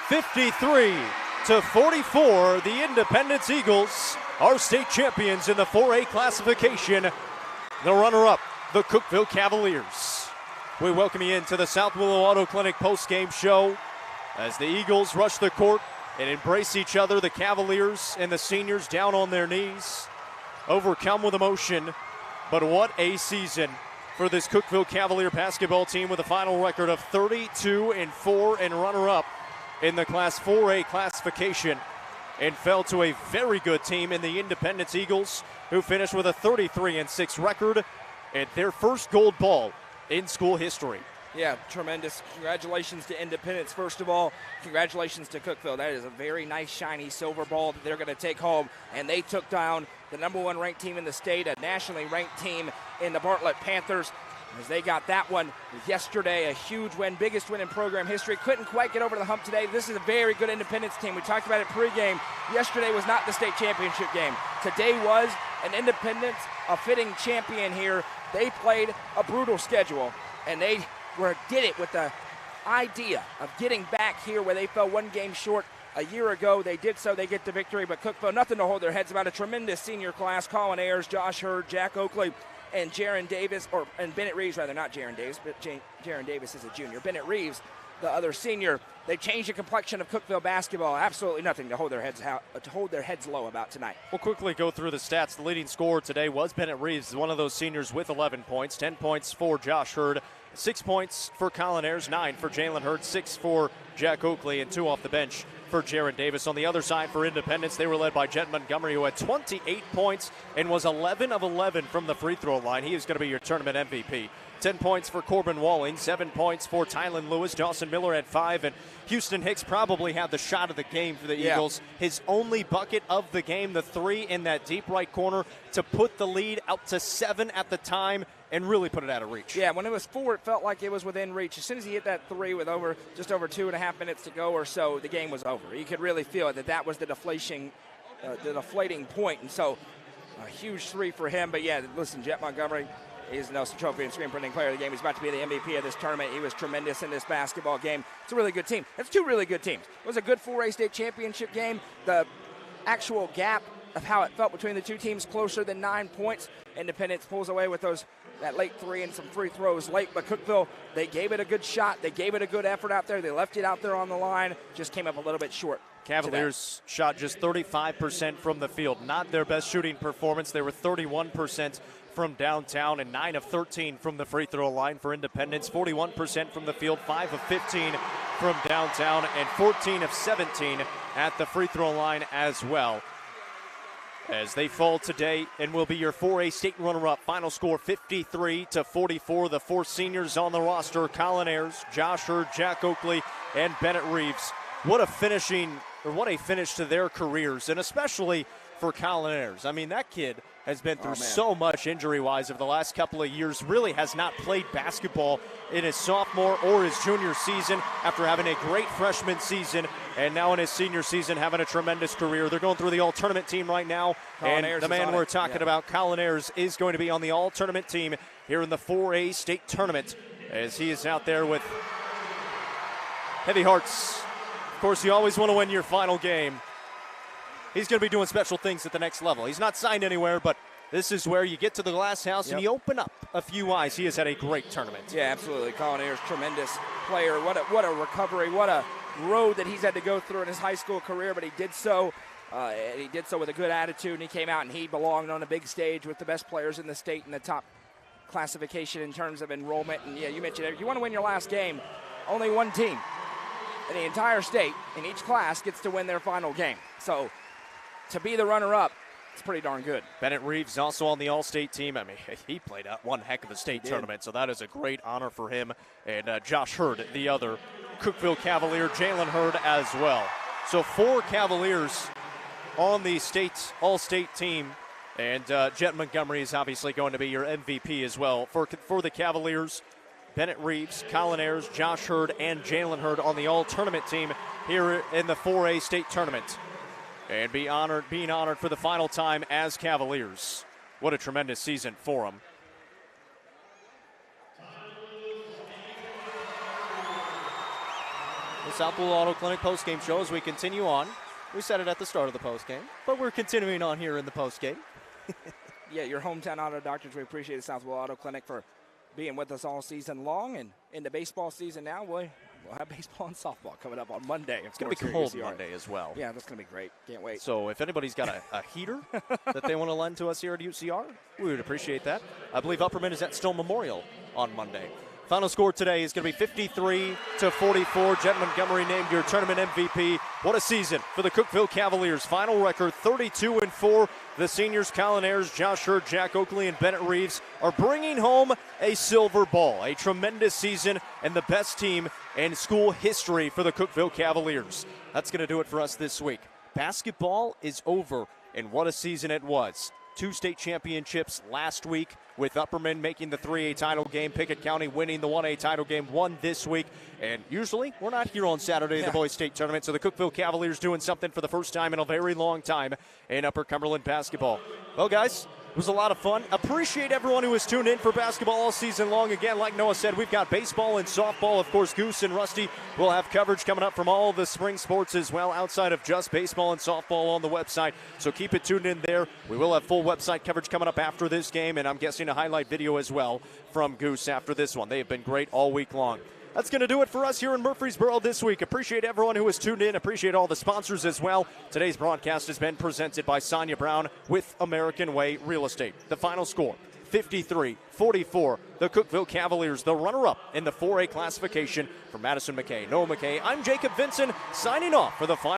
53-44. The Independence Eagles are state champions in the 4A classification. The runner-up, the Cookeville Cavaliers. We welcome you into the South Willow Auto Clinic post-game show as the Eagles rush the court and embrace each other. The Cavaliers and the seniors down on their knees, overcome with emotion. But what a season for this Cookeville Cavalier basketball team with a final record of 32-4 and runner-up in the Class 4A classification, and fell to a very good team in the Independence Eagles, who finished with a 33-6 record and their first gold ball in school history. Yeah, tremendous. Congratulations to Independence. First of all, congratulations to Cookeville. That is a very nice, shiny silver ball that they're going to take home. And they took down the #1 ranked team in the state, a nationally ranked team in the Bartlett Panthers, as they got that one yesterday. A huge win, biggest win in program history. Couldn't quite get over the hump today. This is a very good Independence team. We talked about it pregame. Yesterday was not the state championship game. Today was, an Independence, a fitting champion here. They played a brutal schedule, and they did it with the idea of getting back here where they fell one game short a year ago. They did so. They get the victory, but Cookeville, nothing to hold their heads about. A tremendous senior class. Colin Ayers, Josh Hurd, Jack Oakley, and Jaron Davis, and Bennett Reeves, rather, not Jaron Davis, but Jaron Davis is a junior. Bennett Reeves, the other senior. They changed the complexion of Cookeville basketball. Absolutely nothing to hold their heads low about tonight. We'll quickly go through the stats. The leading scorer today was Bennett Reeves, one of those seniors with 11 points. 10 points for Josh Hurd, 6 points for Colin Ayers, 9 for Jalen Hurd, 6 for Jack Oakley, and 2 off the bench for Jaron Davis. On the other side for Independence, they were led by Jet Montgomery, who had 28 points and was 11 of 11 from the free throw line. He is going to be your tournament MVP. 10 points for Corbin Walling, 7 points for Tylen Lewis. Dawson Miller had 5, and Houston Hicks probably had the shot of the game for the Eagles. His only bucket of the game, the 3 in that deep right corner to put the lead out to 7 at the time and really put it out of reach. Yeah, when it was 4, it felt like it was within reach. As soon as he hit that 3 with just over 2.5 minutes to go or so, the game was over. You could really feel it, that was the deflating point. And so a huge 3 for him. But yeah, listen, Jet Montgomery, he's the Nelson Trophy and screen printing player of the game. He's about to be the MVP of this tournament. He was tremendous in this basketball game. It's a really good team. It's 2 really good teams. It was a good 4A state championship game. The actual gap of how it felt between the two teams closer than 9 points. Independence pulls away with that late 3 and some free throws late, but Cookeville, they gave it a good shot. They gave it a good effort out there. They left it out there on the line. Just came up a little bit short. Cavaliers shot just 35% from the field. Not their best shooting performance. They were 31% from downtown and 9 of 13 from the free throw line for Independence. 41% from the field, 5 of 15 from downtown, and 14 of 17 at the free throw line as well, as they fall today and will be your 4A state runner-up. Final score 53-44. The 4 seniors on the roster: Colin Ayers, Josh Hurd, Jack Oakley, and Bennett Reeves. What a finish to their careers, and especially for Colin Ayers. I mean, that kid has been through so much injury-wise over the last couple of years, really has not played basketball in his sophomore or his junior season after having a great freshman season, and now in his senior season having a tremendous career. They're going through the all-tournament team right now, and the man we're talking about, Colin Ayers, is going to be on the all-tournament team here in the 4A state tournament, as he is out there with heavy hearts. Of course, you always want to win your final game. He's going to be doing special things at the next level. He's not signed anywhere, but this is where you get to the glass house and you open up a few eyes. He has had a great tournament. Yeah, absolutely. Colin Ayers, tremendous player. What a recovery. What a road that he's had to go through in his high school career, but he did so. He did so with a good attitude, and he came out and he belonged on a big stage with the best players in the state in the top classification in terms of enrollment. And yeah, you mentioned it. If you want to win your last game, only one team in the entire state in each class gets to win their final game. So to be the runner-up, it's pretty darn good. Bennett Reeves also on the All-State team. I mean, he played at one heck of a state tournament, so that is a great honor for him. And Josh Hurd, the other Cookeville Cavalier, Jalen Hurd as well. So 4 Cavaliers on the All-State team. And Jet Montgomery is obviously going to be your MVP as well. For the Cavaliers, Bennett Reeves, Colin Ayers, Josh Hurd, and Jalen Hurd on the all-tournament team here in the 4A state tournament. And being honored for the final time as Cavaliers. What a tremendous season for them. The South Blue Auto Clinic postgame show as we continue on. We said it at the start of the postgame, but we're continuing on here in the postgame. Yeah, your hometown auto doctors, we appreciate the South Blue Auto Clinic for being with us all season long. And in the baseball season now, we'll have baseball and softball coming up on Monday. It's going to be cold Monday as well. Yeah, that's going to be great. Can't wait. So if anybody's got a heater that they want to lend to us here at UCR, we would appreciate that. I believe Upperman is at Stone Memorial on Monday. Final score today is going to be 53-44. Jet Montgomery named your tournament MVP. What a season for the Cookeville Cavaliers. Final record 32-4. The seniors Colin Ayers, Josh Hurd, Jack Oakley, and Bennett Reeves are bringing home a silver ball. A tremendous season and the best team in school history for the Cookeville Cavaliers. That's going to do it for us this week. Basketball is over, and what a season it was. 2 state championships last week with Upperman making the 3A title game, Pickett County winning the 1A title game, 1 this week. And usually we're not here on Saturday in the boys state tournament, so the Cookeville Cavaliers doing something for the first time in a very long time in Upper Cumberland basketball. Well, guys, it was a lot of fun. Appreciate everyone who has tuned in for basketball all season long. Again, like Noah said, we've got baseball and softball. Of course, Goose and Rusty will have coverage coming up from all the spring sports as well, outside of just baseball and softball on the website. So keep it tuned in there. We will have full website coverage coming up after this game, and I'm guessing a highlight video as well from Goose after this one. They have been great all week long. That's going to do it for us here in Murfreesboro this week. Appreciate everyone who has tuned in. Appreciate all the sponsors as well. Today's broadcast has been presented by Sonja Brown with American Way Real Estate. The final score, 53-44. The Cookeville Cavaliers, the runner-up in the 4A classification for Madison McKay. Noah McKay, I'm Jacob Vinson, signing off for the final.